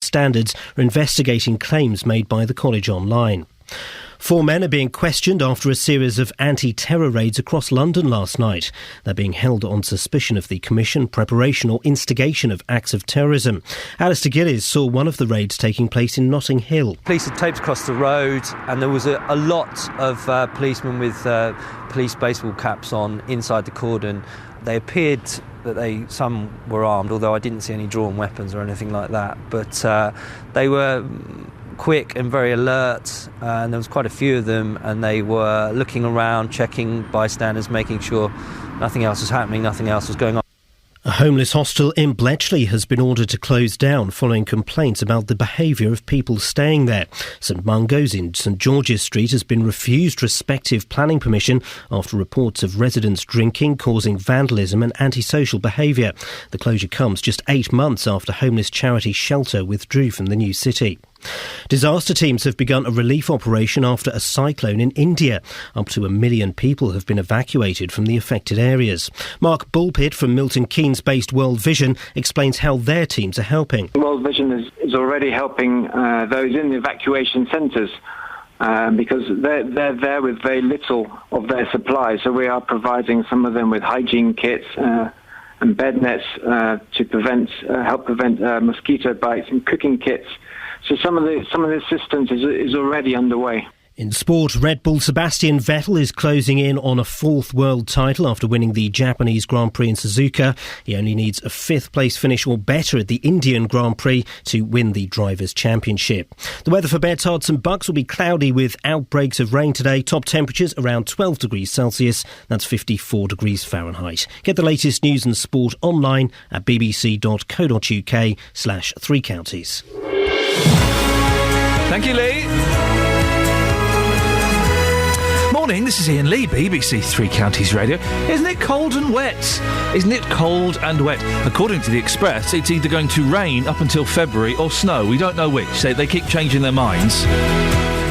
Standards are investigating claims made by the college online. 4 men are being questioned after a series of anti-terror raids across London last night. They're being held on suspicion of the commission, preparation or instigation of acts of terrorism. Alistair Gillies saw one of the raids taking place in Notting Hill. Police had taped across the road and there was a lot of policemen with police baseball caps on inside the cordon. They appeared that some were armed, although I didn't see any drawn weapons or anything like that. But they were quick and very alert, and there was quite a few of them, and they were looking around, checking bystanders, making sure nothing else was happening, nothing else was going on. A homeless hostel in Bletchley has been ordered to close down following complaints about the behaviour of people staying there. St Mungo's in St George's Street has been refused respective planning permission after reports of residents drinking, causing vandalism and antisocial behaviour. The closure comes just 8 months after homeless charity Shelter withdrew from the new city. Disaster teams have begun a relief operation after a cyclone in India. Up to 1 million people have been evacuated from the affected areas. Mark Bulpit from Milton Keynes-based World Vision explains how their teams are helping. World Vision is already helping those in the evacuation centres because they're there with very little of their supply. So we are providing some of them with hygiene kits and bed nets to help prevent mosquito bites, and cooking kits. So some of the assistance is already underway. In sport, Red Bull Sebastian Vettel is closing in on a 4th world title after winning the Japanese Grand Prix in Suzuka. He only needs a 5th place finish or better at the Indian Grand Prix to win the Drivers' Championship. The weather for Beds, Herts and Bucks will be cloudy with outbreaks of rain today. Top temperatures around 12 degrees Celsius. That's 54 degrees Fahrenheit. Get the latest news and sport online at bbc.co.uk/3 counties. Thank you, Lee. Morning, this is Iain Lee, BBC Three Counties Radio. Isn't it cold and wet? Isn't it cold and wet? According to the Express, it's either going to rain up until February or snow. We don't know which. They keep changing their minds.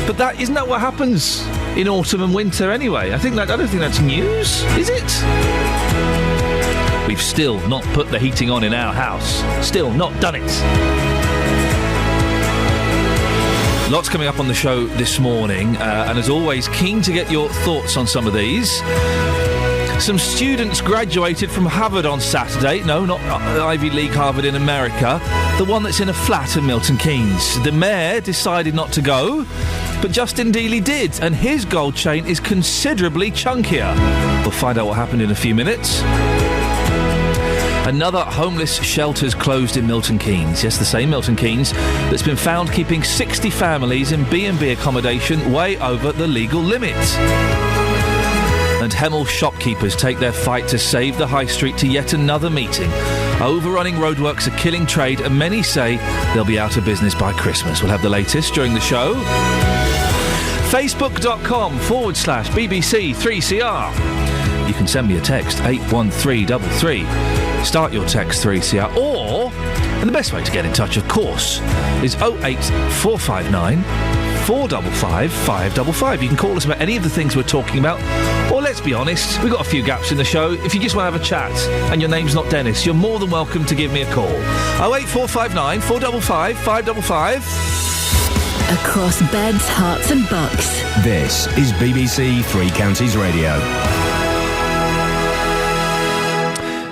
But isn't that what happens in autumn and winter anyway? I don't think that's news, is it? We've still not put the heating on in our house. Still not done it. Lots coming up on the show this morning, and as always, keen to get your thoughts on some of these. Some students graduated from Harvard on Saturday. No, not Ivy League Harvard in America. The one that's in a flat in Milton Keynes. The mayor decided not to go, but Justin Dealey did, and his gold chain is considerably chunkier. We'll find out what happened in a few minutes. Another homeless shelter's closed in Milton Keynes. Yes, the same Milton Keynes that's been found keeping 60 families in B&B accommodation way over the legal limit. And Hemel shopkeepers take their fight to save the high street to yet another meeting. Overrunning roadworks are killing trade, and many say they'll be out of business by Christmas. We'll have the latest during the show. Facebook.com/BBC3CR. You can send me a text, 81333. Start your text 3CR, and the best way to get in touch, of course, is 08459 455 555. You can call us about any of the things we're talking about, or let's be honest, we've got a few gaps in the show. If you just want to have a chat and your name's not Dennis, you're more than welcome to give me a call. 08459 455 555. Across Beds, Herts and Bucks. This is BBC Three Counties Radio.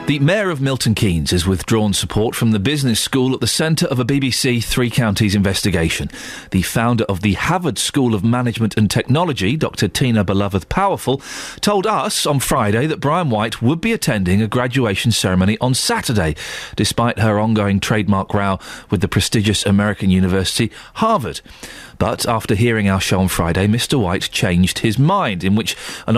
The Mayor of Milton Keynes has withdrawn support from the business school at the centre of a BBC Three Counties investigation. The founder of the Harvard School of Management and Technology, Dr Tina Beloved Powerful, told us on Friday that Brian White would be attending a graduation ceremony on Saturday, despite her ongoing trademark row with the prestigious American university, Harvard. But after hearing our show on Friday, Mr White changed his mind, and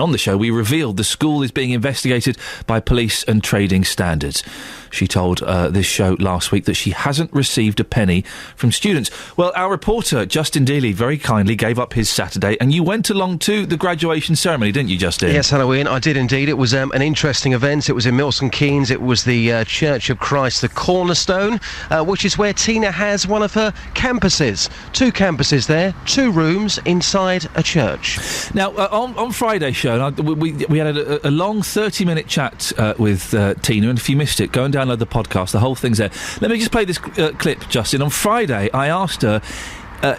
on the show we revealed the school is being investigated by police and trading standards. She told this show last week that she hasn't received a penny from students. Well, our reporter, Justin Dealey, very kindly gave up his Saturday, and you went along to the graduation ceremony, didn't you, Justin? Yes, hello, Iain. I did indeed. It was an interesting event. It was in Milton Keynes. It was the Church of Christ, the Cornerstone, which is where Tina has one of her campuses. 2 campuses there, 2 rooms inside a church. Now, on Friday's show, we had a long 30-minute chat with Tina, and if you missed it, go and download the podcast. The whole thing's there. Let me just play this clip, Justin. On Friday, I asked her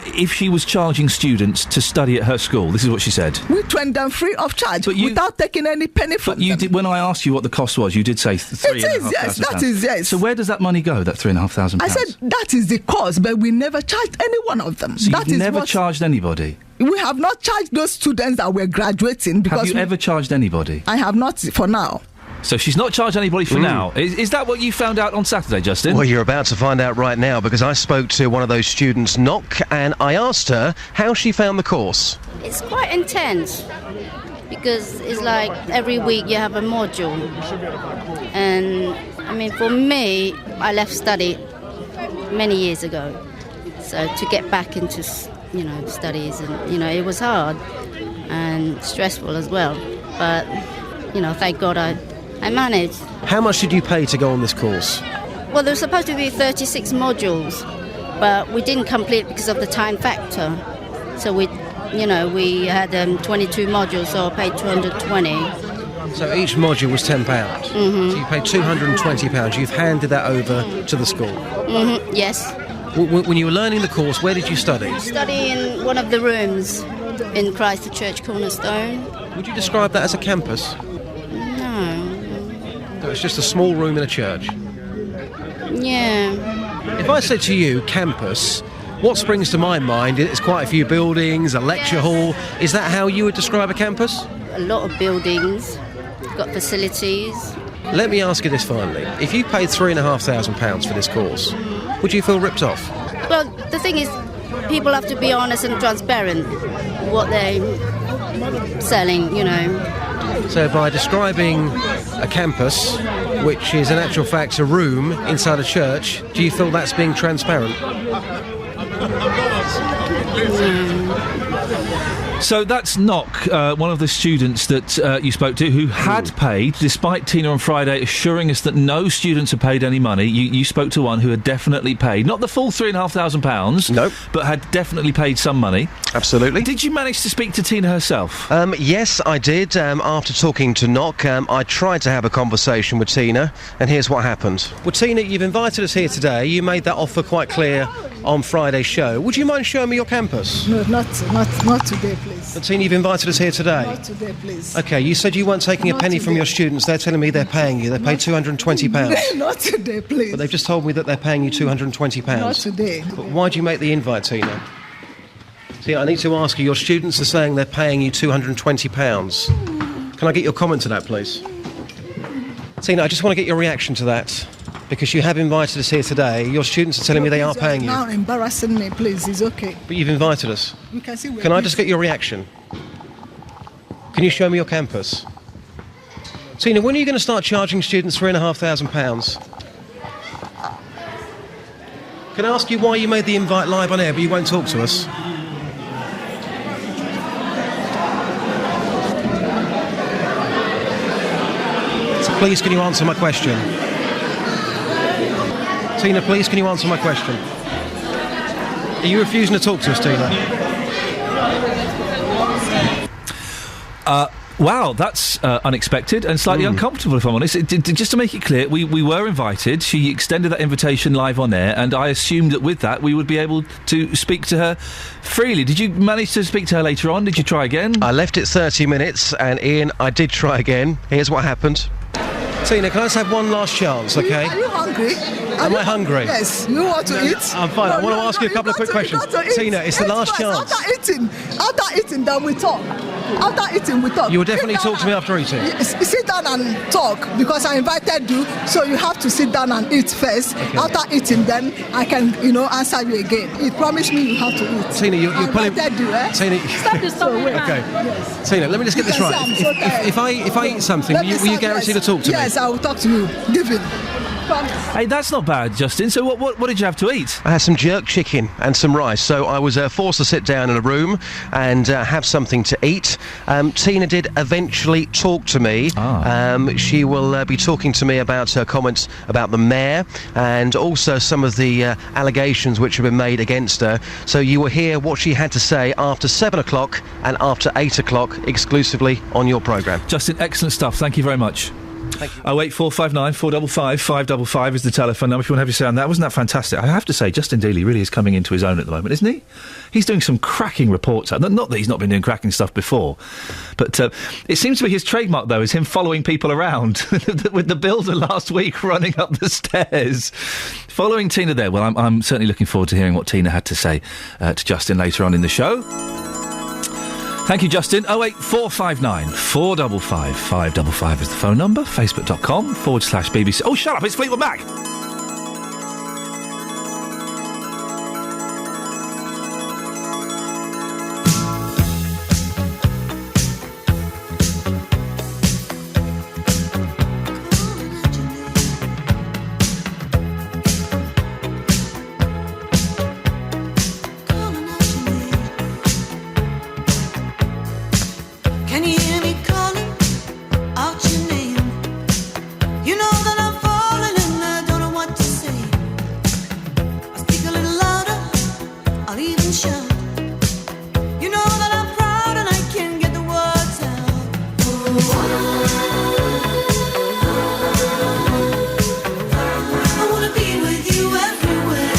if she was charging students to study at her school. This is what she said. We trained them free of charge without taking any penny from them. When I asked you what the cost was, you did say £3,500. Yes. So where does that money go, that £3,500? I said that is the cost, but we never charged any one of them. So you've never charged anybody? We have not charged those students that were graduating. Because have you ever charged anybody? I have not for now. So she's not charged anybody for now. Is that what you found out on Saturday, Justin? Well, you're about to find out right now, because I spoke to one of those students, Knock, and I asked her how she found the course. It's quite intense, because it's like every week you have a module. And, I mean, for me, I left study many years ago. So to get back into, studies, and, it was hard and stressful as well. But, thank God I managed. How much did you pay to go on this course? Well, there were supposed to be 36 modules, but we didn't complete because of the time factor. So we had 22 modules, so I paid £220. So each module was £10. Mm-hmm. So you paid £220. You've handed that over to the school. Mm-hmm. Yes. When you were learning the course, where did you study? Study in one of the rooms in Christ the Church Cornerstone. Would you describe that as a campus? No, it's just a small room in a church. Yeah. If I said to you, campus, what springs to my mind? It's quite a few buildings, a lecture hall. Is that how you would describe a campus? A lot of buildings, got facilities. Let me ask you this finally. If you paid £3,500 for this course, would you feel ripped off? Well, the thing is, people have to be honest and transparent what they're selling, So by describing a campus, which is in actual fact a room inside a church, do you feel that's being transparent? So that's Knock, one of the students that you spoke to, who had paid, despite Tina on Friday assuring us that no students had paid any money. You spoke to one who had definitely paid, not the full £3,500, nope, but had definitely paid some money. Absolutely. Did you manage to speak to Tina herself? Yes, I did. After talking to Knock, I tried to have a conversation with Tina, and here's what happened. Well, Tina, you've invited us here today. You made that offer quite clear on Friday's show. Would you mind showing me your campus? No, not today, please. But Tina, you've invited us here today. Not today, please. Okay, you said you weren't taking a penny from your students. They're telling me they're paying you. They paid £220. Not today, please. But they've just told me that they're paying you £220. Not today. But why do you make the invite, Tina? See, I need to ask you, your students are saying they're paying you £220. Can I get your comment to that, please? Tina, I just want to get your reaction to that, because you have invited us here today. Your students are telling me they are paying you. Now embarrassing me, please. It's okay. But you've invited us. You can see. Can I just get your reaction? Can you show me your campus? Tina, when are you going to start charging students £3,500? Can I ask you why you made the invite live on air, but you won't talk to us? So please, can you answer my question? Tina, please, can you answer my question? Are you refusing to talk to us, Tina? Wow, that's unexpected and slightly uncomfortable, if I'm honest. Just to make it clear, we were invited. She extended that invitation live on air, and I assumed that with that we would be able to speak to her freely. Did you manage to speak to her later on? Did you try again? I left it 30 minutes, and Iain, I did try again. Here's what happened. Tina, can I just have one last chance, okay? Are you hungry? Am I hungry? Yes. You want to eat? I'm fine. I want to ask you a couple of quick questions. Tina, it's the last chance. After eating, then we talk. After eating, we talk. You will definitely talk to me after eating? Sit down and talk, because I invited you, so you have to sit down and eat first. Okay. After eating, then I can, answer you again. You promise me you have to eat. Tina, you're pulling... Tina, okay. Yes. Tina, let me just get this right. If I eat something, will you guarantee to talk to me? Yes, I will talk to you. Give it. Hey, that's not bad, Justin. So what did you have to eat? I had some jerk chicken and some rice. So I was forced to sit down in a room and have something to eat. Tina did eventually talk to me. She will be talking to me about her comments about the mayor and also some of the allegations which have been made against her. So you will hear what she had to say after 7 o'clock and after 8 o'clock exclusively on your programme. Justin, excellent stuff. Thank you very much. Thank you. 08459 455 555 is the telephone number if you want to have your say on that. Wasn't that fantastic? I have to say, Justin Dealey really is coming into his own at the moment, isn't he? He's doing some cracking reports. Not that he's not been doing cracking stuff before, but it seems to be his trademark, though, is him following people around with the builder last week running up the stairs. Following Tina there. Well, I'm certainly looking forward to hearing what Tina had to say to Justin later on in the show. Thank you, Justin. 08459 455 555 is the phone number. Facebook.com/BBC. Oh, shut up, it's Fleetwood Mac. Can you hear me calling out your name? You know that I'm falling and I don't know what to say. I'll speak a little louder, I'll even shout. You know that I'm proud and I can't get the words out. I wanna be with you everywhere.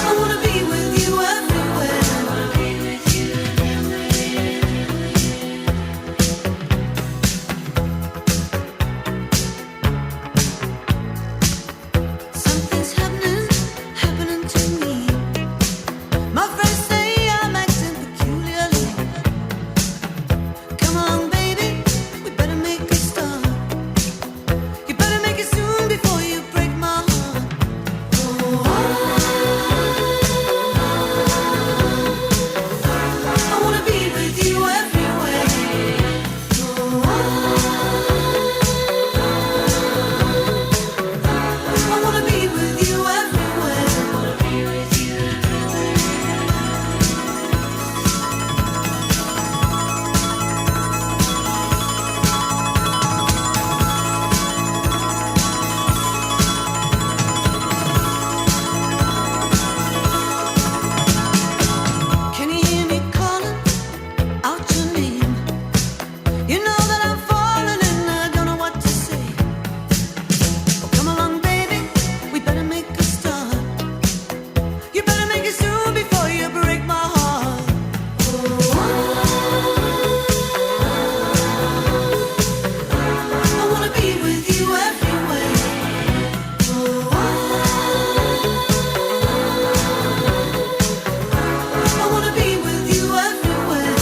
I wanna be with you Something's happening to me. My friends say I'm acting peculiarly. Come on, baby, we better make a start. You better make it soon before you break my heart. I wanna be with you everywhere. I wanna be with you Can you hear me calling out your name? You know that I'm falling and I don't know what to say. Oh, come along, baby, we better make a start. You better make it soon before you break my heart. I wanna be with you everywhere. I wanna be with you everywhere.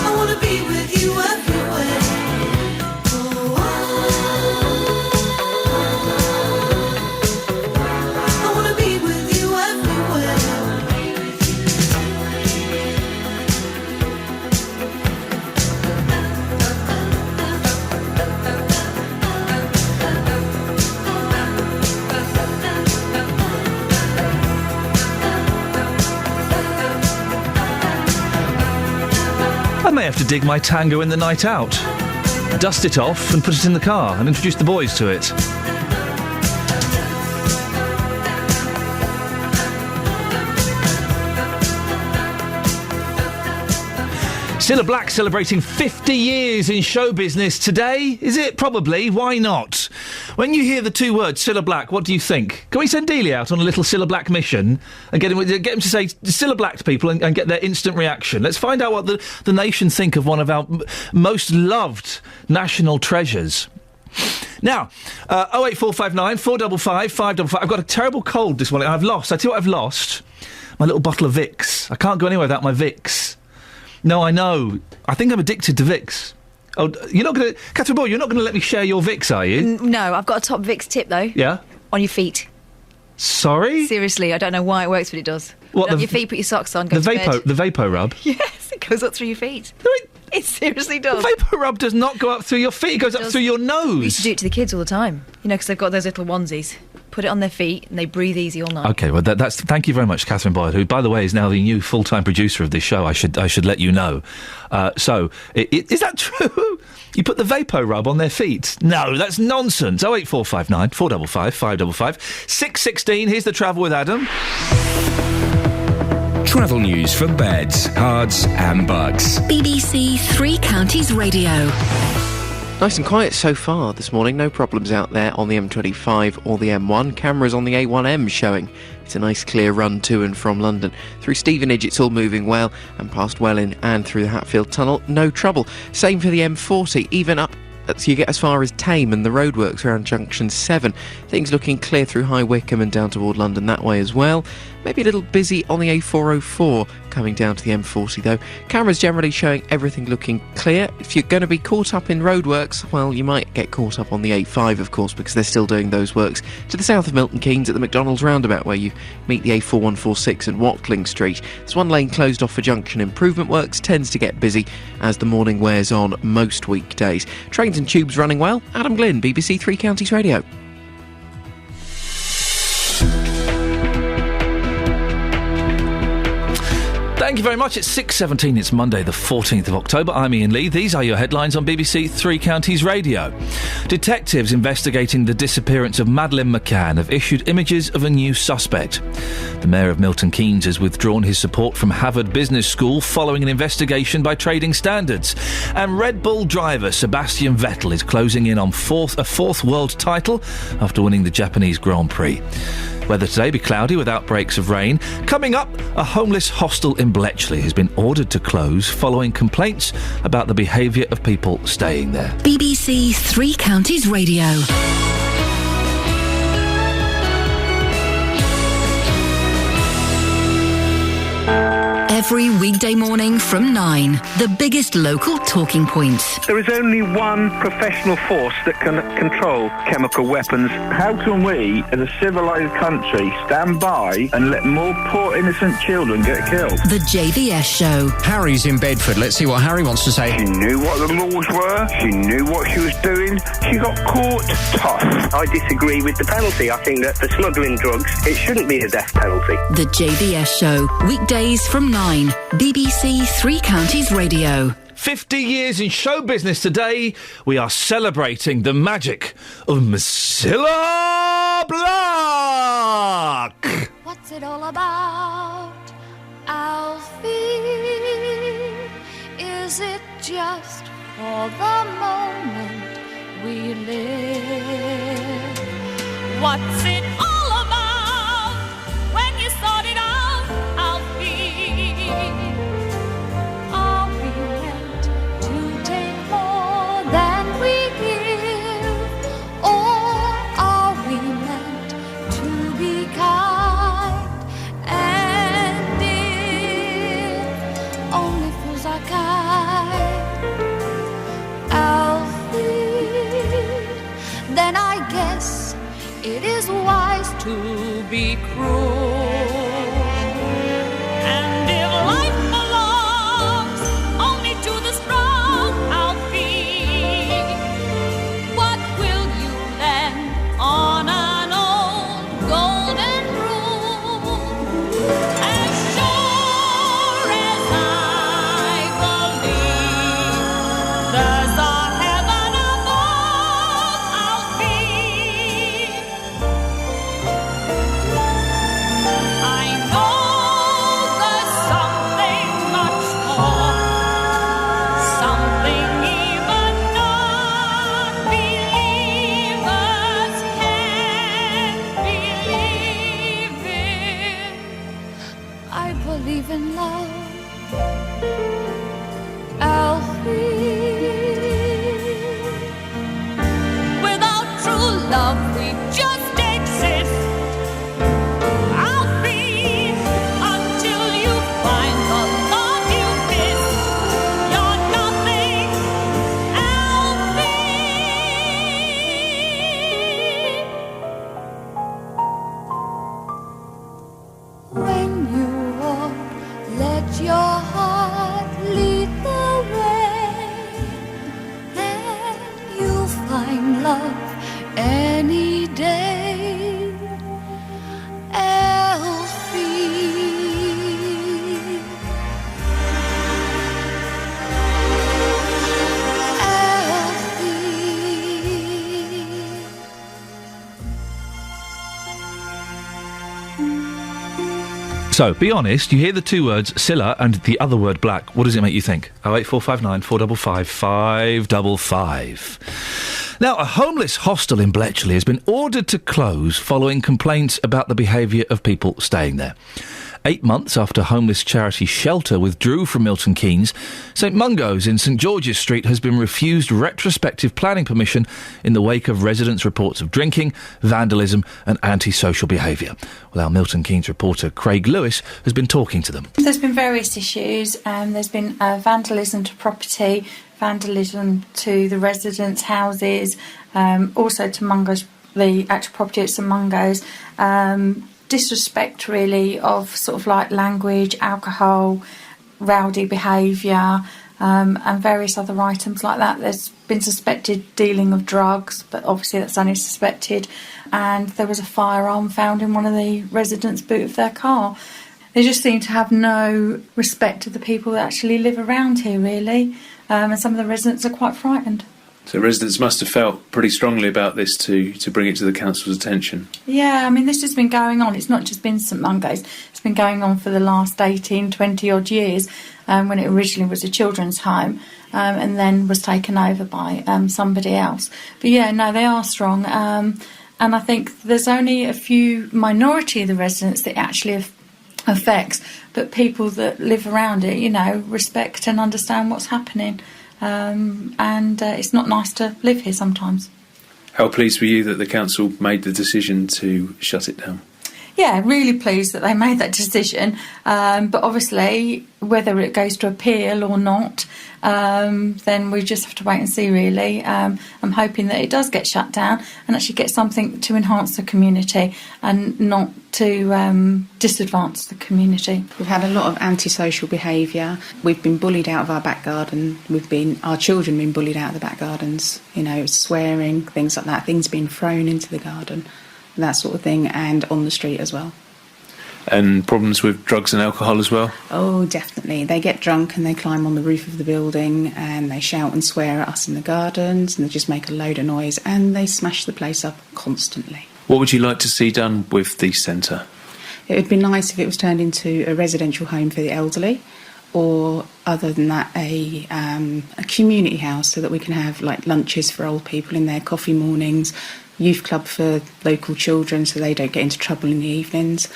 I wanna be with you everywhere. I wanna be with you everywhere. I may have to dig my tango in the night out, dust it off and put it in the car and introduce the boys to it. Cilla Black celebrating 50 years in show business today. Is it? Probably. Why not? When you hear the two words Cilla Black, what do you think? Can we send Dealey out on a little Cilla Black mission and get him to say Cilla Black to people and get their instant reaction? Let's find out what the nation think of one of our most loved national treasures. Now, 08459 455 555. I've got a terrible cold this morning. I tell you what I've lost. My little bottle of Vicks. I can't go anywhere without my Vicks. No, I know. I think I'm addicted to Vicks. Oh, you're not going to... Catherine Boyle, you're not going to let me share your Vicks, are you? No, I've got a top Vicks tip, though. Yeah? On your feet. Sorry? Seriously, I don't know why it works, but it does. What, your feet, put your socks on, go to bed. The Vapor Rub? Yes, it goes up through your feet. It seriously does. The Vapor Rub does not go up through your feet, it goes up through your nose. We used to do it to the kids all the time, you know, because they've got those little onesies. put it on their feet, and they breathe easy all night. OK, well, that's... Thank you very much, Catherine Boyd, who, by the way, is now the new full-time producer of this show. I should let you know. So, is that true? You put the Vapo Rub on their feet? No, that's nonsense. 08459 455 555 616. Here's the Travel with Adam. Travel news for beds, cards and bugs. BBC Three Counties Radio. Nice and quiet so far this morning, no problems out there on the M25 or the M1. Cameras on the A1M showing it's a nice clear run to and from London. Through Stevenage it's all moving well, and past Welwyn and through the Hatfield Tunnel, no trouble. Same for the M40, even up so you get as far as Tame and the roadworks around Junction 7. Things looking clear through High Wycombe and down toward London that way as well. Maybe a little busy on the A404 coming down to the M40 though. Cameras generally showing everything looking clear. If you're going to be caught up in roadworks, well, you might get caught up on the A5 of course, because they're still doing those works to the south of Milton Keynes at the McDonald's roundabout where you meet the A4146 and Watling Street. There's one lane closed off for junction improvement works, tends to get busy as the morning wears on most weekdays. Trains and tubes running well. Adam Glynn, BBC Three Counties Radio. Thank you very much. It's 6:17. It's Monday, the 14th of October. I'm Iain Lee. These are your headlines on BBC Three Counties Radio. Detectives investigating the disappearance of Madeleine McCann have issued images of a new suspect. The Mayor of Milton Keynes has withdrawn his support from Harvard Business School following an investigation by Trading Standards. And Red Bull driver Sebastian Vettel is closing in on a fourth world title after winning the Japanese Grand Prix. Weather today be cloudy with outbreaks of rain. Coming up, a homeless hostel in Bletchley has been ordered to close following complaints about the behaviour of people staying there. BBC Three Counties Radio. Every weekday morning from 9, the biggest local talking points. There is only one professional force that can control chemical weapons. How can we, as a civilised country, stand by and let more poor innocent children get killed? The JVS Show. Harry's in Bedford. Let's see what Harry wants to say. She knew what the laws were. She knew what she was doing. She got caught tough. I disagree with the penalty. I think that for smuggling drugs, it shouldn't be a death penalty. The JVS Show. Weekdays from 9. BBC Three Counties Radio. 50 years in show business today, we are celebrating the magic of Cilla Black. What's it all about, Alfie? Is it just for the moment we live? What's it all about when you sort it out, Alfie? Are we meant to take more than we give? Or are we meant to be kind? And if only fools are kind, Alfie, then I guess it is wise to be cruel. And if life belongs only to the strong, Alfie, what will you lend on an old golden rule? As sure as I believe there's a heaven above, Alfie, So, be honest, you hear the two words Scylla and the other word black. What does it make you think? 08459 455 555. Now, a homeless hostel in Bletchley has been ordered to close following complaints about the behaviour of people staying there. 8 months after homeless charity Shelter withdrew from Milton Keynes, St Mungo's in St George's Street has been refused retrospective planning permission in the wake of residents' reports of drinking, vandalism and antisocial behaviour. Well, our Milton Keynes reporter Craig Lewis has been talking to them. There's been various issues. There's been vandalism to property, vandalism to the residents' houses, also to Mungo's, the actual property at St Mungo's. Disrespect really of sort of like language, alcohol, rowdy behaviour, and various other items like that. There's been suspected dealing of drugs, but obviously that's only suspected, and there was a firearm found in one of the residents' boot of their car. They just seem to have no respect of the people that actually live around here really, and some of the residents are quite frightened. So residents must have felt pretty strongly about this to bring it to the council's attention. Yeah, I mean, this has been going on. It's not just been St Mungo's. It's been going on for the last 18, 20-odd years, when it originally was a children's home, and then was taken over by somebody else. But yeah, no, they are strong. And I think there's only a few minority of the residents that actually affects, but people that live around it, you know, respect and understand what's happening. And it's not nice to live here sometimes. How pleased were you that the council made the decision to shut it down? Yeah, really pleased that they made that decision. But obviously, whether it goes to appeal or not, then we just have to wait and see, really. I'm hoping that it does get shut down and actually get something to enhance the community and not to disadvance the community. We've had a lot of antisocial behaviour. We've been bullied out of our back garden. Our children been bullied out of the back gardens. You know, swearing, things like that, things being thrown into the garden, that sort of thing, and on the street as well. And problems with drugs and alcohol as well? Oh, definitely. They get drunk and they climb on the roof of the building and they shout and swear at us in the gardens and they just make a load of noise and they smash the place up constantly. What would you like to see done with the centre? It would be nice if it was turned into a residential home for the elderly, or other than that, a community house, so that we can have like lunches for old people in there, coffee mornings, youth club for local children so they don't get into trouble in the evenings.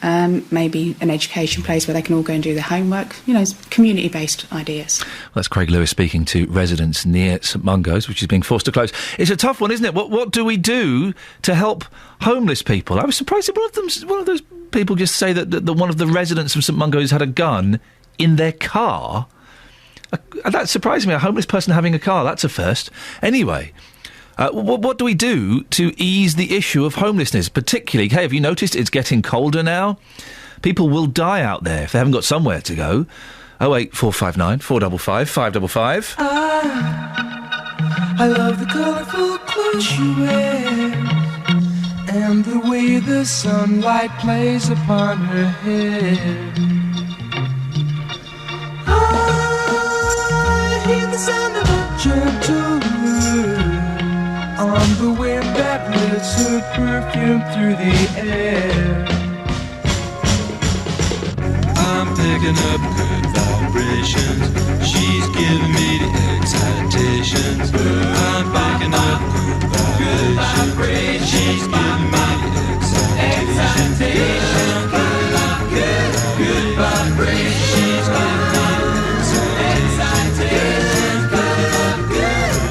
Maybe an education place where they can all go and do their homework. You know, community-based ideas. Well, that's Craig Lewis speaking to residents near St Mungo's, which is being forced to close. It's a tough one, isn't it? What do we do to help homeless people? I was surprised that one of those people just say that one of the residents of St Mungo's had a gun in their car. That surprised me. A homeless person having a car, that's a first. Anyway, what do we do to ease the issue of homelessness? Particularly, hey, have you noticed it's getting colder now? People will die out there if they haven't got somewhere to go. 08459 455 555. I love the colourful clothes she wears and the way the sunlight plays upon her hair. I hear the sound of a gentle word on the wind that lifts her perfume through the air. I'm picking up good vibrations. She's giving me the excitations. I'm picking up good vibrations. She's giving me the excitations. Good vibrations. She's giving me the excitations.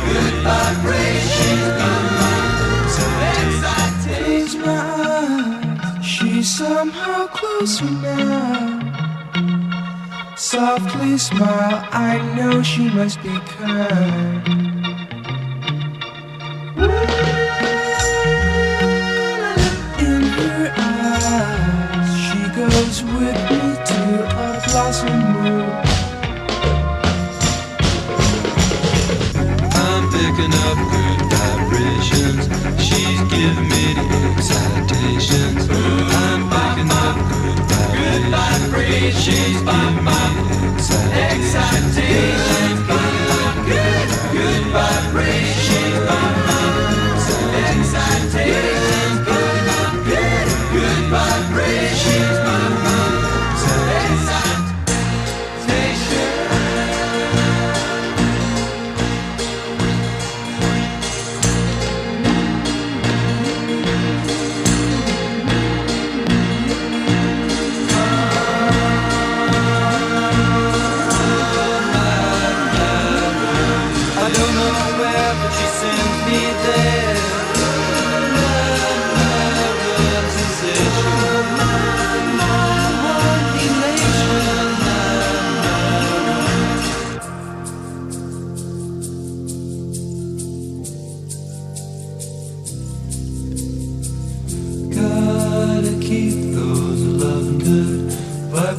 Good vibrations. Close my eyes, she's somehow closer now. Softly smile, I know she must be kind. In her eyes, she goes with me to a blossom room. I'm picking up good vibrations. She's giving me the excitations. I'm picking up good vibrations. She's giving me the excitations. Good vibrations. Excitations. Good vibrations.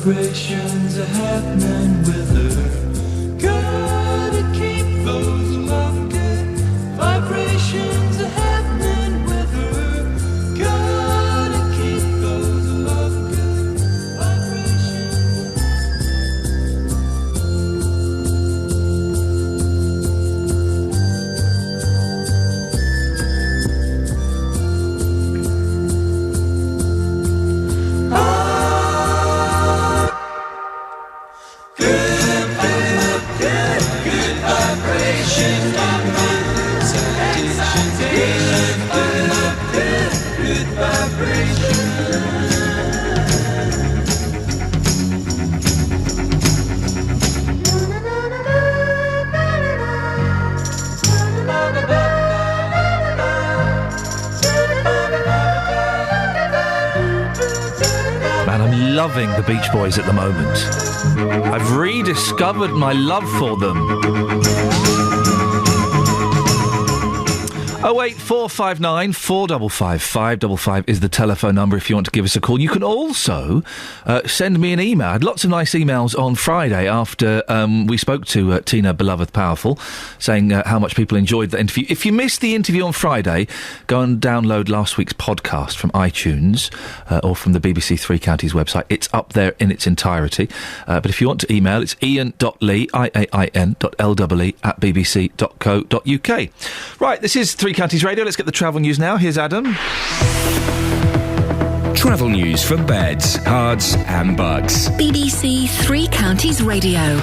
Vibrations are happening with her. Gotta keep those love good. Vibrations are happening with her. Gotta keep those love good. Vibrations. Man, I'm loving the Beach Boys at the moment. I've rediscovered my love for them. 08459 455 555 is the telephone number if you want to give us a call. You can also send me an email. I had lots of nice emails on Friday after we spoke to Tina Beloved Powerful, saying how much people enjoyed the interview. If you missed the interview on Friday, go and download last week's podcast from iTunes or from the BBC Three Counties website. It's up there in its entirety. But if you want to email, it's ian.lee, IAIN.LEE at bbc.co.uk. Right, this is Three Counties Radio. Let's get the travel news now. Here's Adam. Travel news for beds, cards and bugs. BBC Three Counties Radio.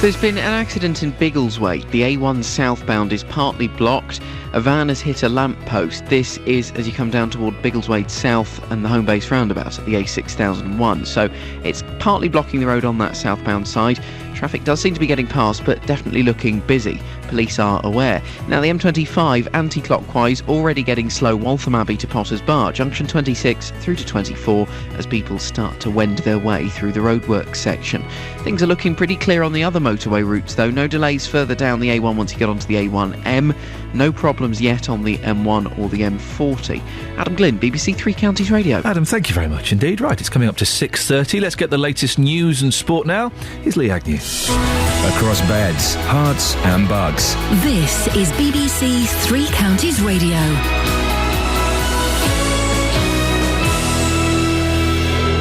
There's been an accident in Biggleswade. The A1 southbound is partly blocked. A van has hit a lamppost. This is as you come down toward Biggleswade South and the home base roundabout at the A6001. So it's partly blocking the road on that southbound side. Traffic does seem to be getting past, but definitely looking busy. Police are aware. Now, the M25 anti-clockwise already getting slow Waltham Abbey to Potters Bar, junction 26 through to 24 as people start to wend their way through the roadworks section. Things are looking pretty clear on the other motorway routes, though. No delays further down the A1 once you get onto the A1M. No problems yet on the M1 or the M40. Adam Glynn, BBC Three Counties Radio. Adam, thank you very much indeed. Right, it's coming up to 6:30. Let's get the latest news and sport now. Here's Lee Agnew. Across beds, hearts and bugs. This is BBC Three Counties Radio.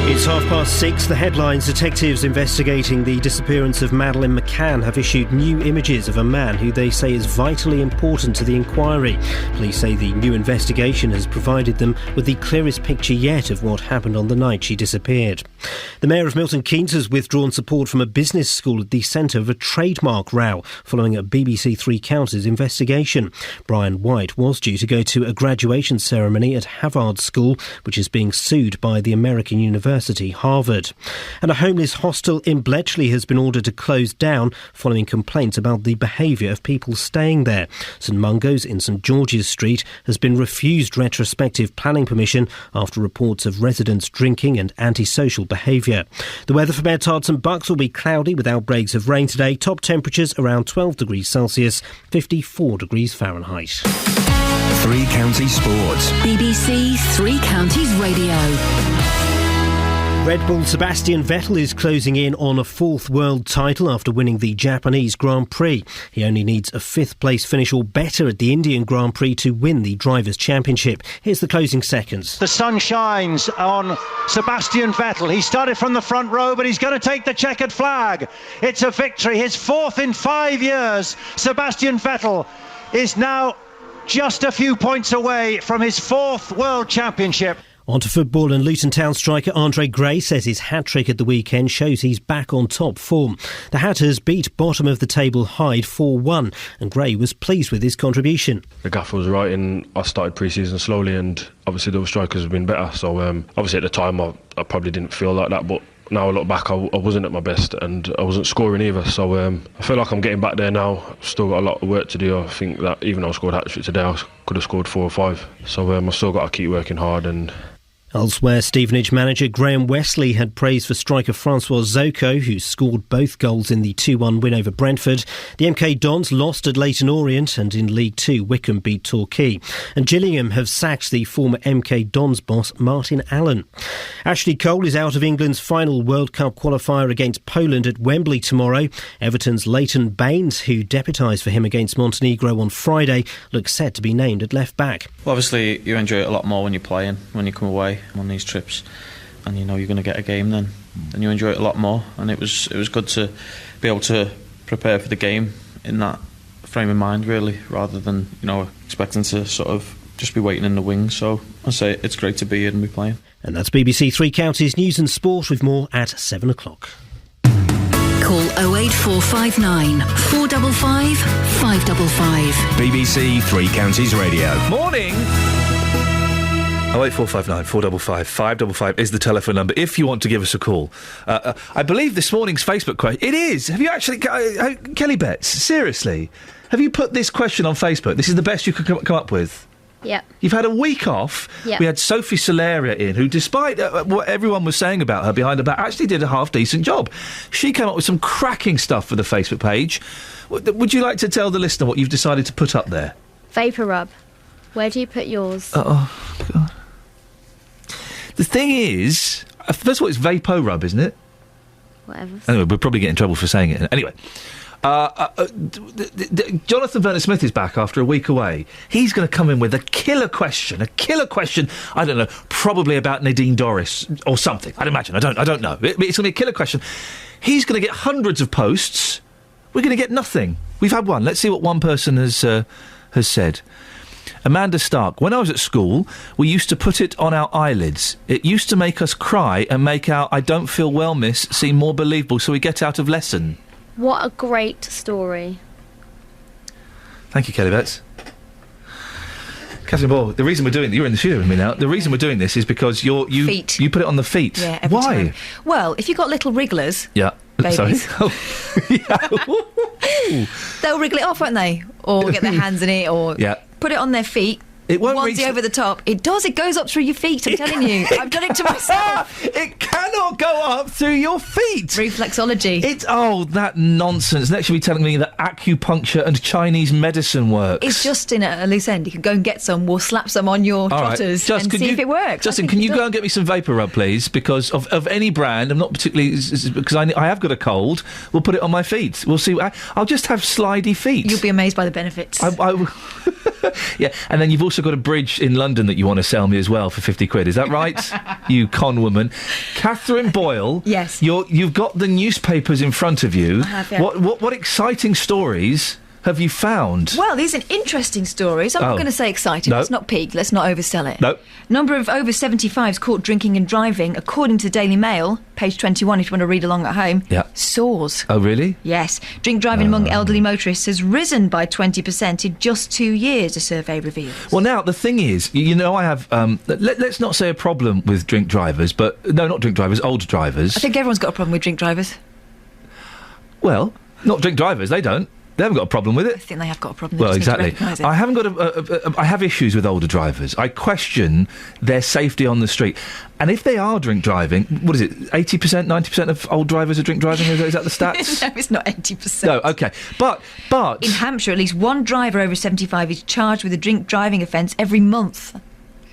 It's 6:30. The headlines: detectives investigating the disappearance of Madeleine McCann have issued new images of a man who they say is vitally important to the inquiry. Police say the new investigation has provided them with the clearest picture yet of what happened on the night she disappeared. The Mayor of Milton Keynes has withdrawn support from a business school at the centre of a trademark row following a BBC Three Counties investigation. Brian White was due to go to a graduation ceremony at Havard School, which is being sued by the American University Harvard. And a homeless hostel in Bletchley has been ordered to close down following complaints about the behaviour of people staying there. St Mungo's in St George's Street has been refused retrospective planning permission after reports of residents drinking and antisocial behaviour. The weather for Bedtards and Bucks will be cloudy with outbreaks of rain today. Top temperatures around 12 degrees Celsius, 54 degrees Fahrenheit. Three Counties Sports. BBC Three Counties Radio. Red Bull's Sebastian Vettel is closing in on a fourth world title after winning the Japanese Grand Prix. He only needs a fifth place finish or better at the Indian Grand Prix to win the Drivers' Championship. Here's the closing seconds. The sun shines on Sebastian Vettel. He started from the front row, but he's going to take the checkered flag. It's a victory, his fourth in 5 years. Sebastian Vettel is now just a few points away from his fourth World Championship. On to football, and Luton Town striker Andre Gray says his hat-trick at the weekend shows he's back on top form. The Hatters beat bottom of the table Hyde 4-1, and Gray was pleased with his contribution. The gaffer was right, and I started pre-season slowly, and obviously the other strikers have been better, so obviously at the time I probably didn't feel like that, but now I look back, I wasn't at my best and I wasn't scoring either, so I feel like I'm getting back there now. I've still got a lot of work to do. I think that even though I scored a hat-trick today, I could have scored 4 or 5, so I've still got to keep working hard. And Elsewhere, Stevenage manager Graham Wesley had praise for striker Francois Zoko, who scored both goals in the 2-1 win over Brentford. The MK Dons lost at Leyton Orient, and in League Two, Wycombe beat Torquay. And Gillingham have sacked the former MK Dons boss Martin Allen. Ashley Cole is out of England's final World Cup qualifier against Poland at Wembley tomorrow. Everton's Leighton Baines, who deputised for him against Montenegro on Friday, looks set to be named at left back. Well, obviously, you enjoy it a lot more when you're playing, when you come away on these trips, and you know you're going to get a game then you enjoy it a lot more. And it was good to be able to prepare for the game in that frame of mind, really, rather than expecting to sort of just be waiting in the wings. So I say it's great to be here and be playing. And that's BBC Three Counties News and Sport, with more at 7 o'clock. Call 08459 455 555. BBC Three Counties Radio. Morning! 08459 455 555 is the telephone number if you want to give us a call. I believe this morning's Facebook question... It is! Have you actually... Kelly Betts, seriously? Have you put this question on Facebook? This is the best you could come up with? Yep. You've had a week off. Yep. We had Sophie Solaria in, who, despite what everyone was saying about her behind her back, actually did a half-decent job. She came up with some cracking stuff for the Facebook page. Would you like to tell the listener what you've decided to put up there? Vapor rub. Where do you put yours? Oh, God. The thing is, first of all, it's Vapo Rub, isn't it? Whatever. Anyway, we'll probably get in trouble for saying it. Anyway. Jonathan Verner-Smith is back after a week away. He's going to come in with a killer question, I don't know, probably about Nadine Dorris or something, I'd imagine. I don't know. It's going to be a killer question. He's going to get hundreds of posts. We're going to get nothing. We've had one. Let's see what one person has said. Amanda Stark. When I was at school, we used to put it on our eyelids. It used to make us cry and make our I don't feel well miss seem more believable, so we get out of lesson. What a great story. Thank you, Kelly Betts. Catherine Ball, the reason we're doing... You're in the studio with me now. The reason we're doing this is because you put it on the feet. Yeah, every Why? time. Well, if you've got little wrigglers... Yeah. Babies. Sorry. They'll wriggle it off, won't they? Or get their hands in it, or put it on their feet. It won't reach over the top. It does. It goes up through your feet. I'm telling you. I've done it to myself. It cannot go up through your feet. Reflexology. That nonsense. Next, you'll be telling me that acupuncture and Chinese medicine works. It's just in a loose end. You can go and get some. We'll slap some on your trotters and see if it works. Justin, can you go and get me some Vapor Rub, please? Because of any brand, I'm not particularly... Because I have got a cold. We'll put it on my feet. We'll see. I'll just have slidey feet. You'll be amazed by the benefits. Yeah, and then you've also got a bridge in London that you want to sell me as well for 50 quid. Is that right? You con woman. Catherine Boyle. Yes. You've got the newspapers in front of you. I have, yeah. What exciting stories have you found? Well, these are interesting stories. I'm not going to say exciting. No. Let's not peak. Let's not oversell it. No. Number of over 75s caught drinking and driving, according to Daily Mail, page 21, if you want to read along at home, soars. Oh, really? Yes. Drink driving among elderly motorists has risen by 20% in just 2 years, a survey reveals. Well, now, the thing is, I have... let's not say a problem with drink drivers, but... No, not drink drivers, old drivers. I think everyone's got a problem with drink drivers. Well, not drink drivers, they don't. They haven't got a problem with it. I think they have got a problem. Well, exactly. I haven't got I have issues with older drivers. I question their safety on the street. And if they are drink driving, what is it, 80%, 90% of old drivers are drink driving? Is that the stats? No, it's not 80%. No, OK. But... In Hampshire, at least one driver over 75 is charged with a drink driving offence every month.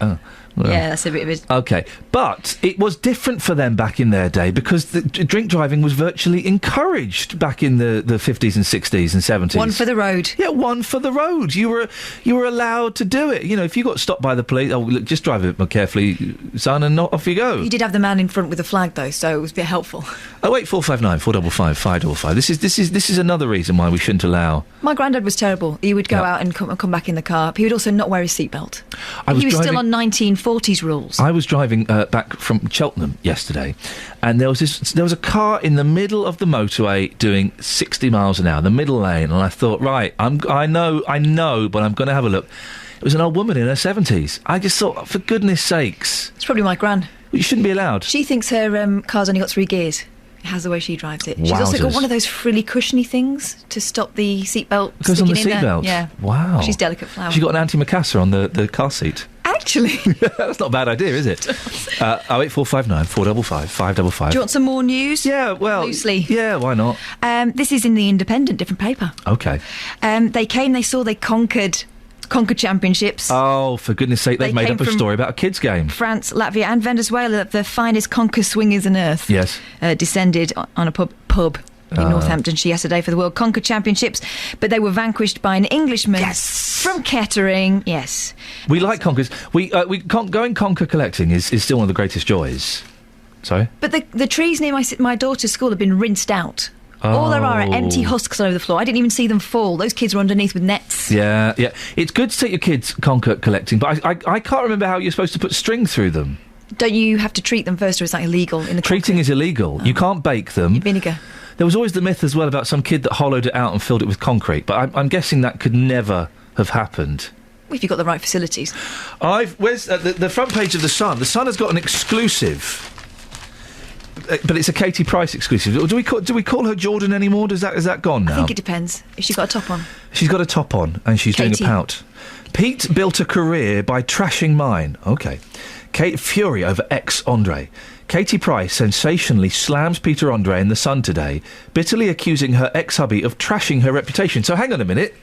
Oh. Well, yeah, that's a bit of a... OK. But it was different for them back in their day because the drink driving was virtually encouraged back in the 50s and 60s and 70s. One for the road. Yeah, one for the road. You were allowed to do it. If you got stopped by the police, look, just drive it more carefully, son, and off you go. You did have the man in front with the flag, though, so it was a bit helpful. 08459 455 555. This is another reason why we shouldn't allow... My granddad was terrible. He would go out and come back in the car. He would also not wear his seatbelt. He was still on 1940s rules. I was driving back from Cheltenham yesterday, and there was a car in the middle of the motorway doing 60 miles an hour, the middle lane, and I thought, right, I know, but I'm going to have a look. It was an old woman in her 70s. I just thought, for goodness sakes. It's probably my gran. You shouldn't be allowed. She thinks her car's only got 3 gears. It has the way she drives it. She's also got one of those frilly cushiony things to stop the seatbelt. It goes on the seatbelt? Yeah. Wow. She's delicate flower. She got an antimacassar on the car seat. Actually. That's not a bad idea, is it? 08459 455 555. Do you want some more news? Yeah, well... Loosely. Yeah, why not? This is in the Independent, different paper. OK. They came, they saw, they conquered championships. Oh, for goodness sake, they've made up a story about a kids' game. France, Latvia and Venezuela, the finest conquer swingers on earth. Yes. Descended on a pub in Northamptonshire yesterday for the World Conquer Championships, but they were vanquished by an Englishman from Kettering. Yes. We like conkers. Going conker collecting is still one of the greatest joys. Sorry? But the trees near my daughter's school have been rinsed out. All there are empty husks all over the floor. I didn't even see them fall. Those kids were underneath with nets. Yeah. It's good to take your kids conker collecting, but I can't remember how you're supposed to put string through them. Don't you have to treat them first, or is that illegal? Treating is illegal. You can't bake them. Vinegar. There was always the myth as well about some kid that hollowed it out and filled it with concrete, but I'm guessing that could never have happened. If you've got the right facilities. Where's the front page of The Sun? The Sun has got an exclusive, but it's a Katie Price exclusive. Do we call her Jordan anymore? Has that gone now? I think it depends. If she's got a top on. She's got a top on, and she's Katie. doing a pout. Pete built a career by trashing mine. OK. Fury over ex-Andre. Katie Price sensationally slams Peter Andre in The Sun today, bitterly accusing her ex-hubby of trashing her reputation. So hang on a minute.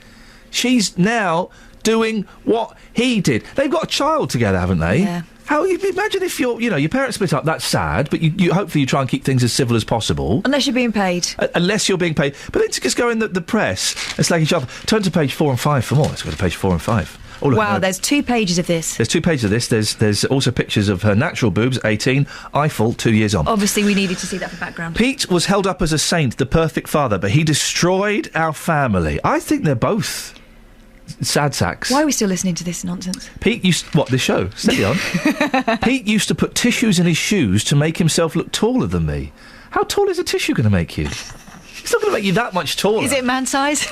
She's now doing what he did. They've got a child together, haven't they? Yeah. How you imagine if your parents split up? That's sad, but you hopefully you try and keep things as civil as possible. Unless you're being paid. Unless you're being paid. But then to just go in the press and slag each other. Turn to page 4 and 5 for more. Let's go to page 4 and 5. Oh, look, wow, there's 2 pages of this. There's 2 pages of this. There's also pictures of her natural boobs, 18, Eiffel, 2 years on. Obviously, we needed to see that for background. Pete was held up as a saint, the perfect father, but he destroyed our family. I think they're both sad sacks. Why are we still listening to this nonsense? Pete used... What, this show? Steady on. Pete used to put tissues in his shoes to make himself look taller than me. How tall is a tissue going to make you? It's not going to make you that much taller. Is it man size?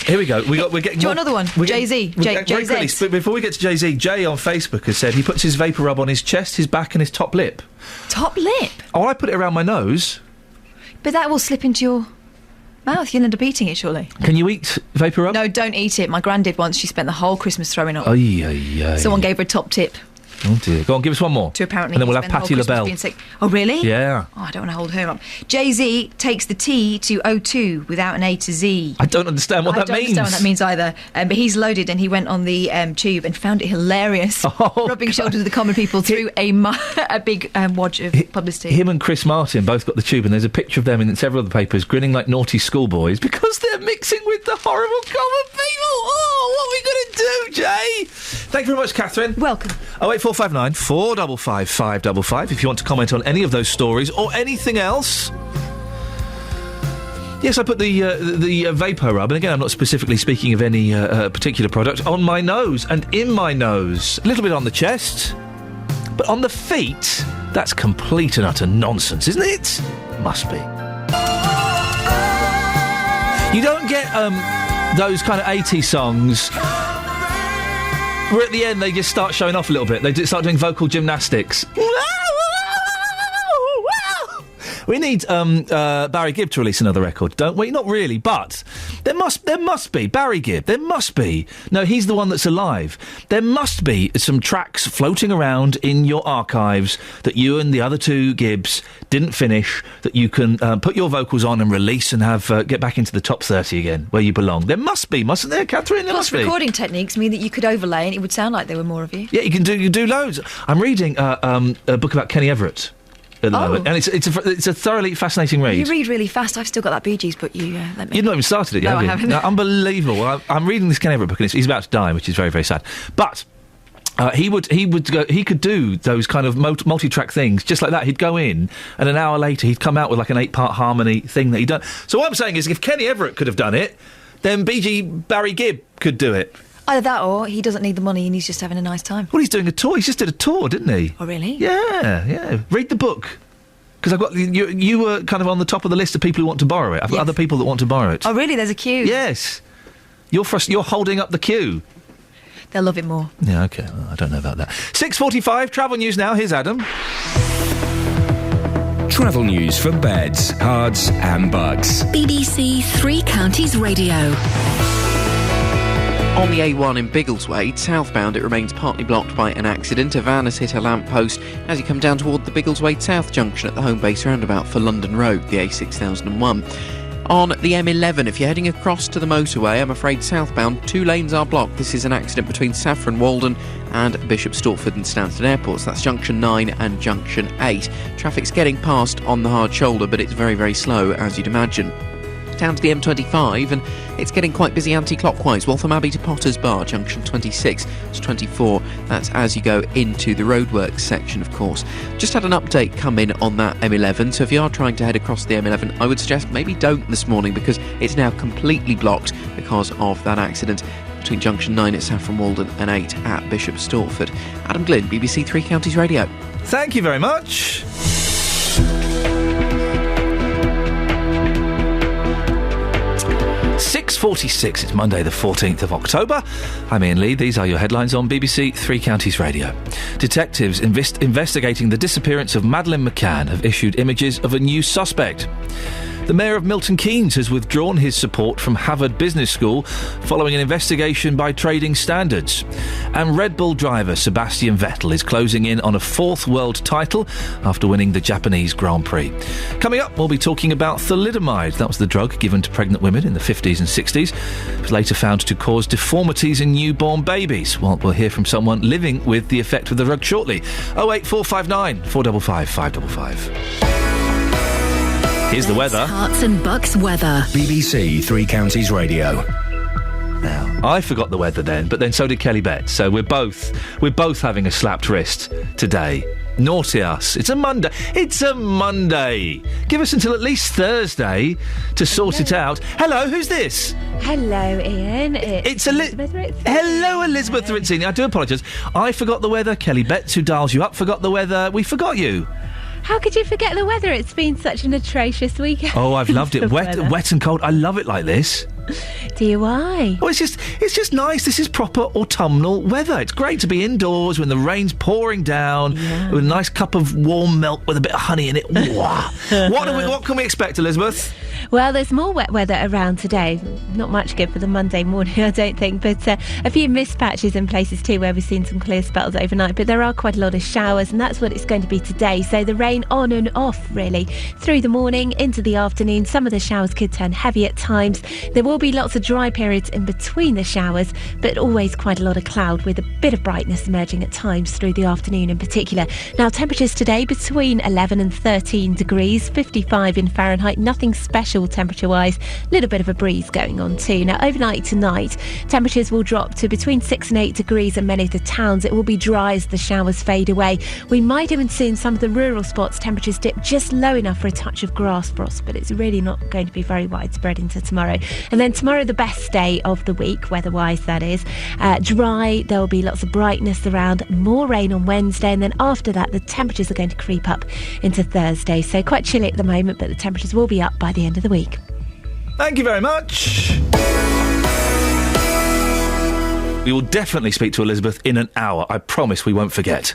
Here we go. We're getting. Do you want another one? Jay-Z. But before we get to Jay-Z, Jay on Facebook has said he puts his vapor rub on his chest, his back, and his top lip. Top lip? Oh, I put it around my nose. But that will slip into your mouth. You'll end up eating it, surely. Can you eat vapor rub? No, don't eat it. My gran did once. She spent the whole Christmas throwing up. Aye. Someone gave her a top tip. Oh dear. Go on, give us one more. To apparently. And then we'll have Patti LaBelle. Oh, really? Yeah. Oh, I don't want to hold her up. Jay-Z takes the T to O2 without an A to Z. I don't understand what that means. I don't understand what that means either. But he's loaded and he went on the tube and found it hilarious. Rubbing shoulders with the common people through a big wodge of publicity. Him and Chris Martin both got the tube, and there's a picture of them in several other papers grinning like naughty schoolboys because they're mixing with the horrible common people. Oh, what are we going to do, Jay? Thank you very much, Catherine. Welcome. 08459 455 555 if you want to comment on any of those stories or anything else. Yes, I put the vapor rub, and again, I'm not specifically speaking of any particular product, on my nose and in my nose. A little bit on the chest, but on the feet, that's complete and utter nonsense, isn't it? Must be. You don't get those kind of 80s songs where at the end they just start showing off a little bit. They start doing vocal gymnastics. We need Barry Gibb to release another record, don't we? Not really, but there must be Barry Gibb. There must be. No, he's the one that's alive. There must be some tracks floating around in your archives that you and the other two Gibbs didn't finish, that you can put your vocals on and release and have get back into the top 30 again, where you belong. There must be, mustn't there, Catherine? There must be. Recording techniques mean that you could overlay and it would sound like there were more of you. Yeah, you do loads. I'm reading a book about Kenny Everett at the moment, and it's a thoroughly fascinating read. You read really fast. I've still got that Bee Gees book you let me. You've not even started it yet, no, have you? I haven't. No, unbelievable. I'm reading this Kenny Everett book, and he's about to die, which is very, very sad. But he could do those kind of multi-track things just like that. He'd go in, and an hour later he'd come out with like an 8-part harmony thing that he'd done. So what I'm saying is, if Kenny Everett could have done it, then Barry Gibb could do it. Either that or he doesn't need the money and he's just having a nice time. Well, he's doing a tour. He just did a tour, didn't he? Oh, really? Yeah. Read the book. Because I've got you were kind of on the top of the list of people who want to borrow it. I've got other people that want to borrow it. Oh, really? There's a queue? Yes. You're holding up the queue. They'll love it more. Yeah, OK. Well, I don't know about that. 6:45, travel news now. Here's Adam. Travel news for beds, cards and bugs. BBC Three Counties Radio. On the A1 in Biggleswade, southbound, it remains partly blocked by an accident. A van has hit a lamppost as you come down toward the Biggleswade South junction at the home base roundabout for London Road, the A6001. On the M11, if you're heading across to the motorway, I'm afraid southbound, 2 lanes are blocked. This is an accident between Saffron Walden and Bishop Stortford and Stansted Airports. That's junction 9 and junction 8. Traffic's getting past on the hard shoulder, but it's very, very slow, as you'd imagine. Down to the M25, and it's getting quite busy anti-clockwise. Waltham Abbey to Potters Bar, junction 26 to 24. That's as you go into the roadworks section, of course. Just had an update come in on that M11, so if you are trying to head across the M11, I would suggest maybe don't this morning, because it's now completely blocked because of that accident between junction 9 at Saffron Walden and 8 at Bishop Stortford. Adam Glynn, BBC Three Counties Radio. Thank you very much. 6:46, it's Monday the 14th of October. I'm Iain Lee. These are your headlines on BBC Three Counties Radio. Detectives investigating the disappearance of Madeleine McCann have issued images of a new suspect. The Mayor of Milton Keynes has withdrawn his support from Harvard Business School following an investigation by Trading Standards. And Red Bull driver Sebastian Vettel is closing in on a 4th world title after winning the Japanese Grand Prix. Coming up, we'll be talking about thalidomide. That was the drug given to pregnant women in the 50s and 60s. It was later found to cause deformities in newborn babies. Well, we'll hear from someone living with the effect of the drug shortly. 08459 455 555. Here's the weather. Hearts and Bucks weather. BBC Three Counties Radio. Now, I forgot the weather then, but then so did Kelly Betts. So we're both having a slapped wrist today. Naughty us. It's a Monday. It's a Monday. Give us until at least Thursday to sort it out. Hello, who's this? Hello, Iain. It's Elizabeth Ritzini. Hello, Elizabeth Ritzini. I do apologise. I forgot the weather. Kelly Betts, who dials you up, forgot the weather. We forgot you. How could you forget the weather? It's been such an atrocious weekend. Oh, I've loved it. Wet and cold. I love it like this. Do you? Why? Oh, it's just nice. This is proper autumnal weather. It's great to be indoors when the rain's pouring down with a nice cup of warm milk with a bit of honey in it. What can we expect, Elizabeth? Well, there's more wet weather around today. Not much good for the Monday morning, I don't think, but a few mist patches in places too where we've seen some clear spells overnight, but there are quite a lot of showers, and that's what it's going to be today. So the rain on and off, really, through the morning into the afternoon. Some of the showers could turn heavy at times. There will be lots of dry periods in between the showers, but always quite a lot of cloud with a bit of brightness emerging at times through the afternoon in particular. Now, temperatures today between 11 and 13 degrees, 55 in Fahrenheit, nothing special temperature-wise, a little bit of a breeze going on too. Now, overnight tonight, temperatures will drop to between 6 and 8 degrees in many of the towns. It will be dry as the showers fade away. We might even see in some of the rural spots temperatures dip just low enough for a touch of grass frost, but it's really not going to be very widespread into tomorrow. And then tomorrow, the best day of the week, weather-wise that is. Dry, there will be lots of brightness around, more rain on Wednesday, and then after that the temperatures are going to creep up into Thursday. So quite chilly at the moment, but the temperatures will be up by the end of the week. Thank you very much. We will definitely speak to Elizabeth in an hour. I promise we won't forget.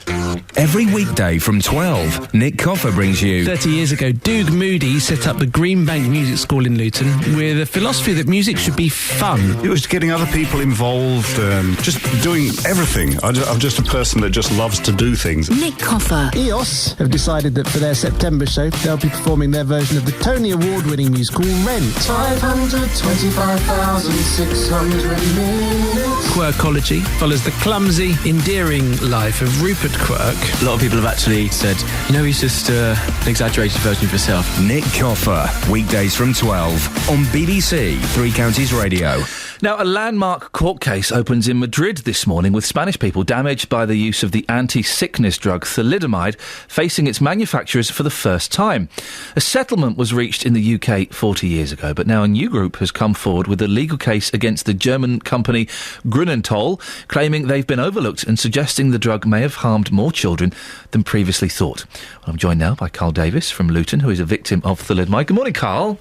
Every weekday from 12, Nick Coffer brings you... 30 years ago, Doug Moody set up the Greenbank Music School in Luton with a philosophy that music should be fun. It was getting other people involved, just doing everything. I'm just a person that just loves to do things. Nick Coffer. EOS have decided that for their September show, they'll be performing their version of the Tony Award-winning musical Rent. 525,600 minutes. Quirkology follows the clumsy, endearing life of Rupert Quirk. A lot of people have actually said, he's just an exaggerated version of yourself. Nick Coffer, weekdays from 12 on BBC Three Counties Radio. Now, a landmark court case opens in Madrid this morning with Spanish people damaged by the use of the anti-sickness drug thalidomide facing its manufacturers for the first time. A settlement was reached in the UK 40 years ago, but now a new group has come forward with a legal case against the German company Grünenthal, claiming they've been overlooked and suggesting the drug may have harmed more children than previously thought. Well, I'm joined now by Carl Davis from Luton, who is a victim of thalidomide. Good morning, Carl.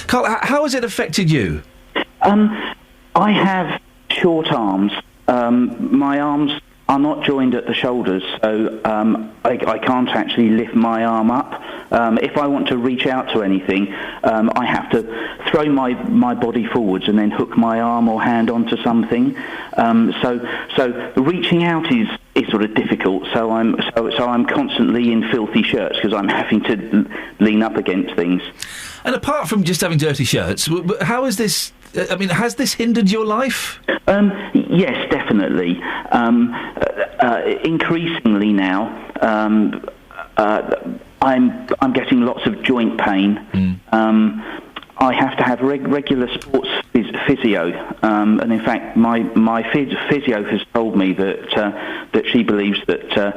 Carl, how has it affected you? I have short arms. My arms are not joined at the shoulders, so I can't actually lift my arm up. If I want to reach out to anything, I have to throw my body forwards and then hook my arm or hand onto something. So reaching out is sort of difficult. So I'm constantly in filthy shirts because I'm having to lean up against things. And apart from just having dirty shirts, how is this? I mean, has this hindered your life? Yes, definitely. Increasingly now, I'm getting lots of joint pain. I have to have regular sports physio, and in fact, my physio has told me that she believes that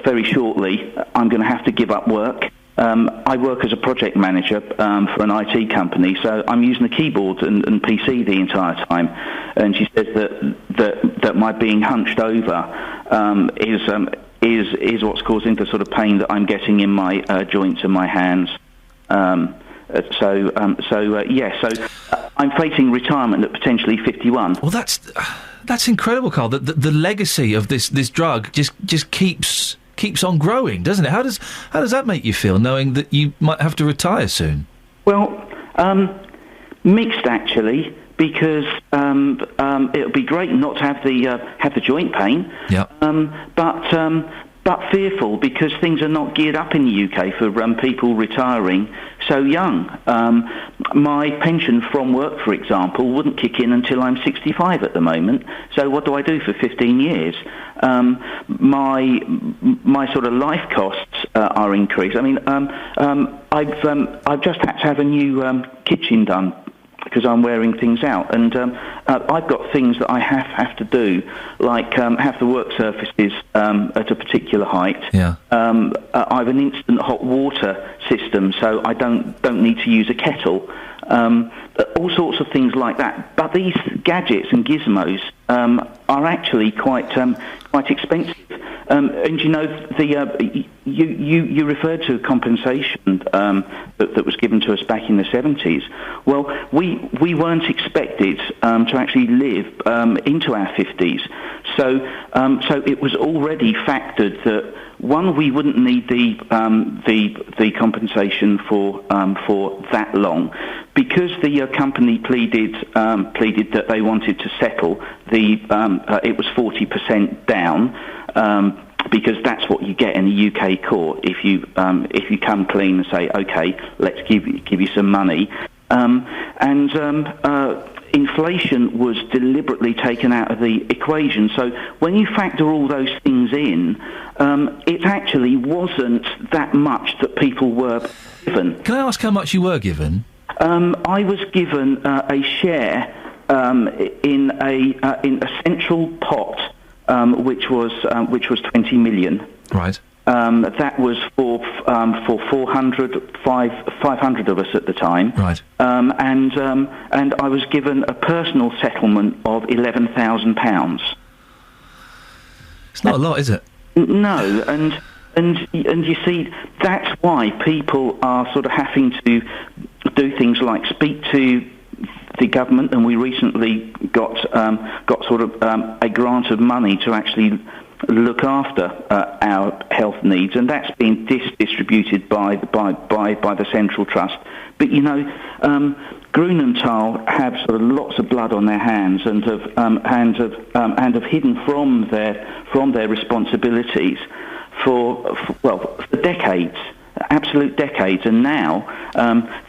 very shortly I'm going to have to give up work. I work as a project manager for an IT company, so I'm using the keyboard and PC the entire time. And she says that my being hunched over is what's causing the sort of pain that I'm getting in my joints and my hands. So I'm facing retirement at potentially 51. Well, that's incredible, Carl. The legacy of this drug just keeps on growing, doesn't it? How does that make you feel, knowing that you might have to retire soon? Well, mixed actually, because it would be great not to have the joint pain. Yeah. But fearful because things are not geared up in the UK for people retiring so young. My pension from work, for example, wouldn't kick in until I'm 65 at the moment. So what do I do for 15 years? My sort of life costs are increased. I mean, I've just had to have a new kitchen done because I'm wearing things out, and I've got things that I have to do, like have the work surfaces at a particular height. Yeah. I have an instant hot water system, so I don't need to use a kettle. All sorts of things like that. But these gadgets and gizmos are actually quite expensive. And you know, you referred to compensation that was given to us back in the 70s. Well, we weren't expected to actually live into our 50s. So it was already factored that, one, we wouldn't need the compensation for that long, because the company pleaded that they wanted to settle. It was 40% down. Because that's what you get in the UK court if you come clean and say, okay, let's give you some money, inflation was deliberately taken out of the equation. So when you factor all those things in, it actually wasn't that much that people were given. Can I ask how much you were given? I was given a share in a central pot. Which was 20 million. Right. That was for 500 of us at the time. Right. And I was given a personal settlement of £11,000. It's not a lot, is it? No, and you see, that's why people are sort of having to do things like speak to the government, and we recently got sort of a grant of money to actually look after our health needs, and that's been distributed by the Central Trust. But you know, Grunenthal have sort of lots of blood on their hands and have hidden from their responsibilities for decades. Absolute decades, and now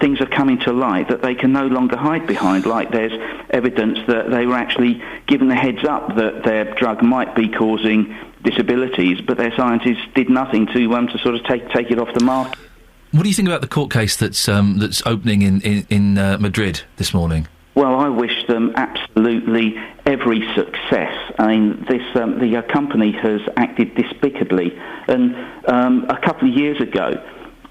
things are coming to light that they can no longer hide behind. Like there's evidence that they were actually given the heads up that their drug might be causing disabilities, but their scientists did nothing to sort of take it off the market. What do you think about the court case that's opening in Madrid this morning? Well, I wish them absolutely every success. I mean, the company has acted despicably, and a couple of years ago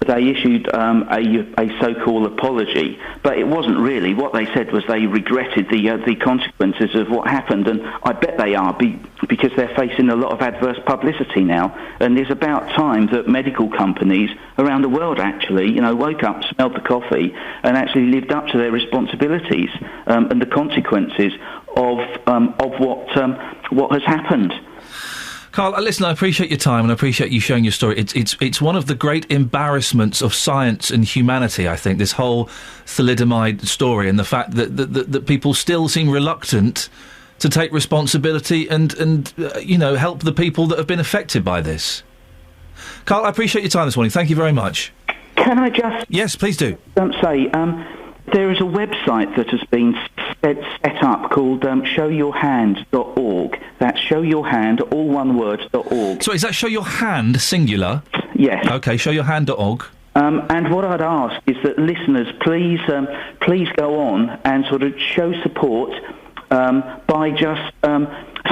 they issued a so-called apology, but it wasn't really. What they said was they regretted the consequences of what happened, and I bet they are, because they're facing a lot of adverse publicity now. And it's about time that medical companies around the world actually, you know, woke up, smelled the coffee, and actually lived up to their responsibilities and the consequences of what has happened. Carl, listen, I appreciate your time and I appreciate you sharing your story. It's one of the great embarrassments of science and humanity, I think, this whole thalidomide story, and the fact that people still seem reluctant to take responsibility and help the people that have been affected by this. Carl, I appreciate your time this morning. Thank you very much. Can I just... Yes, please do. Say, there is a website that has been set up called showyourhand.org. That's showyourhand, all one word, .org. So is that show your hand, singular? Yes. OK, showyourhand.org. And what I'd ask is that listeners, please go on and sort of show support by just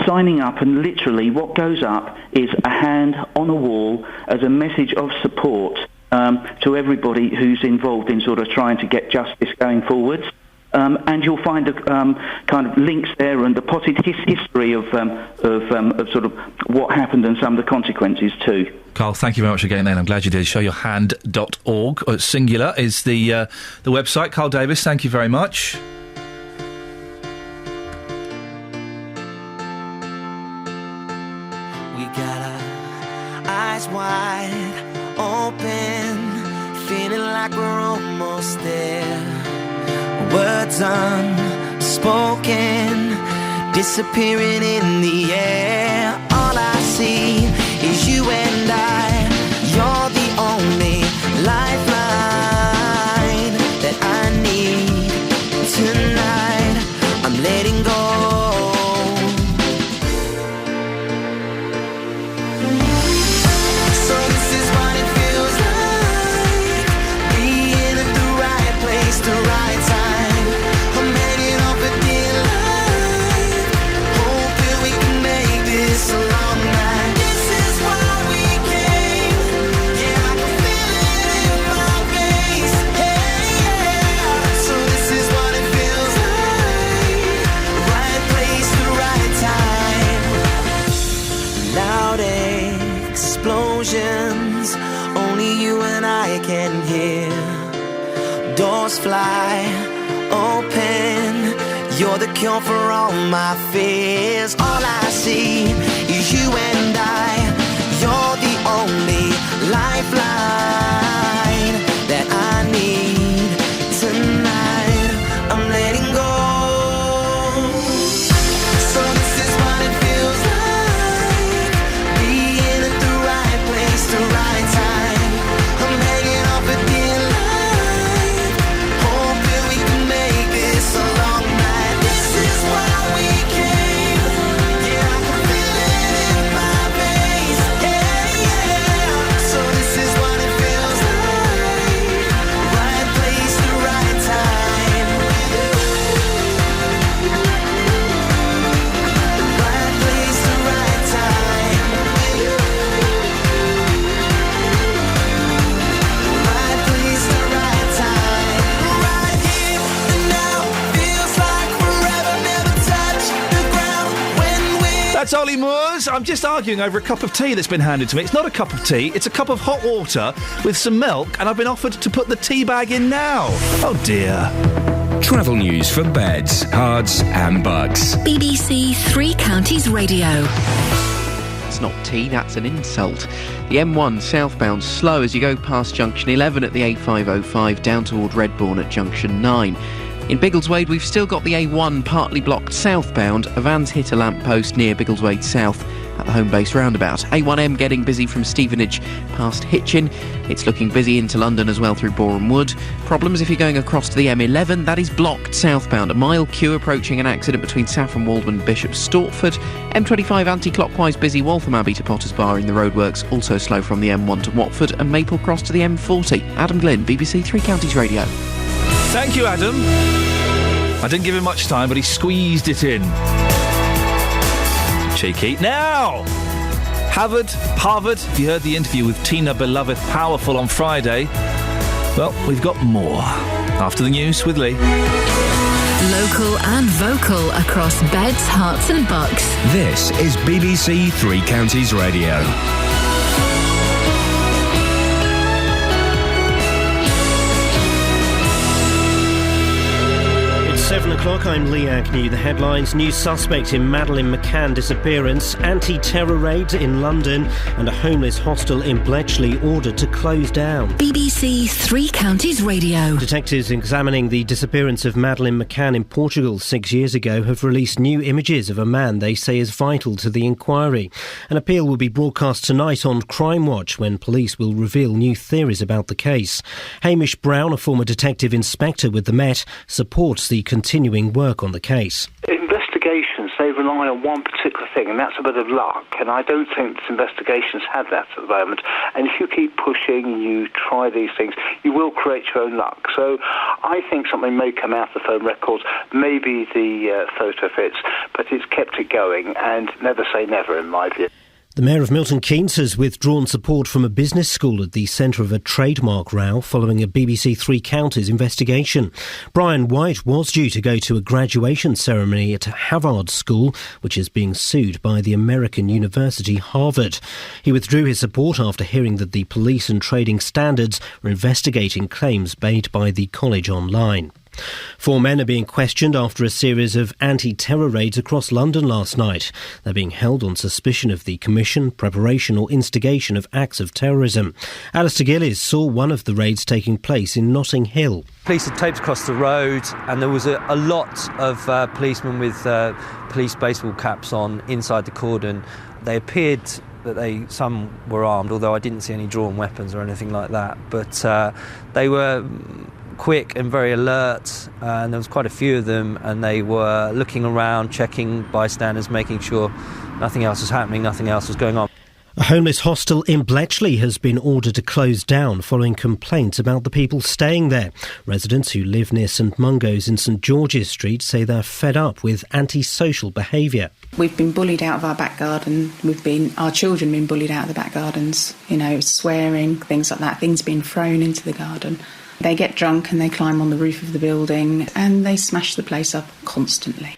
signing up, and literally what goes up is a hand on a wall as a message of support to everybody who's involved in sort of trying to get justice going forwards. And you'll find kind of links there and the potted history of sort of what happened and some of the consequences too. Carl, thank you very much for getting there. I'm glad you did. Showyourhand.org, singular, is the website. Carl Davis, thank you very much. We got our eyes wide open, feeling like we're almost there. Words unspoken, disappearing in the air. All I see is you and I. You're the only lifeline that I need tonight. I'm letting go. So this is what it feels like, being at the right place, the right time. Only you and I can hear. Doors fly open. You're the cure for all my fears. All I see is you and I. You're the only lifeline that I need tonight. I'm letting go. So this is what it feels like, being at the right place, the right time. I'm hanging off a dear line, hoping we can make this a long night. This is why we came. Yeah, I can feel it in my veins. Yeah, yeah. So this is what it feels like, right place, the right time. Right place, the right time. Right place, the right time. Right here and now, feels like forever, never touch the ground when we're... That's Ollie Moores. I'm just arguing over a cup of tea that's been handed to me. It's not a cup of tea, it's a cup of hot water with some milk, and I've been offered to put the tea bag in now. Oh dear. Travel news for beds, cards and bugs. BBC Three Counties Radio. It's not tea, that's an insult. The M1 southbound slow as you go past junction 11 at the A505 down toward Redbourne at junction 9. In Biggleswade, we've still got the A1 partly blocked southbound. A van's hit a lamppost near Biggleswade South at the home base roundabout. A1M getting busy from Stevenage past Hitchin. It's looking busy into London as well through Boreham Wood. Problems if you're going across to the M11. That is blocked southbound. A mile queue approaching an accident between Saffron Walden and Bishop Stortford. M25 anti-clockwise busy Waltham Abbey to Potters Bar in the roadworks. Also slow from the M1 to Watford and Maple Cross to the M40. Adam Glynn, BBC Three Counties Radio. Thank you, Adam. I didn't give him much time, but he squeezed it in. Cheeky. Now, Harvard. If you heard the interview with Tina Beloved Powerful on Friday, well, we've got more. After the news with Lee. Local and vocal across beds, hearts and bucks. This is BBC Three Counties Radio. 7 o'clock, I'm Lee Agnew. The headlines: new suspect in Madeleine McCann disappearance, anti-terror raid in London, and a homeless hostel in Bletchley ordered to close down. BBC Three Counties Radio. Detectives examining the disappearance of Madeleine McCann in Portugal 6 years ago have released new images of a man they say is vital to the inquiry. An appeal will be broadcast tonight on Crime Watch when police will reveal new theories about the case. Hamish Brown, a former detective inspector with the Met, supports the continuing work on the case. Investigations, they rely on one particular thing, and that's a bit of luck, and I don't think this investigations have that at the moment. And if you keep pushing, you try these things, you will create your own luck. So I think something may come out of the phone records, maybe the photo fits, but it's kept it going, and never say never in my view. The Mayor of Milton Keynes has withdrawn support from a business school at the centre of a trademark row following a BBC Three Counties investigation. Brian White was due to go to a graduation ceremony at Havard School, which is being sued by the American university Harvard. He withdrew his support after hearing that the police and trading standards were investigating claims made by the college online. 4 men are being questioned after a series of anti-terror raids across London last night. They're being held on suspicion of the commission, preparation or instigation of acts of terrorism. Alistair Gillies saw one of the raids taking place in Notting Hill. Police had taped across the road and there was a lot of policemen with police baseball caps on inside the cordon. They appeared that some were armed, although I didn't see any drawn weapons or anything like that. But they were quick and very alert, and there was quite a few of them, and they were looking around, checking bystanders, making sure nothing else was happening, nothing else was going on. A homeless hostel in Bletchley has been ordered to close down following complaints about the people staying there. Residents who live near St Mungo's in St George's Street say they're fed up with antisocial behaviour. We've been bullied out of our back garden. Our children been bullied out of the back gardens. Swearing, things like that, things being thrown into the garden. They get drunk and they climb on the roof of the building and they smash the place up constantly.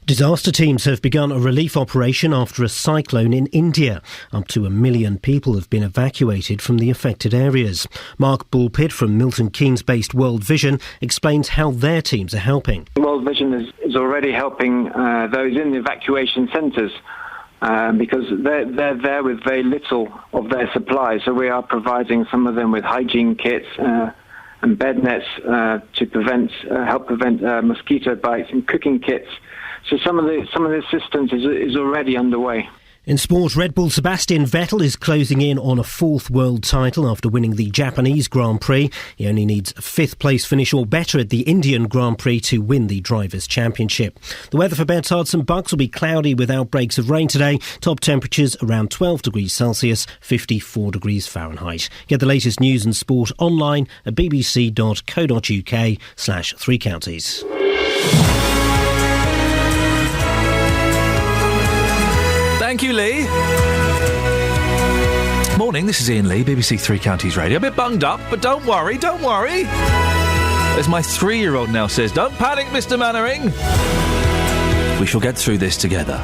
Disaster teams have begun a relief operation after a cyclone in India. Up to 1 million people have been evacuated from the affected areas. Mark Bullpitt from Milton Keynes-based World Vision explains how their teams are helping. World Vision is already helping those in the evacuation centres. Because they're there with very little of their supply. So we are providing some of them with hygiene kits and bed nets to help prevent mosquito bites, and cooking kits. So some of the assistance is already underway. In sport, Red Bull Sebastian Vettel is closing in on a 4th world title after winning the Japanese Grand Prix. He only needs a 5th place finish or better at the Indian Grand Prix to win the Drivers' Championship. The weather for Bedtards and Bucks will be cloudy with outbreaks of rain today. Top temperatures around 12 degrees Celsius, 54 degrees Fahrenheit. Get the latest news and sport online at bbc.co.uk/3 counties. Thank you, Lee. Morning, this is Iain Lee, BBC Three Counties Radio. A bit bunged up, but don't worry. As my 3-year-old now says, don't panic, Mr. Mannering. We shall get through this together.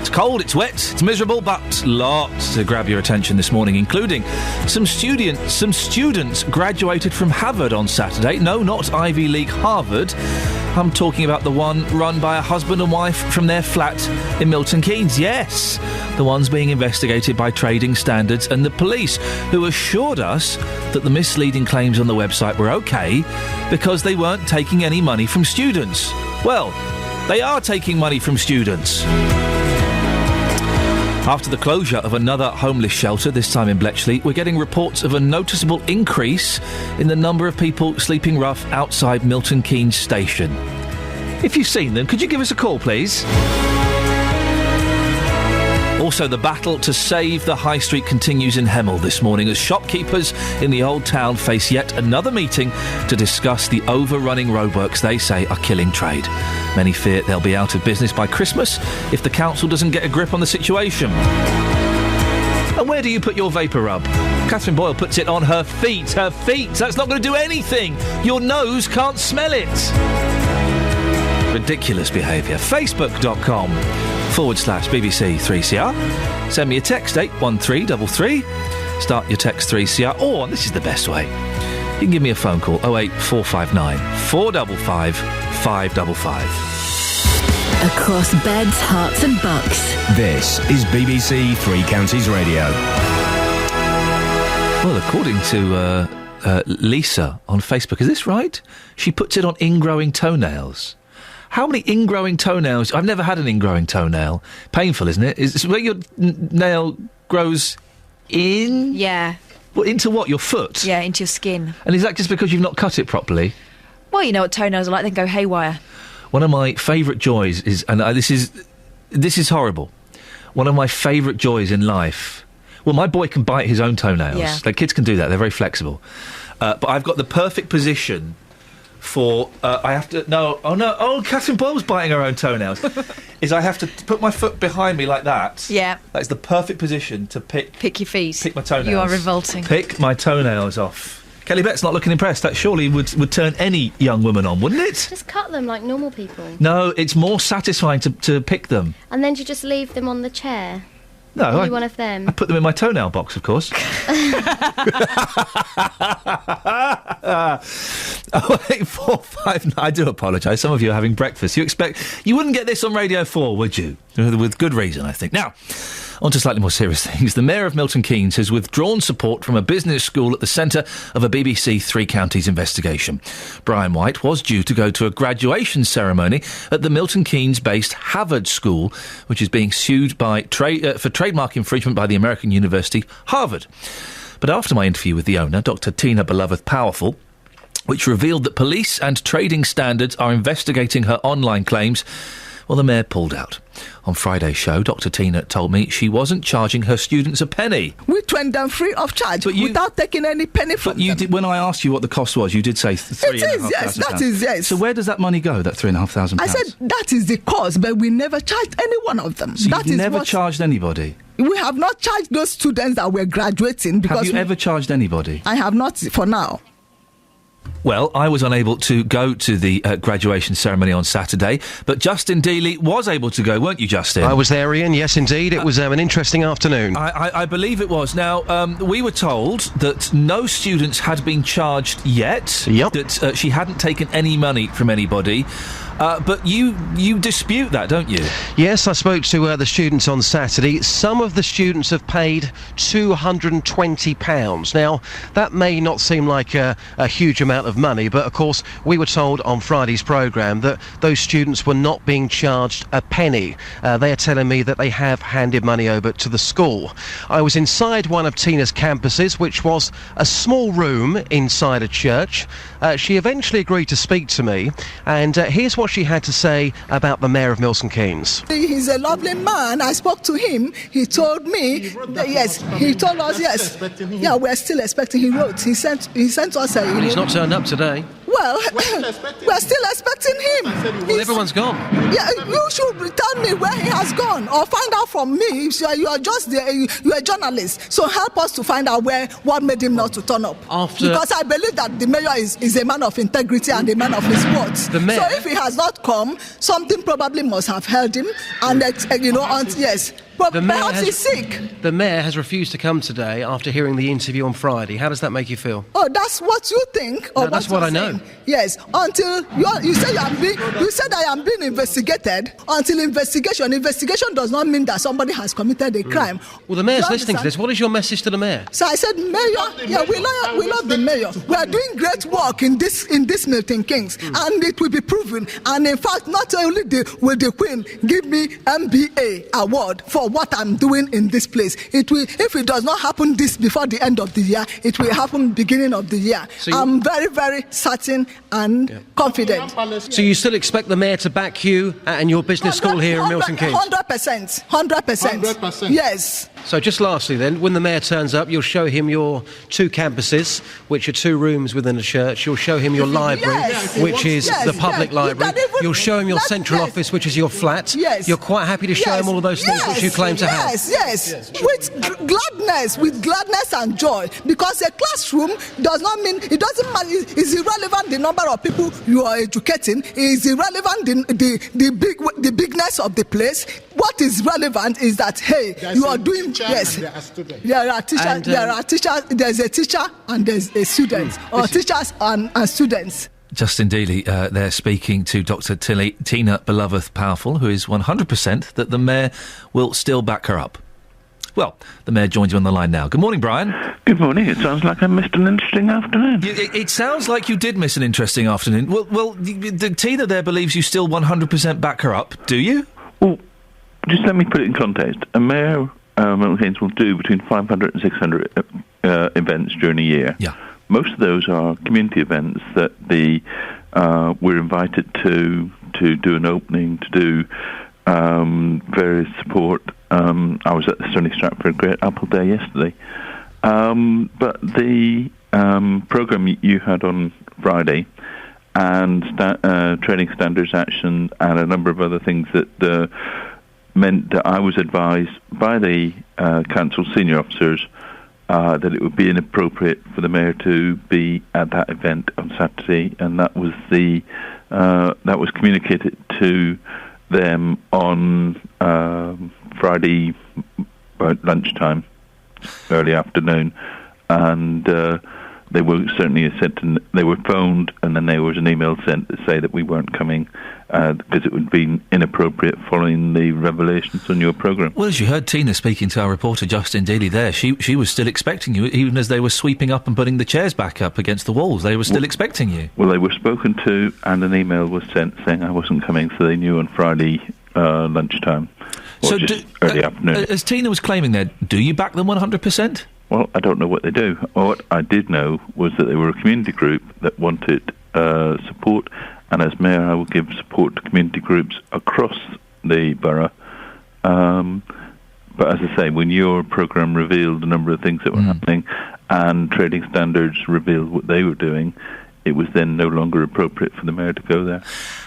It's cold, it's wet, it's miserable, but lots to grab your attention this morning, including some students graduated from Harvard on Saturday. No, not Ivy League Harvard. I'm talking about the one run by a husband and wife from their flat in Milton Keynes. Yes, the ones being investigated by trading standards and the police, who assured us that the misleading claims on the website were okay because they weren't taking any money from students. Well, they are taking money from students. After the closure of another homeless shelter, this time in Bletchley, we're getting reports of a noticeable increase in the number of people sleeping rough outside Milton Keynes Station. If you've seen them, could you give us a call, please? Also, the battle to save the high street continues in Hemel this morning as shopkeepers in the old town face yet another meeting to discuss the overrunning roadworks they say are killing trade. Many fear they'll be out of business by Christmas if the council doesn't get a grip on the situation. And where do you put your vapour rub? Catherine Boyle puts it on her feet. Her feet! That's not going to do anything! Your nose can't smell it! Ridiculous behaviour. Facebook.com/BBC3CR. Send me a text, 81333. Start your text 3CR. Or, this is the best way, you can give me a phone call, 08459 455 555. Across beds, hearts and bucks. This is BBC Three Counties Radio. Well, according to Lisa on Facebook, is this right? She puts it on ingrowing toenails. How many ingrowing toenails? I've never had an ingrowing toenail. Painful, isn't it? Is where your nail grows in? Yeah. Well, into what? Your foot? Yeah, into your skin. And is that just because you've not cut it properly? Well, you know what toenails are like, they can go haywire. One of my favourite joys is, and this is horrible, one of my favourite joys in life. Well, my boy can bite his own toenails. Yeah. Like, kids can do that. They're very flexible. But I've got the perfect position for... I have to... No. Oh, no. Oh, Catherine Boyle's biting her own toenails. Is I have to put my foot behind me like that. Yeah. That's the perfect position to pick your feet. Pick my toenails. You are revolting. Pick my toenails off. Kelly Bett's not looking impressed. That surely would turn any young woman on, wouldn't it? Just cut them like normal people. No, it's more satisfying to pick them. And then you just leave them on the chair. No, Only one of them. I put them in my toenail box, of course. 08459. I do apologise. Some of you are having breakfast. You wouldn't get this on Radio 4, would you? With good reason, I think. Now, on to slightly more serious things. The Mayor of Milton Keynes has withdrawn support from a business school at the centre of a BBC Three Counties investigation. Brian White was due to go to a graduation ceremony at the Milton Keynes-based Harvard School, which is being sued by for trademark infringement by the American university Harvard. But after my interview with the owner, Dr. Tina Beloved-Powerful, which revealed that police and trading standards are investigating her online claims, well, the Mayor pulled out. On Friday's show, Dr. Tina told me she wasn't charging her students a penny. We trained them free of charge without taking any penny from them. When I asked you what the cost was, you did say £3,500. It is, yes, that is, yes. So where does that money go, that £3,500? I said that is the cost, but we never charged any one of them. So you've never charged anybody? We have not charged those students that were graduating. Because have you ever charged anybody? I have not for now. Well, I was unable to go to the graduation ceremony on Saturday, but Justin Dealey was able to go, weren't you, Justin? I was there, Ian. Yes, indeed. It was an interesting afternoon. I believe it was. Now, we were told that no students had been charged yet. Yep. That she hadn't taken any money from anybody. But you dispute that, don't you? Yes, I spoke to the students on Saturday. Some of the students have paid £220. Now, that may not seem like a huge amount of money, but of course, we were told on Friday's programme that those students were not being charged a penny. They are telling me that they have handed money over to the school. I was inside one of Tina's campuses, which was a small room inside a church. She eventually agreed to speak to me, and here's what she had to say about the Mayor of Milton Keynes. He's a lovely man. I spoke to him. He told me that, yes. He told us yes. Yeah, we're still expecting. He wrote. He sent us a. But he's not turned up today. Well, we're still expecting him. Well, everyone's gone. Yeah, you should tell me where he has gone, or find out from me. You are just you are a journalist, so help us to find out what made him not to turn up. Because I believe that the mayor is a man of integrity and a man of his words. The mayor, so if he has not come, something probably must have held him, and yes. But perhaps he's sick. The mayor has refused to come today after hearing the interview on Friday. How does that make you feel? Oh, that's what you think? No, that's what I know. Yes, until you say you said I am being investigated. Until investigation does not mean that somebody has committed a crime. Well, the mayor's listening to this. What is your message to the mayor? So I said, Mayor, we love the mayor. We are doing great work in this Milton Keynes, and it will be proven. And in fact, not only will the Queen give me MBA award for what I'm doing in this place. It will, if it does not happen before the end of the year, it will happen beginning of the year. So I'm very, very certain and confident. So you still expect the mayor to back you and your business school here in Milton Keynes? 100%. Yes. So just lastly then, when the mayor turns up, you'll show him your two campuses, which are two rooms within a church. You'll show him your library, which is the public library. You'll show him your central office, which is your flat. Yes. You're quite happy to show him all of those things which you claim to have. Yes. With gladness and joy. Because a classroom does not mean, it doesn't matter, it's irrelevant the number of people you are educating. It is irrelevant the bigness of the place. What is relevant is that, hey, you are doing, yes. There are teachers, there's a teacher and there's a student, or teachers and students. Justin Dealey there speaking to Dr. Tina Beloveth-Powerful, who is 100% that the Mayor will still back her up. Well, the Mayor joins you on the line now. Good morning, Brian. Good morning. It sounds like I missed an interesting afternoon. It sounds like you did miss an interesting afternoon. Well, the Tina there believes you still 100% back her up. Do you? Well, just let me put it in context. A Mayor, Milton Keynes, will do between 500 and 600 events during a year. Yeah. Most of those are community events that we're invited to do an opening, to do various support. I was at the Sunny Stratford Great Apple Day yesterday. But the programme you had on Friday and Trading Standards Action and a number of other things that meant that I was advised by the Council senior officers that it would be inappropriate for the Mayor to be at that event on Saturday, and that was communicated to them on Friday about lunchtime, early afternoon, and they were certainly sent. They were phoned, and then there was an email sent to say that we weren't coming because it would be inappropriate following the revelations on your programme. Well, as you heard Tina speaking to our reporter Justin Dealey there, she was still expecting you, even as they were sweeping up and putting the chairs back up against the walls. They were still expecting you. Well, they were spoken to, and an email was sent saying I wasn't coming, so they knew on Friday lunchtime. So early afternoon. As Tina was claiming there, do you back them 100%? Well, I don't know what they do. What I did know was that they were a community group that wanted support, and as Mayor I will give support to community groups across the borough. But as I say, when your programme revealed a number of things that were happening and Trading Standards revealed what they were doing, it was then no longer appropriate for the Mayor to go there.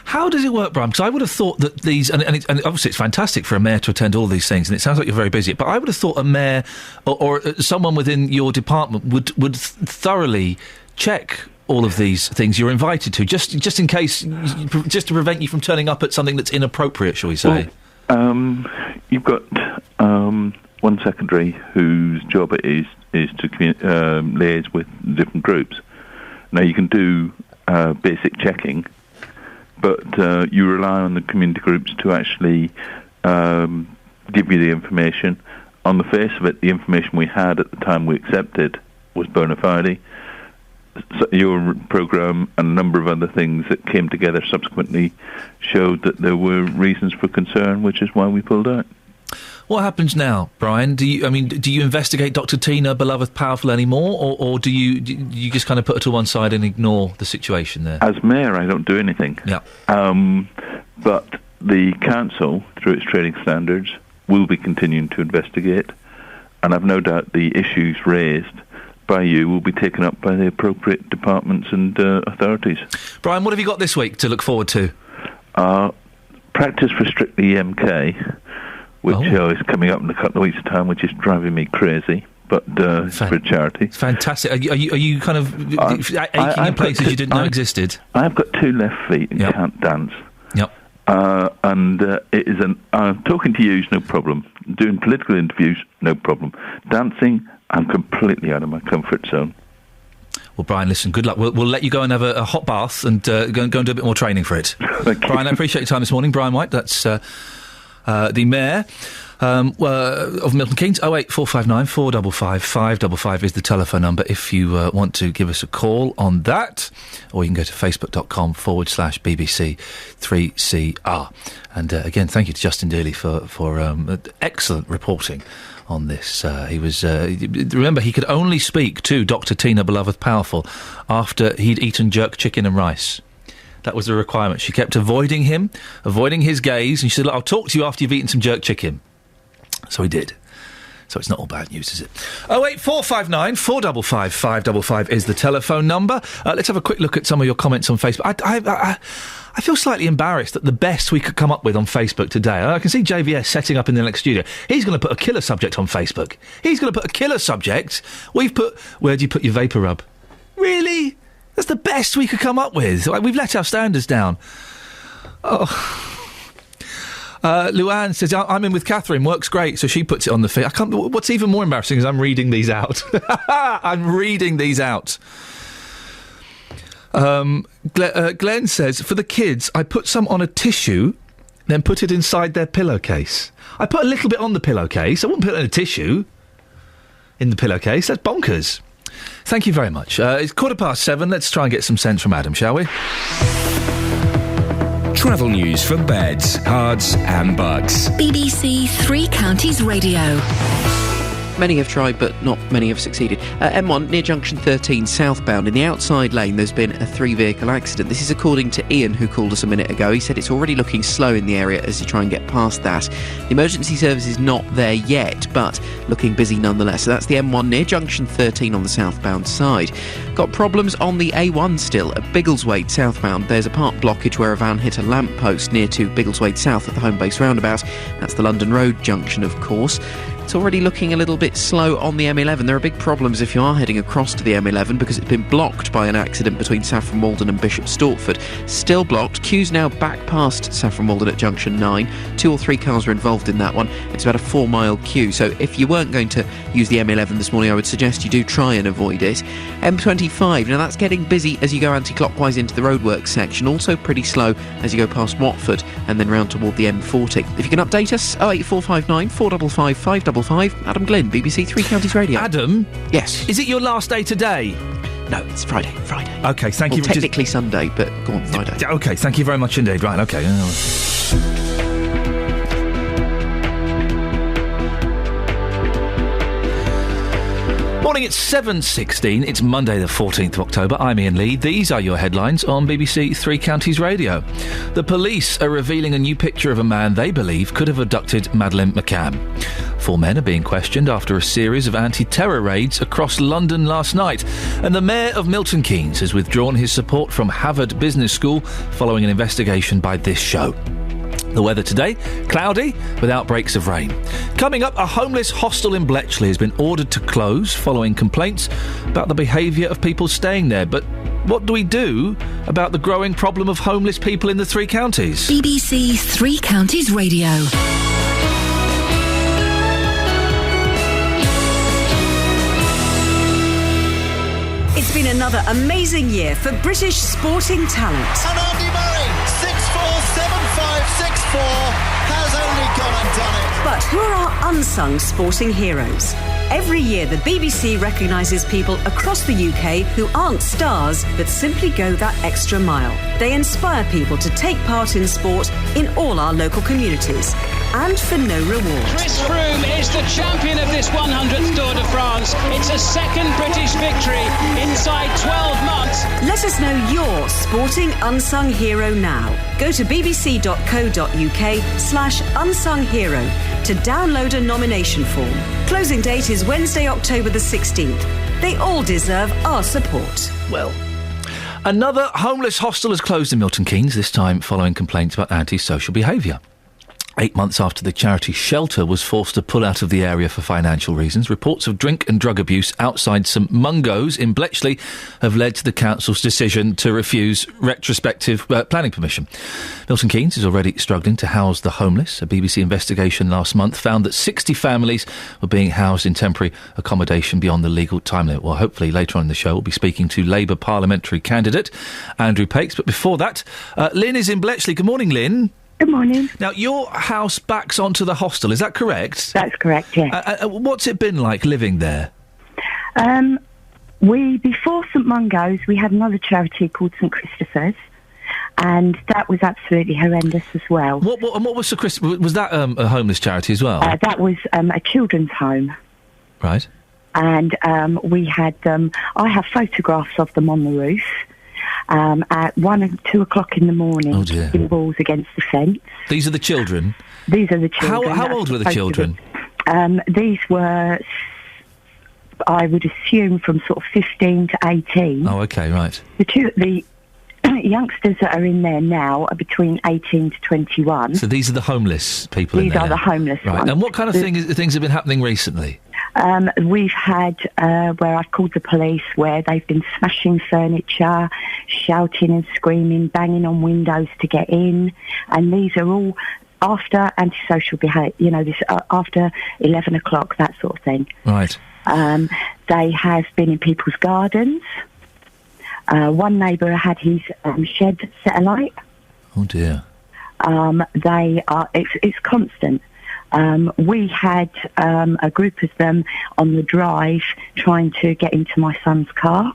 How does it work, Brian? Because I would have thought that these, and obviously it's fantastic for a Mayor to attend all these things, and it sounds like you're very busy, but I would have thought a Mayor or someone within your department would thoroughly check all of these things you're invited to, just in case, just to prevent you from turning up at something that's inappropriate, shall we say? Well, you've got one secretary whose job it is to liaise with different groups. Now, you can do basic checking, but you rely on the community groups to actually give you the information. On the face of it, the information we had at the time we accepted was bona fide. So your programme and a number of other things that came together subsequently showed that there were reasons for concern, which is why we pulled out. What happens now, Brian? Do you investigate Dr. Tina Beloveth-Powerful anymore, or do you just kind of put her to one side and ignore the situation there? As Mayor, I don't do anything. Yeah. But the council, through its trading standards, will be continuing to investigate, and I've no doubt the issues raised by you will be taken up by the appropriate departments and authorities. Brian, what have you got this week to look forward to? Practice for Strictly MK, which is coming up in a couple of weeks' time, which is driving me crazy, but it's for a charity. Fantastic. Are you kind of aching in places you didn't know existed? I've got two left feet and can't dance. Yep. And it is talking to you is no problem. Doing political interviews, no problem. Dancing, I'm completely out of my comfort zone. Well, Brian, listen, good luck. We'll let you go and have a hot bath and go and do a bit more training for it. Brian, I appreciate your time this morning. Brian White, that's the Mayor of Milton Keynes. 08459 455 555 is the telephone number if you want to give us a call on that, or you can go to facebook.com/BBC3CR. And again, thank you to Justin Dealey for excellent reporting on this. He was remember, he could only speak to Dr. Tina Beloveth-Powerful after he'd eaten jerk chicken and rice. That was the requirement. She kept avoiding him, avoiding his gaze, and she said, "Look, I'll talk to you after you've eaten some jerk chicken." So he did. So it's not all bad news, is it? 08459 455 555 is the telephone number. Let's have a quick look at some of your comments on Facebook. I feel slightly embarrassed that the best we could come up with on Facebook today. I can see JVS setting up in the next studio. He's going to put a killer subject on Facebook. He's going to put a killer subject. We've put, where do you put your vapor rub? Really? That's the best we could come up with. We've let our standards down. Luann says, I'm in with Catherine, works great, so she puts it on the feed. What's even more embarrassing is I'm reading these out. I'm reading these out. Glenn says, for the kids, I put some on a tissue, then put it inside their pillowcase. I put a little bit on the pillowcase. I wouldn't put it in a tissue in the pillowcase. That's bonkers. Thank you very much. It's 7:15. Let's try and get some sense from Adam, shall we? Travel news for beds, cards and bugs. BBC Three Counties Radio. Many have tried, but not many have succeeded. M1 near junction 13 southbound. In the outside lane, there's been a 3-vehicle accident. This is according to Iain, who called us a minute ago. He said it's already looking slow in the area as you try and get past that. The emergency service is not there yet, but looking busy nonetheless. So that's the M1 near junction 13 on the southbound side. Got problems on the A1 still at Biggleswade southbound. There's a part blockage where a van hit a lamppost near to Biggleswade South at the Home Base roundabout. That's the London Road junction, of course. It's already looking a little bit slow on the M11. There are big problems if you are heading across to the M11 because it's been blocked by an accident between Saffron Walden and Bishop Stortford. Still blocked. Queues now back past Saffron Walden at junction 9. 2 or 3 cars are involved in that one. It's about a 4-mile queue. So if you weren't going to use the M11 this morning, I would suggest you do try and avoid it. M25, now that's getting busy as you go anti-clockwise into the roadworks section. Also pretty slow as you go past Watford and then round toward the M40. If you can update us, 08459 455 555. Adam Glynn, BBC Three Counties Radio. Adam? Yes. Is it your last day today? No, it's Friday. OK, thank you. Technically Sunday, but go on, Friday. OK, thank you very much indeed. Right, OK. Morning, it's 7:16. It's Monday the 14th of October. I'm Iain Lee. These are your headlines on BBC Three Counties Radio. The police are revealing a new picture of a man they believe could have abducted Madeleine McCann. 4 men are being questioned after a series of anti-terror raids across London last night. And the Mayor of Milton Keynes has withdrawn his support from Harvard Business School following an investigation by this show. The weather today, cloudy with outbreaks of rain. Coming up, a homeless hostel in Bletchley has been ordered to close following complaints about the behaviour of people staying there. But what do we do about the growing problem of homeless people in the Three Counties? BBC Three Counties Radio. It's been another amazing year for British sporting talent. And Andy Murray, 6'4", 7'5", 6'4", has only gone and done it. But who are our unsung sporting heroes? Every year, the BBC recognises people across the UK who aren't stars but simply go that extra mile. They inspire people to take part in sport in all our local communities. And for no reward. Chris Froome is the champion of this 100th Tour de France. It's a second British victory inside 12 months. Let us know your sporting unsung hero now. Go to bbc.co.uk/unsung hero to download a nomination form. Closing date is Wednesday, October the 16th. They all deserve our support. Well, another homeless hostel has closed in Milton Keynes, this time following complaints about antisocial behaviour. 8 months after the charity Shelter was forced to pull out of the area for financial reasons, reports of drink and drug abuse outside St Mungo's in Bletchley have led to the council's decision to refuse retrospective planning permission. Milton Keynes is already struggling to house the homeless. A BBC investigation last month found that 60 families were being housed in temporary accommodation beyond the legal time limit. Well, hopefully later on in the show we'll be speaking to Labour parliamentary candidate Andrew Pakes. But before that, Lynn is in Bletchley. Good morning, Lynn. Good morning. Now, your house backs onto the hostel, is that correct? That's correct, yes. What's it been like living there? Before St Mungo's, we had another charity called St Christopher's, and that was absolutely horrendous as well. What was St Christopher? Was that a homeless charity as well? That was a children's home. Right. And we had, I have photographs of them on the roof. At 1 and 2 o'clock in the morning, in balls against the fence. These are the children? These are the children. How old were the children? These were, I would assume, from sort of 15 to 18. Oh, OK, right. The youngsters that are in there now are between 18 to 21. So these are the homeless people in there? These are the homeless ones. And what kind of things have been happening recently? We've had where I've called the police, where they've been smashing furniture, shouting and screaming, banging on windows to get in, and these are all after antisocial behaviour, this after 11 o'clock, that sort of thing. Right. They have been in people's gardens. One neighbour had his shed set alight. Oh dear. It's constant. We had a group of them on the drive trying to get into my son's car.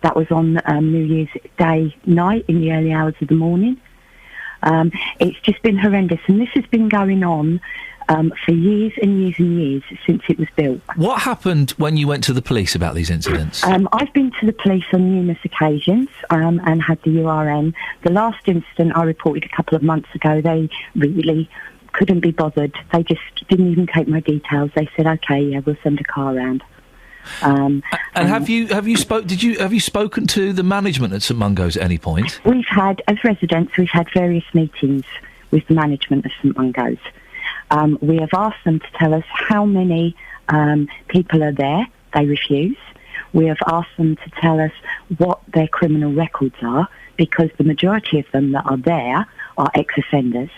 That was on New Year's Day night in the early hours of the morning. It's just been horrendous, and this has been going on for years and years and years since it was built. What happened when you went to the police about these incidents? I've been to the police on numerous occasions and had the URN. The last incident I reported a couple of months ago, they really couldn't be bothered. They just didn't even take my details. They said, "Okay, yeah, we'll send a car around." And have you spoken to the management at St Mungo's at any point? We've had, as residents, we've had various meetings with the management of St Mungo's. We have asked them to tell us how many people are there. They refuse. We have asked them to tell us what their criminal records are, because the majority of them that are there are ex-offenders.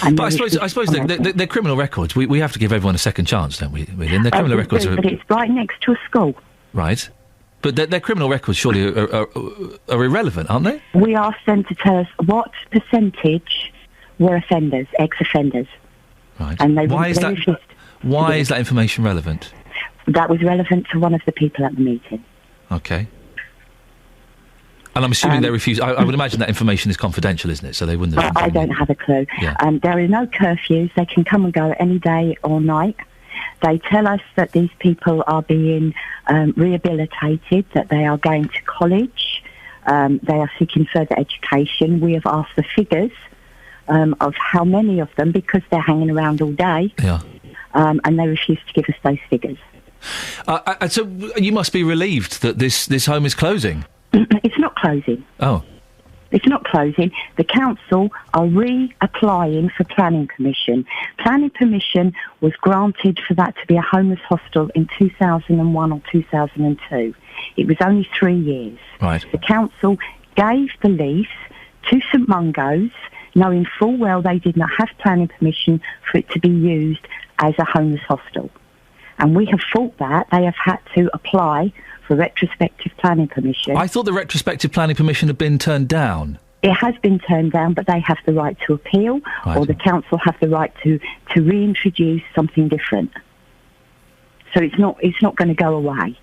But I suppose their criminal records, we have to give everyone a second chance, don't we? Their criminal records are... But it's right next to a school. Right. But their criminal records surely are irrelevant, aren't they? We asked them to tell us what percentage were offenders, ex-offenders. Right. And they Why is that information relevant? That was relevant to one of the people at the meeting. Okay. And I'm assuming they refuse. I would imagine that information is confidential, isn't it? So they wouldn't have... I don't have a clue. Yeah. There are no curfews. They can come and go any day or night. They tell us that these people are being rehabilitated, that they are going to college, they are seeking further education. We have asked the figures of how many of them, because they're hanging around all day, and they refuse to give us those figures. So you must be relieved that this home is closing. It's not closing. Oh. It's not closing. The council are reapplying for planning permission. Planning permission was granted for that to be a homeless hostel in 2001 or 2002. It was only 3 years. Right. The council gave the lease to St Mungo's, knowing full well they did not have planning permission for it to be used as a homeless hostel. And we have fought that. They have had to apply for retrospective planning permission. I thought the retrospective planning permission had been turned down. It has been turned down, but they have the right to appeal, or the council have the right to reintroduce something different. So it's not going to go away.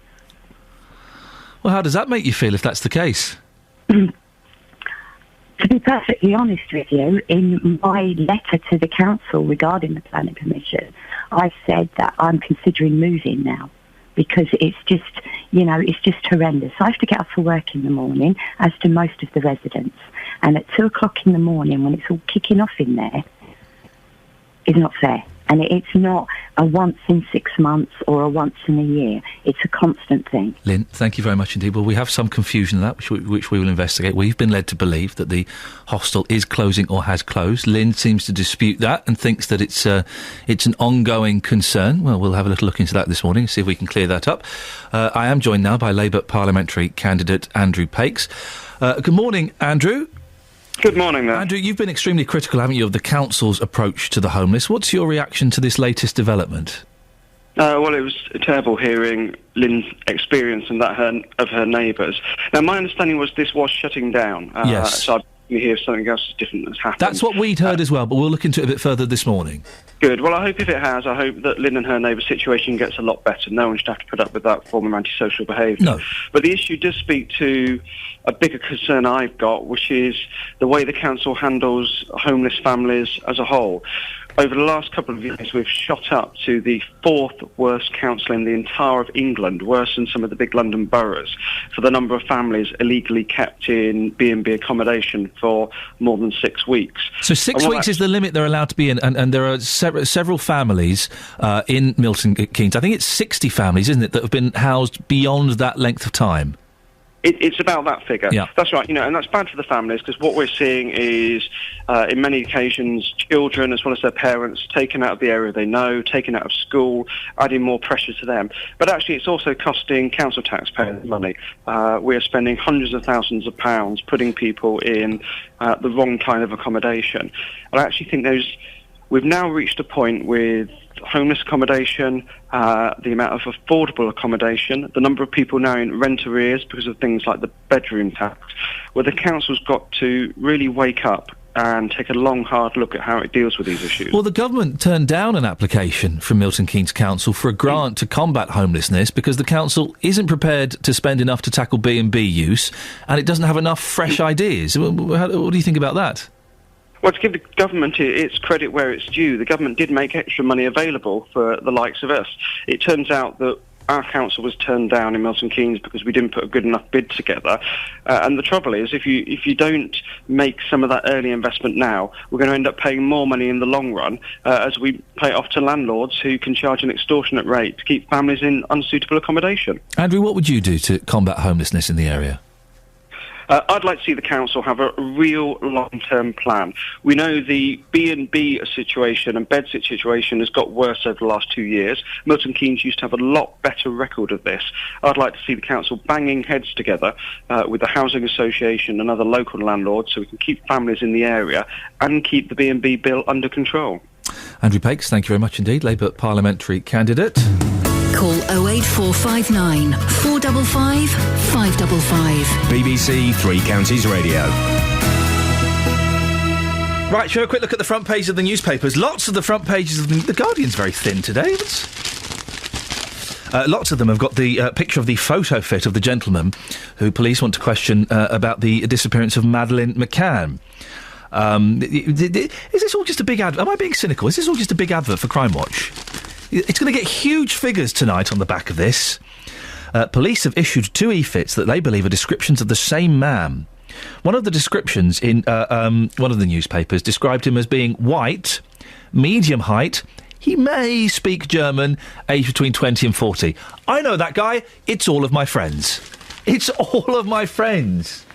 Well, how does that make you feel if that's the case? To be perfectly honest with you, in my letter to the council regarding the planning permission, I said that I'm considering moving now, because it's just, it's just horrendous. I have to get up for work in the morning, as do most of the residents. And at 2 o'clock in the morning, when it's all kicking off in there, is not fair. And it's not a once in 6 months or a once in a year. It's a constant thing. Lynn, thank you very much indeed. Well, we have some confusion in that, which we will investigate. We've been led to believe that the hostel is closing or has closed. Lynn seems to dispute that and thinks that it's an ongoing concern. Well, we'll have a little look into that this morning, see if we can clear that up. I am joined now by Labour parliamentary candidate Andrew Pakes. Good morning, Andrew. Good morning, there. Andrew, you've been extremely critical, haven't you, of the council's approach to the homeless. What's your reaction to this latest development? Well, it was terrible hearing Lynn's experience and that of her neighbours. Now, my understanding was this was shutting down. Yes. So I hear something else different has happened. That's what we'd heard as well, but we'll look into it a bit further this morning. Good. Well, I hope if it has, I hope that Lynn and her neighbour's situation gets a lot better. No one should have to put up with that form of antisocial behaviour. No. But the issue does speak to a bigger concern I've got, which is the way the council handles homeless families as a whole. Over the last couple of years, we've shot up to the 4th worst council in the entire of England, worse than some of the big London boroughs, for the number of families illegally kept in B&B accommodation for more than 6 weeks. So 6 weeks is the limit they're allowed to be in, and there are several families in Milton Keynes. I think it's 60 families, isn't it, that have been housed beyond that length of time? It's about that figure. Yeah. That's right, and that's bad for the families, because what we're seeing is, in many occasions, children as well as their parents taken out of the area they know, taken out of school, adding more pressure to them. But actually, it's also costing council taxpayers money. We are spending hundreds of thousands of pounds putting people in the wrong kind of accommodation. And I actually think we've now reached a point with homeless accommodation, the amount of affordable accommodation, the number of people now in rent arrears because of things like the bedroom tax, where the council's got to really wake up and take a long, hard look at how it deals with these issues. Well, the government turned down an application from Milton Keynes Council for a grant to combat homelessness because the council isn't prepared to spend enough to tackle B&B use, and it doesn't have enough fresh ideas. What do you think about that? Well, to give the government its credit where it's due, the government did make extra money available for the likes of us. It turns out that our council was turned down in Milton Keynes because we didn't put a good enough bid together. And the trouble is, if you don't make some of that early investment now, we're going to end up paying more money in the long run as we pay it off to landlords who can charge an extortionate rate to keep families in unsuitable accommodation. Andrew, what would you do to combat homelessness in the area? I'd like to see the council have a real long-term plan. We know the B&B situation and bed situation has got worse over the last 2 years. Milton Keynes used to have a lot better record of this. I'd like to see the council banging heads together with the Housing Association and other local landlords so we can keep families in the area and keep the B&B bill under control. Andrew Pakes, thank you very much indeed, Labour parliamentary candidate. Call 08459 455 555. BBC Three Counties Radio. Right, shall we have a quick look at the front page of the newspapers? Lots of the front pages of the Guardian's very thin today. Lots of them have got the picture of the photo fit of the gentleman who police want to question about the disappearance of Madeleine McCann. Is this all just a big advert? Am I being cynical? Is this all just a big advert for Crime Watch? It's going to get huge figures tonight on the back of this. Police have issued 2 e-fits that they believe are descriptions of the same man. One of the descriptions in one of the newspapers described him as being white, medium height. He may speak German, aged between 20 and 40. I know that guy. It's all of my friends. It's all of my friends.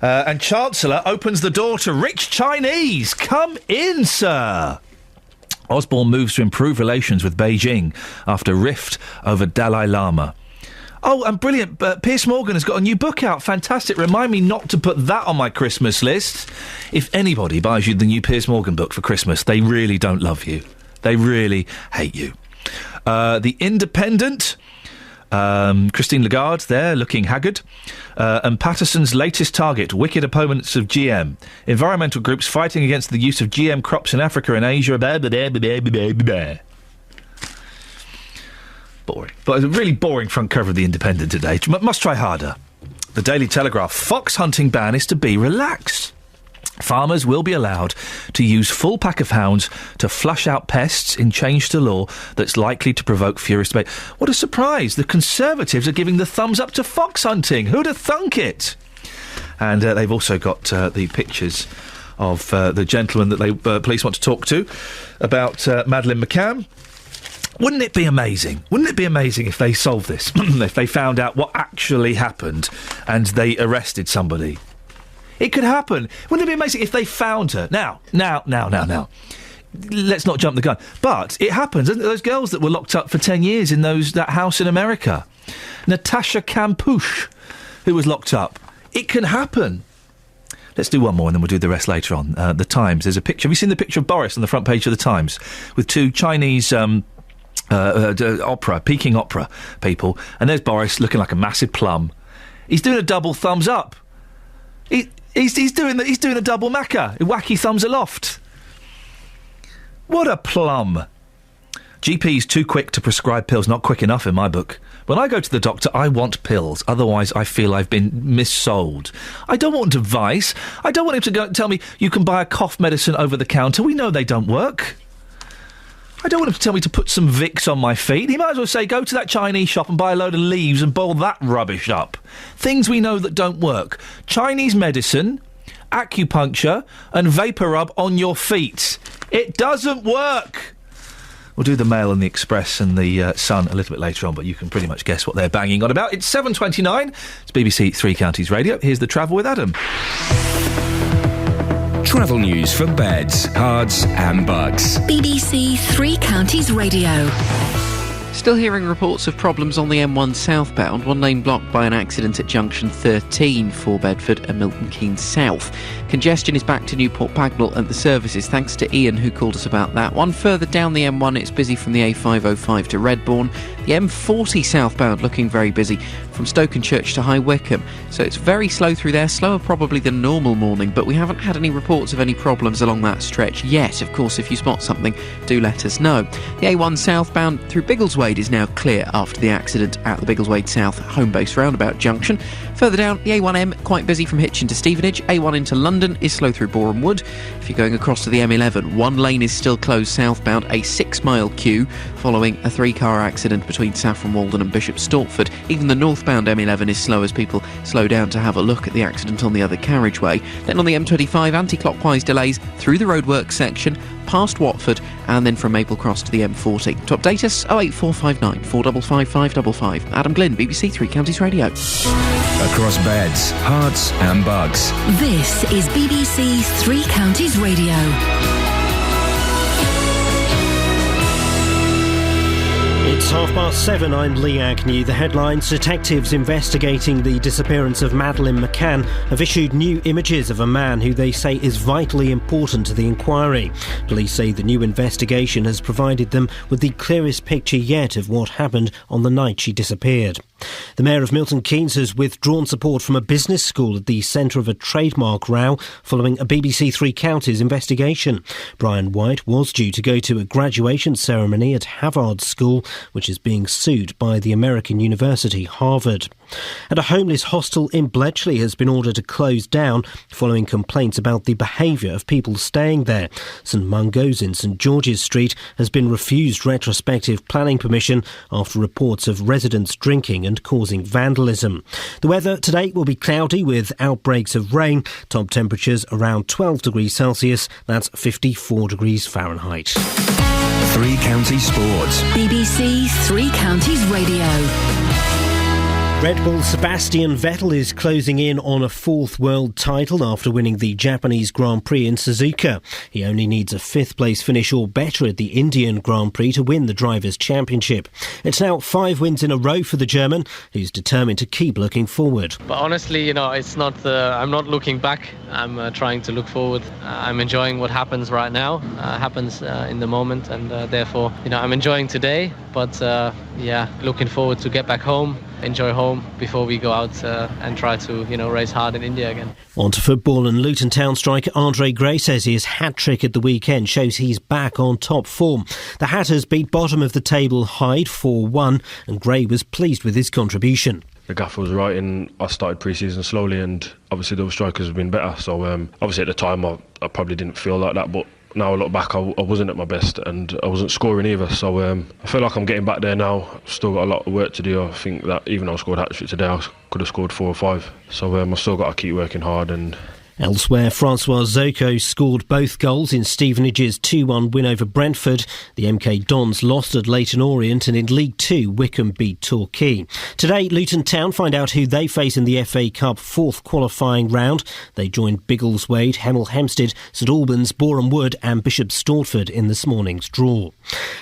And Chancellor opens the door to rich Chinese. Come in, sir. Osborne moves to improve relations with Beijing after rift over Dalai Lama. Oh, and brilliant. Piers Morgan has got a new book out. Fantastic. Remind me not to put that on my Christmas list. If anybody buys you the new Piers Morgan book for Christmas, they really don't love you. They really hate you. The Independent... Christine Lagarde there, looking haggard. And Patterson's latest target, wicked opponents of GM. Environmental groups fighting against the use of GM crops in Africa and Asia. Boring. But a really boring front cover of The Independent today. Must try harder. The Daily Telegraph. Fox hunting ban is to be relaxed. Farmers will be allowed to use full pack of hounds to flush out pests in change to law that's likely to provoke furious debate. What a surprise! The Conservatives are giving the thumbs up to fox hunting. Who'd have thunk it? And they've also got the pictures of the gentleman that they police want to talk to about Madeleine McCann. Wouldn't it be amazing? Wouldn't it be amazing if they solved this? If they found out what actually happened and they arrested somebody? It could happen. Wouldn't it be amazing if they found her? Now. Let's not jump the gun. But it happens. Isn't it? Those girls that were locked up for 10 years in that house in America. Natasha Kampusch, who was locked up. It can happen. Let's do one more and then we'll do the rest later on. The Times. There's a picture. Have you seen the picture of Boris on the front page of the Times? With 2 Chinese... Peking opera people. And there's Boris looking like a massive plum. He's doing a double thumbs up. He's doing a double macca. Wacky thumbs aloft. What a plum. GP's too quick to prescribe pills. Not quick enough in my book. When I go to the doctor, I want pills. Otherwise, I feel I've been missold. I don't want advice. I don't want him to go and tell me you can buy a cough medicine over the counter. We know they don't work. I don't want him to tell me to put some Vicks on my feet. He might as well say, go to that Chinese shop and buy a load of leaves and boil that rubbish up. Things we know that don't work. Chinese medicine, acupuncture and vapour rub on your feet. It doesn't work. We'll do the Mail and the Express and the Sun a little bit later on, but you can pretty much guess what they're banging on about. It's 7:29. It's BBC Three Counties Radio. Here's the Travel with Adam. Travel news for beds, cards and bugs. BBC Three Counties Radio. Still hearing reports of problems on the M1 southbound, one lane blocked by an accident at junction 13 for Bedford and Milton Keynes South. Congestion is back to Newport Pagnell at the services, thanks to Iain who called us about that. One further down the M1, it's busy from the A505 to Redbourne. The M40 southbound looking very busy from Stokenchurch to High Wycombe. So it's very slow through there, slower probably than normal morning, but we haven't had any reports of any problems along that stretch yet. Of course, if you spot something, do let us know. The A1 southbound through Biggleswade is now clear after the accident at the Biggleswade South home base roundabout junction. Further down, the A1M quite busy from Hitchin to Stevenage. A1 into London is slow through Boreham Wood. If you're going across to the M11, one lane is still closed southbound, a 6-mile queue following a 3-car accident between Saffron Walden and Bishop Stortford. Even the northbound M11 is slow as people slow down to have a look at the accident on the other carriageway. Then on the M25, anti-clockwise delays through the roadworks section, past Watford, and then from Maple Cross to the M40. To update us, 08459 455 555. Adam Glynn, BBC Three Counties Radio. Across beds, hearts and bugs. This is BBC Three Counties Radio. It's 7:30. I'm Lee Agnew. The headlines: detectives investigating the disappearance of Madeleine McCann have issued new images of a man who they say is vitally important to the inquiry. Police say the new investigation has provided them with the clearest picture yet of what happened on the night she disappeared. The Mayor of Milton Keynes has withdrawn support from a business school at the centre of a trademark row following a BBC Three Counties investigation. Brian White was due to go to a graduation ceremony at Havard School, which is being sued by the American university Harvard. And a homeless hostel in Bletchley has been ordered to close down following complaints about the behaviour of people staying there. St Mungo's in St George's Street has been refused retrospective planning permission after reports of residents drinking and causing vandalism. The weather today will be cloudy with outbreaks of rain. Top temperatures around 12 degrees Celsius, that's 54 degrees Fahrenheit. Three Counties Sports. BBC Three Counties Radio. Red Bull's Sebastian Vettel is closing in on a 4th world title after winning the Japanese Grand Prix in Suzuka. He only needs a 5th place finish or better at the Indian Grand Prix to win the Drivers' Championship. It's now 5 wins in a row for the German, who's determined to keep looking forward. But honestly, it's not. I'm not looking back. I'm trying to look forward. I'm enjoying what happens right now. Happens in the moment, and therefore, I'm enjoying today. But looking forward to get back home. Enjoy home before we go out and try to, race hard in India again. On to football, and Luton Town striker Andre Gray says his hat-trick at the weekend shows he's back on top form. The Hatters beat bottom of the table Hyde 4-1, and Gray was pleased with his contribution. The gaffer was right, and I started pre-season slowly, and obviously the other strikers have been better. So obviously at the time I probably didn't feel like that, but now I look back, I wasn't at my best and I wasn't scoring either. So I feel like I'm getting back there now. Still got a lot of work to do. I think that even though I scored hat-trick today, I could have scored 4 or 5. So I've still got to keep working hard. And elsewhere, Francois Zoko scored both goals in Stevenage's 2-1 win over Brentford. The MK Dons lost at Leyton Orient, and in League 2, Wycombe beat Torquay. Today, Luton Town find out who they face in the FA Cup 4th qualifying round. They joined Biggleswade, Hemel Hempstead, St Albans, Boreham Wood and Bishop Stortford in this morning's draw.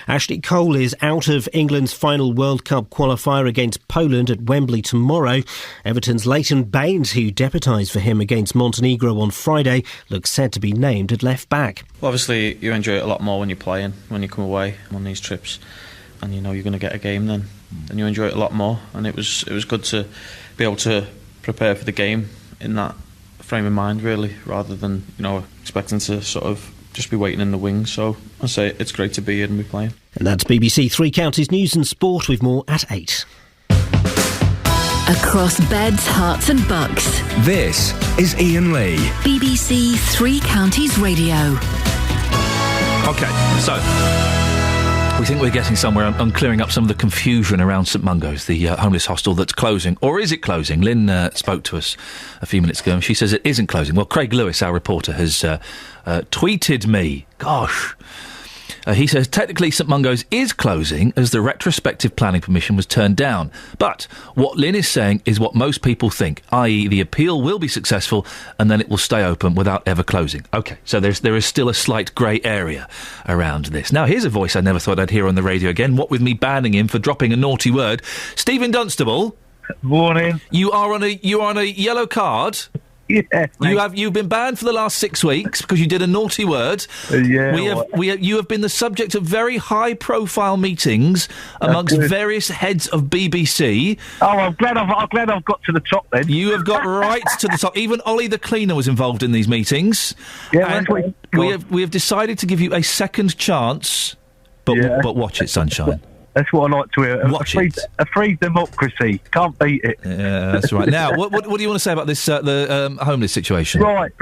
Ashley Cole is out of England's final World Cup qualifier against Poland at Wembley tomorrow. Everton's Leighton Baines, who deputised for him against Montenegro on Friday, looks set to be named at left back. Well, obviously you enjoy it a lot more when you're playing, when you come away on these trips and you're going to get a game, then you enjoy it a lot more. And it was good to be able to prepare for the game in that frame of mind, really, rather than expecting to sort of just be waiting in the wings. So I say it's great to be here and be playing. And that's BBC Three Counties News and Sport, with more at 8. Across beds, hearts and bucks. This is Iain Lee. BBC Three Counties Radio. OK, so we think we're getting somewhere on clearing up some of the confusion around St Mungo's, the homeless hostel that's closing. Or is it closing? Lynn spoke to us a few minutes ago and she says it isn't closing. Well, Craig Lewis, our reporter, has tweeted me, He says technically St Mungo's is closing as the retrospective planning permission was turned down. But what Lynn is saying is what most people think, i.e. the appeal will be successful and then it will stay open without ever closing. OK, so there is still a slight grey area around this. Now, here's a voice I never thought I'd hear on the radio again, what with me banning him for dropping a naughty word. Stephen Dunstable. Morning. You are on a yellow card. Yeah, you've been banned for the last 6 weeks because you did a naughty word. You have been the subject of very high profile meetings amongst various heads of BBC. Oh, I'm glad I've got to the top then. You have got right to the top. Even Ollie the cleaner was involved in these meetings. Yeah, and we have decided to give you a second chance. But watch it, sunshine. That's what I like to hear. A free democracy. Can't beat it. Yeah, that's right. Now, what do you want to say about this the homeless situation? Right.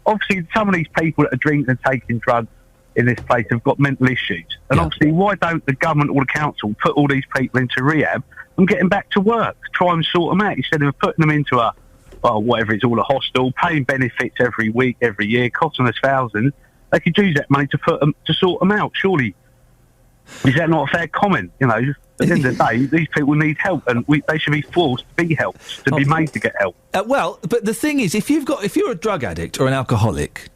Obviously, some of these people that are drinking and taking drugs in this place have got mental issues. And obviously, why don't the government or the council put all these people into rehab and get them back to work? Try and sort them out instead of putting them into a a hostel, paying benefits every week, every year, costing us thousands. They could use that money to sort them out, surely. Is that not a fair comment? You know, at the end of the day, these people need help, and they should be forced to be helped, to be made to get help. Well, but the thing is, if you're a drug addict or an alcoholic,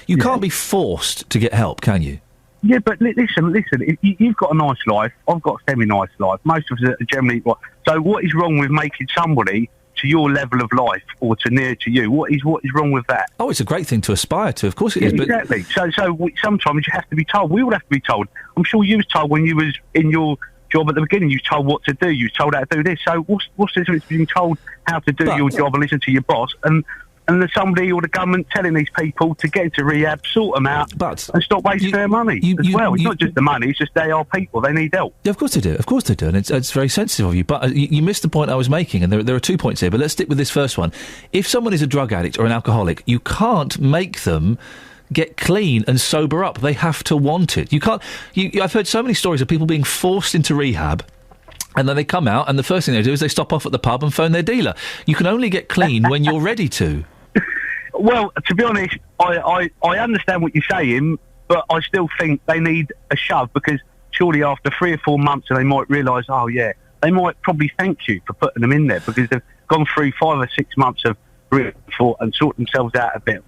you can't be forced to get help, can you? Yeah, but listen. You've got a nice life. I've got a semi-nice life. Most of us are generally. So, what is wrong with making somebody to your level of life or to near to you? What is wrong with that? Oh, it's a great thing to aspire to. Of course it is. Exactly. So sometimes you have to be told. We all have to be told. I'm sure you was told when you was in your job at the beginning. You was told what to do. You was told how to do this. So what's the difference between being told how to do your job and listen to your boss and there's somebody or the government telling these people to get into rehab, sort them out, and stop wasting their money as well. It's not just the money, it's just they are people. They need help. Yeah, of course they do, and it's very sensitive of you. But you missed the point I was making, and there are 2 points here, but let's stick with this first one. If someone is a drug addict or an alcoholic, you can't make them get clean and sober up. They have to want it. You can't... I've heard so many stories of people being forced into rehab, and then they come out, and the first thing they do is they stop off at the pub and phone their dealer. You can only get clean when you're ready to. Well, to be honest, I understand what you're saying, but I still think they need a shove, because surely after 3 or 4 months they might realise, they might probably thank you for putting them in there, because they've gone through 5 or 6 months of rehab and sort themselves out a bit.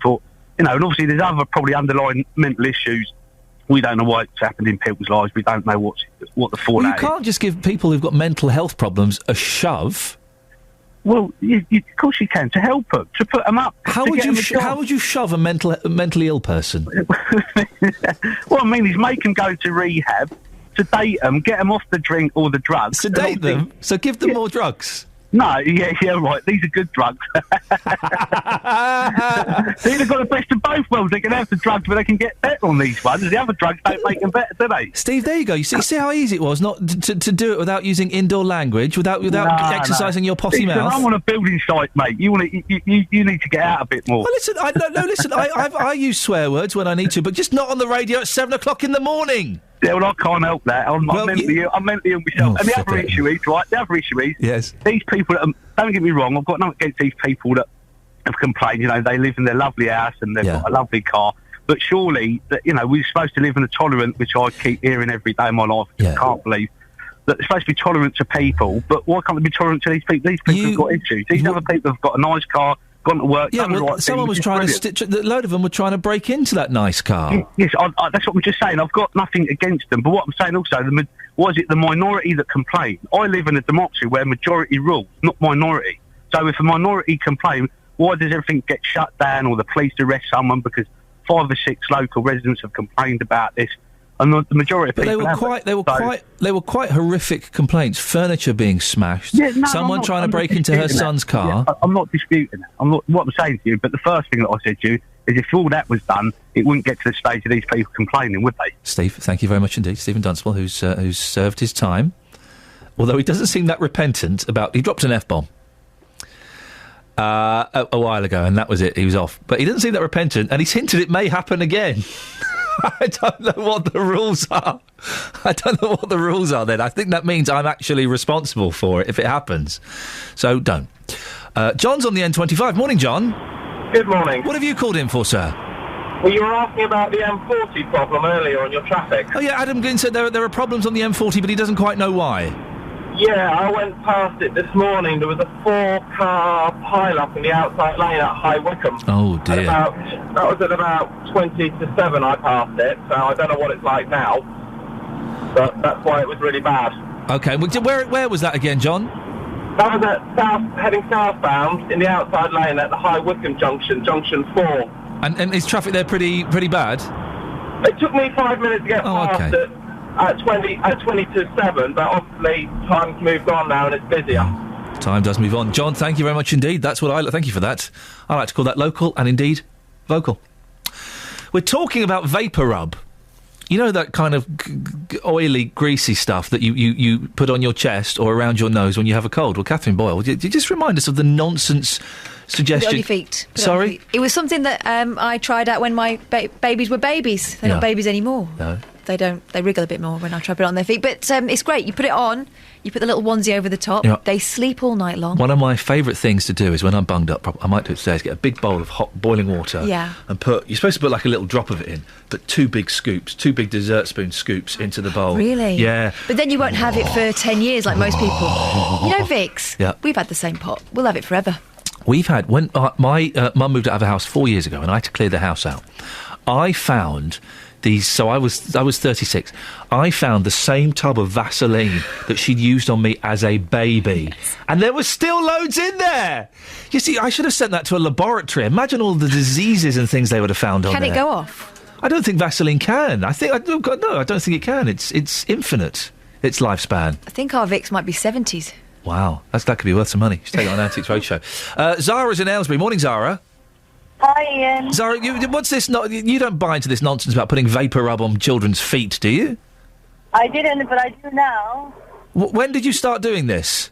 And obviously there's other probably underlying mental issues. We don't know why it's happened in people's lives. We don't know what the fallout is. You can't just give people who've got mental health problems a shove. Well, of course you can, to help them, to put them up. How would you shove a mentally ill person? What I mean is make them go to rehab, sedate them, get them off the drink or the drugs. Sedate them? So give them more drugs? No, yeah, right. These are good drugs. They've got the best of both worlds. They can have the drugs, but they can get better on these ones. The other drugs don't make them better, do they? Steve, there you go. You see how easy it was not to do it without using indoor language, without exercising your potty mouth. I'm on a building site, mate. You need to get out a bit more. Well, listen. I use swear words when I need to, but just not on the radio at 7 o'clock in the morning. Yeah, well, I can't help that. I'm mentally ill myself. And the other issue is, yes, these people, don't get me wrong, I've got nothing against these people that have complained. They live in their lovely house and they've got a lovely car. But surely, we're supposed to live in a tolerant, which I keep hearing every day of my life. I can't believe that they're supposed to be tolerant to people. But why can't they be tolerant to these people? These people have got issues. These other people have got a nice car, gone to work, done the right someone thing, was trying to stitch... A load of them were trying to break into that nice car. Yes, that's what I'm just saying. I've got nothing against them. But what I'm saying also, the minority that complain? I live in a democracy where majority rules, not minority. So if a minority complain, why does everything get shut down or the police arrest someone because 5 or 6 local residents have complained about this? And the majority of people they were quite horrific complaints. Furniture being smashed. Someone trying to break into her son's car. I'm not disputing that. What I'm saying to you, but the first thing that I said to you is if all that was done, it wouldn't get to the stage of these people complaining, would they? Steve, thank you very much indeed. Stephen Dunstable, who's served his time, although he doesn't seem that repentant about... He dropped an F-bomb a while ago, and that was it. He was off. But he doesn't seem that repentant, and he's hinted it may happen again. I don't know what the rules are. Then. I think that means I'm actually responsible for it if it happens. So don't. John's on the N25. Morning, John. Good morning. What have you called in for, sir? Well, you were asking about the M40 problem earlier on your traffic. Oh, yeah, Adam Glynn said there are problems on the M40, but he doesn't quite know why. Yeah, I went past it this morning. There was a 4-car pile-up in the outside lane at High Wycombe. Oh, dear. That was at about 20 to 7 I passed it, so I don't know what it's like now. But that's why it was really bad. OK, well, where was that again, John? That was heading southbound in the outside lane at the High Wycombe junction, junction 4. And is traffic there pretty bad? It took me 5 minutes to get past it at 20 to 7, but obviously time's moved on now and it's busier. Time does move on. John, thank you very much indeed. That's what thank you for that. I like to call that local and indeed vocal. We're talking about vapour rub. You know that kind of oily, greasy stuff that you put on your chest or around your nose when you have a cold? Well, Catherine Boyle, would you just remind us of the nonsense suggestion? Put it on your feet. Sorry? It was something that I tried out when my babies were babies. They're not babies anymore. No. They don't. They wriggle a bit more when I try to put it on their feet. But it's great. You put it on, you put the little onesie over the top. Yeah. They sleep all night long. One of my favourite things to do is when I'm bunged up, I might do it today, is get a big bowl of hot boiling water. Yeah. And you're supposed to put like a little drop of it in, but 2 big dessert spoon scoops into the bowl. Really? Yeah. But then you won't have it for 10 years like most people. You know, Vicks? Yeah. We've had the same pot. We'll have it forever. We've had, when my mum moved out of a house 4 years ago and I had to clear the house out, I found these, so I was 36, I found the same tub of Vaseline that she'd used on me as a baby. Yes. And there was still loads in there! You see, I should have sent that to a laboratory. Imagine all the diseases and things they would have found on there. Can it go off? I don't think Vaseline can. I don't think it can. It's infinite, its lifespan. I think our Vicks might be 70s. Wow, that could be worth some money. She's taking it on Antiques Roadshow. Zara's in Aylesbury. Morning, Zara. Hi, Ian. Zara, what's this? You don't buy into this nonsense about putting vapour rub on children's feet, do you? I didn't, but I do now. When did you start doing this?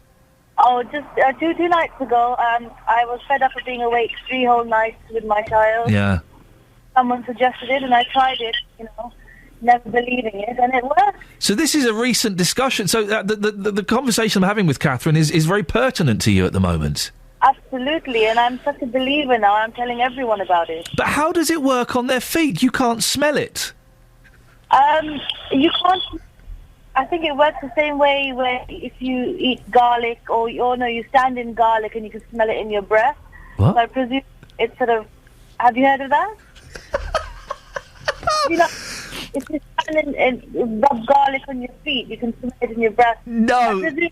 Oh, just two nights ago. I was fed up of being awake 3 whole nights with my child. Yeah. Someone suggested it, and I tried it, never believing it, and it worked. So this is a recent discussion. So the conversation I'm having with Catherine is very pertinent to you at the moment. Absolutely, and I'm such a believer now. I'm telling everyone about it. But how does it work on their feet? You can't smell it. You can't. I think it works the same way where if you eat garlic or you stand in garlic and you can smell it in your breath. What? So I presume it's sort of. Have you heard of that? If you stand and rub garlic on your feet, you can smell it in your breath. No. I presume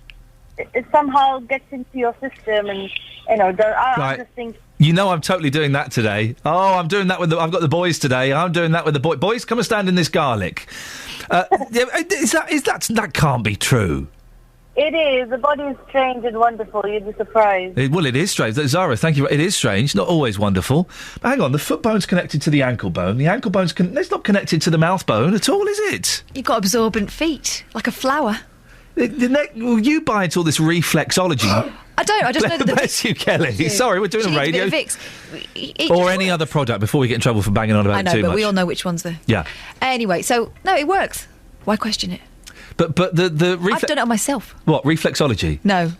it somehow gets into your system, and I just think. You know, I'm totally doing that today. Oh, I'm doing that with I've got the boys today. I'm doing that with the boys. Come and stand in this garlic. That can't be true. It is. The body is strange and wonderful. You'd be surprised. It is strange. Zara, thank you. It is strange. Not always wonderful. But hang on, the foot bone's connected to the ankle bone. The ankle bone's it's not connected to the mouth bone at all, is it? You've got absorbent feet, like a flower. You buy into all this reflexology. I don't. I just know that. Bless you, Kelly. Sorry, we're doing a radio. A bit of Vicks. Or any other product before we get in trouble for banging on about it too much. I know, but we all know which one's the. Yeah. Anyway, so no, it works. Why question it? But the I've done it on myself. What, reflexology? No,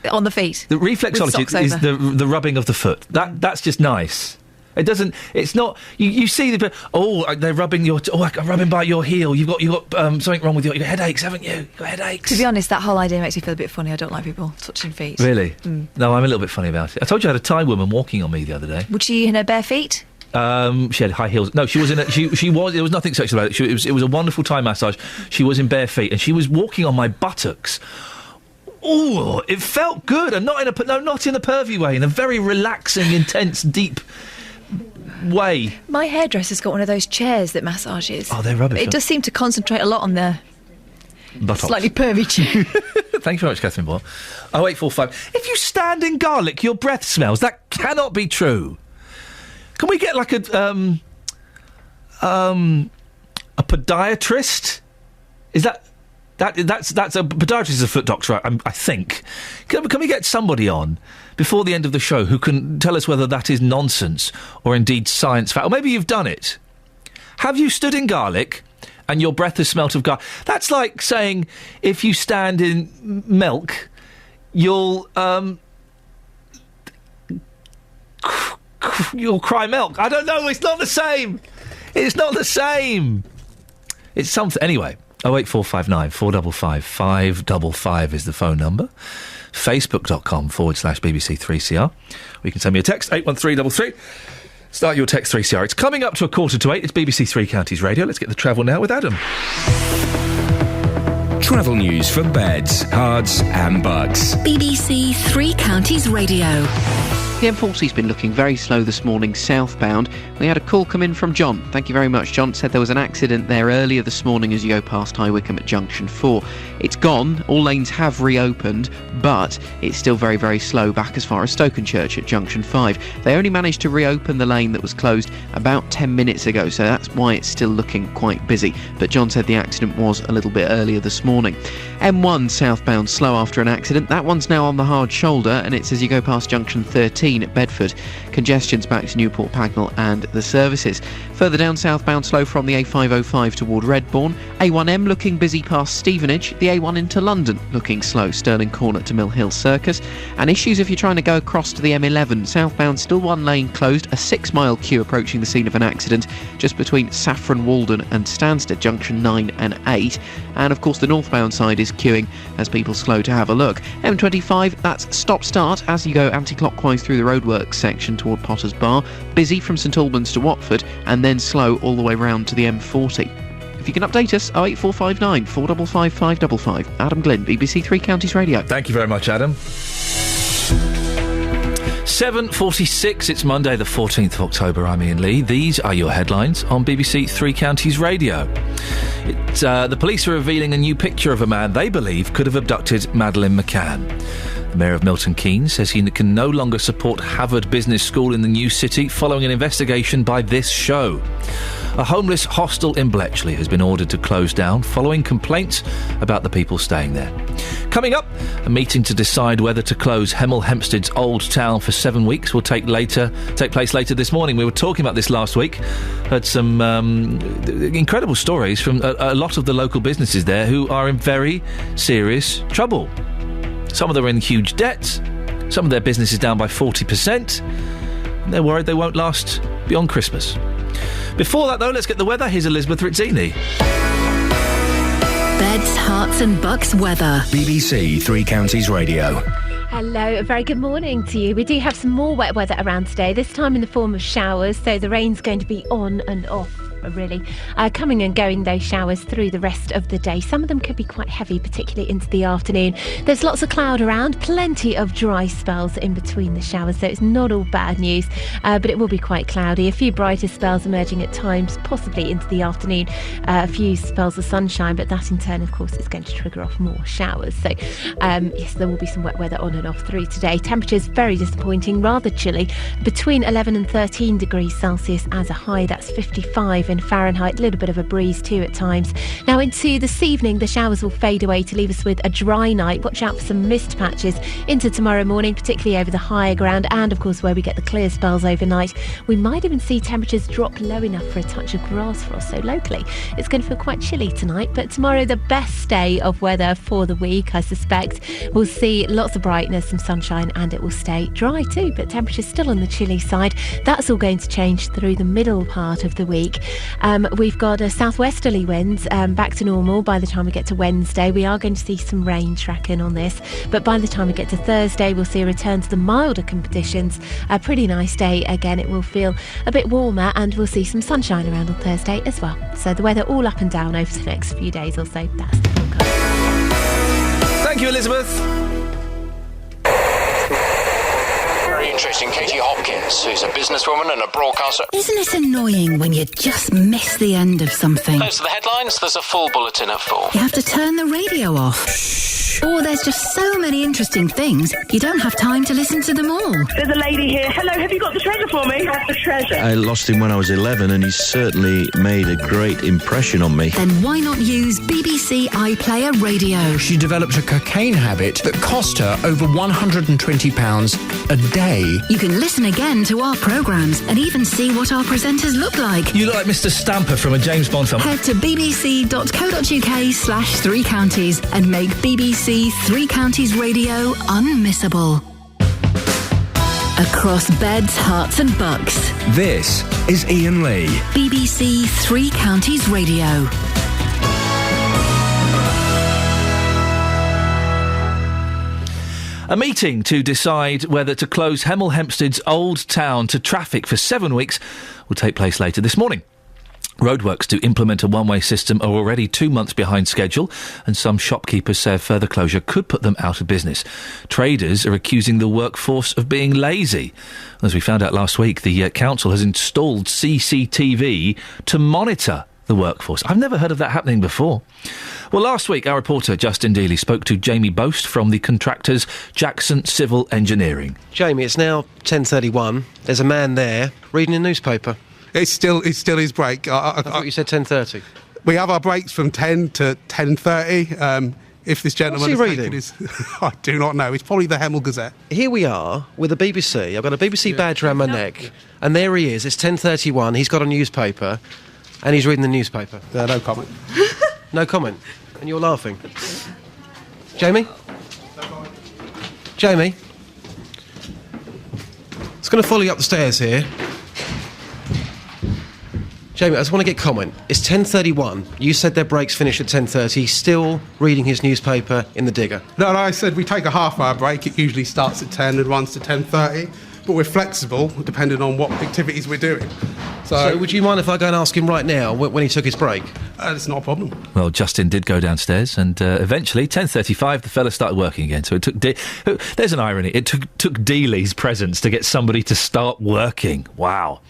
on the feet. The reflexology is the rubbing of the foot. That's just nice. It doesn't. It's not. You see the. Oh, they're rubbing your. I'm rubbing by your heel. You've got something wrong with your. You've got headaches, haven't you? You've got headaches. To be honest, that whole idea makes me feel a bit funny. I don't like people touching feet. Really? No, I'm a little bit funny about it. I told you I had a Thai woman walking on me the other day. Was she in her bare feet? She had high heels. No, she was in. She was. There was nothing sexual about it. It was a wonderful Thai massage. She was in bare feet, and she was walking on my buttocks. Oh, it felt good, and not in a pervy way, in a very relaxing, intense, deep way. My hairdresser's got one of those chairs that massages. Oh, they're rubbish. It does seem to concentrate a lot on their buttocks. Slightly pervy chair. Thank you very much, Catherine Boyle. 0845. If you stand in garlic, your breath smells. That cannot be true. Can we get like a podiatrist? Is that's a podiatrist is a foot doctor, I think. Can we get somebody on before the end of the show who can tell us whether that is nonsense or indeed science fact? Or maybe you've done it. Have you stood in garlic and your breath has smelt of garlic? That's like saying if you stand in milk, you'll cry milk. I don't know. It's not the same. It's not the same. It's something. Anyway, 08459 455 555 is the phone number. Facebook.com/BBC3CR. Or you can send me a text, 81333. Start your text 3CR. It's coming up to 7:45. It's BBC Three Counties Radio. Let's get the travel now with Adam. Travel news for beds, cards and bugs. BBC Three Counties Radio. The M40's been looking very slow this morning southbound. We had a call come in from John. Thank you very much, John. Said there was an accident there earlier this morning as you go past High Wycombe at Junction 4. It's gone. All lanes have reopened, but it's still very, very slow back as far as Stokenchurch at Junction 5. They only managed to reopen the lane that was closed about 10 minutes ago, so that's why it's still looking quite busy. But John said the accident was a little bit earlier this morning. M1 southbound slow after an accident. That one's now on the hard shoulder, and it's as you go past Junction 13 at Bedford. Congestion's back to Newport Pagnell and the services. Further down southbound slow from the A505 toward Redbourne. A1M looking busy past Stevenage. The A1 into London looking slow, Stirling Corner to Mill Hill Circus. And issues if you're trying to go across to the M11. Southbound still one lane closed, a 6-mile queue approaching the scene of an accident just between Saffron Walden and Stansted, Junction 9 and 8. And of course the northbound side is queuing as people slow to have a look. M25, that's stop-start as you go anti-clockwise through the roadworks section toward Potter's Bar. Busy from St Albans to Watford and then slow all the way round to the M40. If you can update us, 08459 455 555. Adam Glynn, BBC Three Counties Radio. Thank you very much, Adam. 7:46. It's Monday, the 14th of October. I'm Iain Lee. These are your headlines on BBC Three Counties Radio. The police are revealing a new picture of a man they believe could have abducted Madeleine McCann. The Mayor of Milton Keynes says he can no longer support Harvard Business School in the new city following an investigation by this show. A homeless hostel in Bletchley has been ordered to close down following complaints about the people staying there. Coming up, a meeting to decide whether to close Hemel Hempstead's Old Town for 7 weeks will take place later this morning. We were talking about this last week. Heard some incredible stories from a lot of the local businesses there who are in very serious trouble. Some of them are in huge debt. Some of their business is down by 40%. And they're worried they won't last beyond Christmas. Before that, though, let's get the weather. Here's Elizabeth Rizzini. Beds, Herts and Bucks weather. BBC Three Counties Radio. Hello, a very good morning to you. We do have some more wet weather around today, this time in the form of showers, so the rain's going to be on and off. Really coming and going those showers through the rest of the day. Some of them could be quite heavy, particularly into the afternoon. There's lots of cloud around, plenty of dry spells in between the showers, so it's not all bad news, but it will be quite cloudy. A few brighter spells emerging at times, possibly into the afternoon. A few spells of sunshine, but that in turn, of course, is going to trigger off more showers. So yes, there will be some wet weather on and off through today. Temperatures very disappointing, rather chilly, between 11 and 13 degrees Celsius as a high. That's 55 in Fahrenheit, a little bit of a breeze too at times. Now into this evening, the showers will fade away to leave us with a dry night. Watch out for some mist patches into tomorrow morning, particularly over the higher ground, and of course where we get the clear spells overnight. We might even see temperatures drop low enough for a touch of grass frost, so locally it's going to feel quite chilly tonight. But tomorrow, the best day of weather for the week, I suspect. We'll see lots of brightness, some sunshine, and it will stay dry too, but temperatures still on the chilly side. That's all going to change through the middle part of the week. We've got southwesterly winds back to normal by the time we get to Wednesday. We are going to see some rain tracking on this, but by the time we get to Thursday, we'll see a return to the milder conditions. A pretty nice day again. It will feel a bit warmer, and we'll see some sunshine around on Thursday as well. So the weather all up and down over the next few days or so. That's the forecast. Thank you, Elizabeth. Interesting Katie Hopkins, who's a businesswoman and a broadcaster. Isn't it annoying when you just miss the end of something? Those are the headlines. There's a full bulletin at 4. You have to turn the radio off. Or there's just so many interesting things, you don't have time to listen to them all. There's a lady here. Hello, have you got the treasure for me? That's the treasure. I lost him when I was 11 and he's certainly made a great impression on me. Then why not use BBC iPlayer Radio? She developed a cocaine habit that cost her over £120 a day. You can listen again to our programmes and even see what our presenters look like. You look like Mr. Stamper from a James Bond film. Head to bbc.co.uk/Three Counties and make BBC Three Counties Radio unmissable. Across beds, hearts and bucks. This is Iain Lee. BBC Three Counties Radio. A meeting to decide whether to close Hemel Hempstead's Old Town to traffic for 7 weeks will take place later this morning. Roadworks to implement a one-way system are already 2 months behind schedule, and some shopkeepers say a further closure could put them out of business. Traders are accusing the workforce of being lazy. As we found out last week, the council has installed CCTV to monitor the workforce. I've never heard of that happening before. Well, last week, our reporter, Justin Dealey, spoke to Jamie Boast from the contractors Jackson Civil Engineering. Jamie, it's now 10:31. There's a man there reading a newspaper. It's still his break. I thought you said 10:30. We have our breaks from 10 to 10:30. If this gentleman What's he taken reading? his... I do not know. It's probably the Hemel Gazette. Here we are with the BBC. I've got a BBC badge around my neck. And there he is. It's 10:31. He's got a newspaper. And he's reading the newspaper. No comment. No comment. And you're laughing. Jamie? Jamie? It's going to follow you up the stairs here. Jamie, I just want to get comment. It's 10:31. You said their breaks finish at 10:30. He's still reading his newspaper in the digger. No, I said we take a half-hour break. It usually starts at 10 and runs to 10:30. But we're flexible, depending on what activities we're doing. So would you mind if I go and ask him right now when he took his break? It's not a problem. Well, Justin did go downstairs, and eventually, 10:35, the fella started working again. So it took... there's an irony. It took Dealey's presence to get somebody to start working. Wow.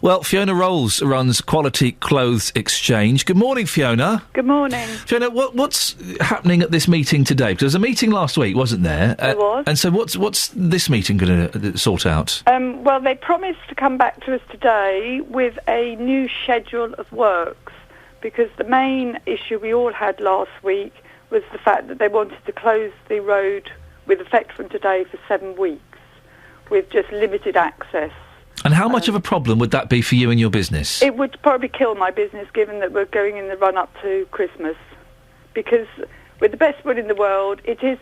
Well, Fiona Rolls runs Quality Clothes Exchange. Good morning, Fiona. Good morning. Fiona, what's happening at this meeting today? Because there was a meeting last week, wasn't there? There was. And so what's this meeting going to sort out? Well, they promised to come back to us today with a new schedule of works, because the main issue we all had last week was the fact that they wanted to close the road with effect from today for 7 weeks, with just limited access. And how much of a problem would that be for you and your business? It would probably kill my business, given that we're going in the run-up to Christmas. Because with the best will in the world, it is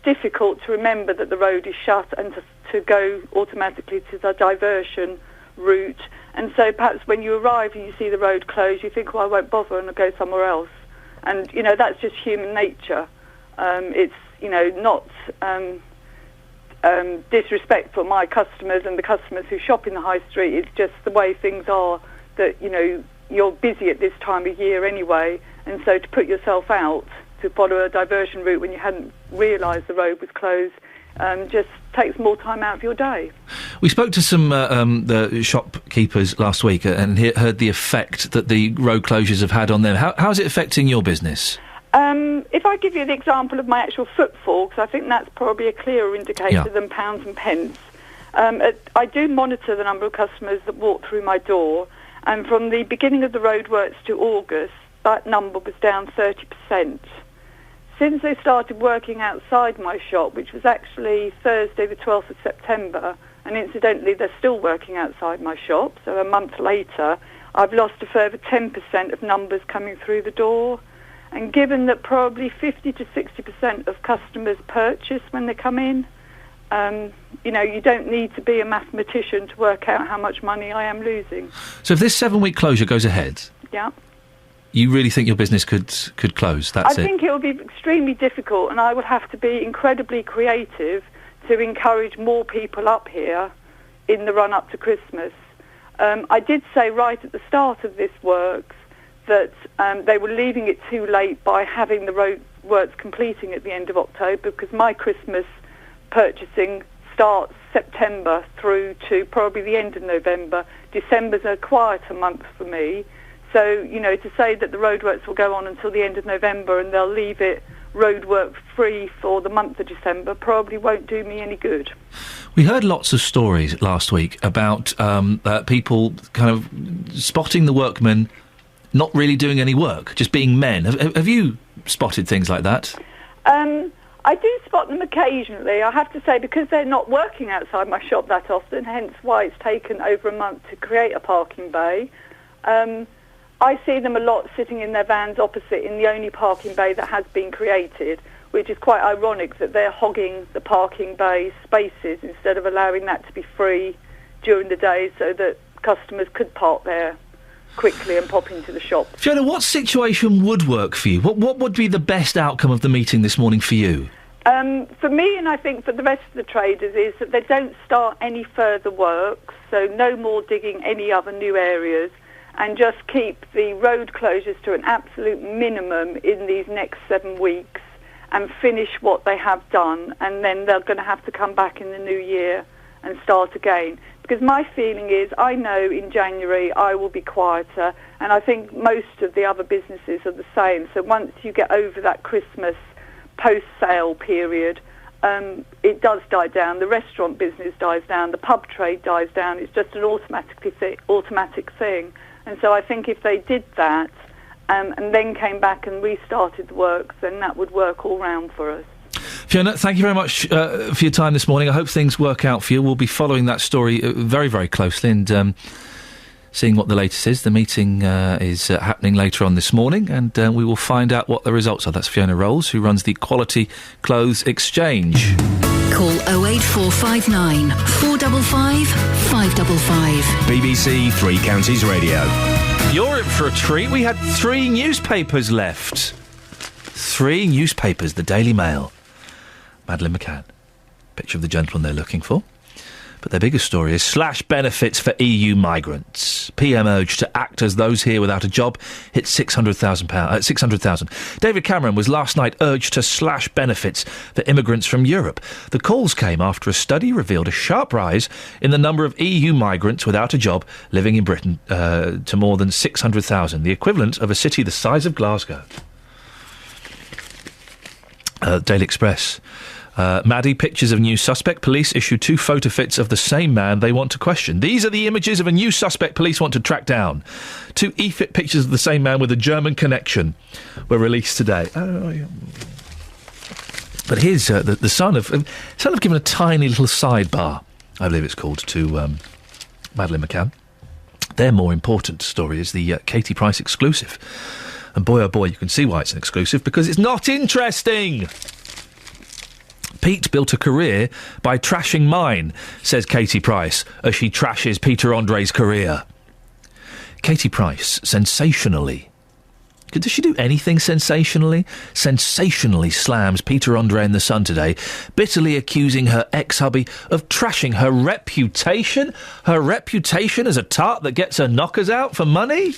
difficult to remember that the road is shut and to go automatically to the diversion route. And so perhaps when you arrive and you see the road closed, you think, well, I won't bother and I'll go somewhere else. And, that's just human nature. It's, not... disrespect for my customers and the customers who shop in the high street. It's just the way things are that, you're busy at this time of year anyway, and so to put yourself out to follow a diversion route when you hadn't realised the road was closed just takes more time out of your day. We spoke to some the shopkeepers last week and heard the effect that the road closures have had on them. How is it affecting your business? If I give you the example of my actual footfall, because I think that's probably a clearer indicator than pounds and pence, I do monitor the number of customers that walk through my door, and from the beginning of the roadworks to August, that number was down 30%. Since they started working outside my shop, which was actually Thursday the 12th of September, and incidentally they're still working outside my shop, so a month later, I've lost a further 10% of numbers coming through the door. And given that probably 50 to 60% of customers purchase when they come in, you don't need to be a mathematician to work out how much money I am losing. So if this 7-week closure goes ahead, yeah, you really think your business could close? I think it will be extremely difficult, and I would have to be incredibly creative to encourage more people up here in the run-up to Christmas. I did say right at the start of this works that they were leaving it too late by having the road works completing at the end of October, because my Christmas purchasing starts September through to probably the end of November. December's a quieter month for me. So, to say that the roadworks will go on until the end of November and they'll leave it roadwork free for the month of December probably won't do me any good. We heard lots of stories last week about people kind of spotting the workmen not really doing any work, just being men. Have you spotted things like that? I do spot them occasionally. I have to say, because they're not working outside my shop that often, hence why it's taken over a month to create a parking bay, I see them a lot sitting in their vans opposite in the only parking bay that has been created, which is quite ironic that they're hogging the parking bay spaces instead of allowing that to be free during the day so that customers could park there quickly and pop into the shop. Fiona, what situation would work for you? What would be the best outcome of the meeting this morning for you? For me, and I think for the rest of the traders, is that they don't start any further works, so no more digging any other new areas, and just keep the road closures to an absolute minimum in these next 7 weeks and finish what they have done, and then they're going to have to come back in the new year and start again. Because my feeling is, I know in January I will be quieter, and I think most of the other businesses are the same. So once you get over that Christmas post-sale period, it does die down. The restaurant business dies down. The pub trade dies down. It's just an automatic thing. And so I think if they did that and then came back and restarted the works, then that would work all round for us. Fiona, thank you very much for your time this morning. I hope things work out for you. We'll be following that story very, very closely and seeing what the latest is. The meeting is happening later on this morning, and we will find out what the results are. That's Fiona Rolls, who runs the Quality Clothes Exchange. Call 08459 455 555. BBC Three Counties Radio. You're in for a treat. We had 3 newspapers left. 3 newspapers, the Daily Mail. Madeleine McCann. Picture of the gentleman they're looking for. But their biggest story is slash benefits for EU migrants. PM urged to act as those here without a job hit 600,000. David Cameron was last night urged to slash benefits for immigrants from Europe. The calls came after a study revealed a sharp rise in the number of EU migrants without a job living in Britain to more than 600,000, the equivalent of a city the size of Glasgow. Daily Express. Maddie, pictures of new suspect. Police issue 2 photo fits of the same man they want to question. These are the images of a new suspect police want to track down. 2 e-fit pictures of the same man with a German connection were released today. But here's the Sun have given a tiny little sidebar, I believe it's called, to Madeleine McCann. Their more important story is the Katie Price exclusive. And boy, oh boy, you can see why it's an exclusive, because it's not interesting. Pete built a career by trashing mine, says Katie Price, as she trashes Peter Andre's career. Katie Price, sensationally. Does she do anything sensationally? Sensationally slams Peter Andre in the Sun today, bitterly accusing her ex-hubby of trashing her reputation? Her reputation as a tart that gets her knockers out for money?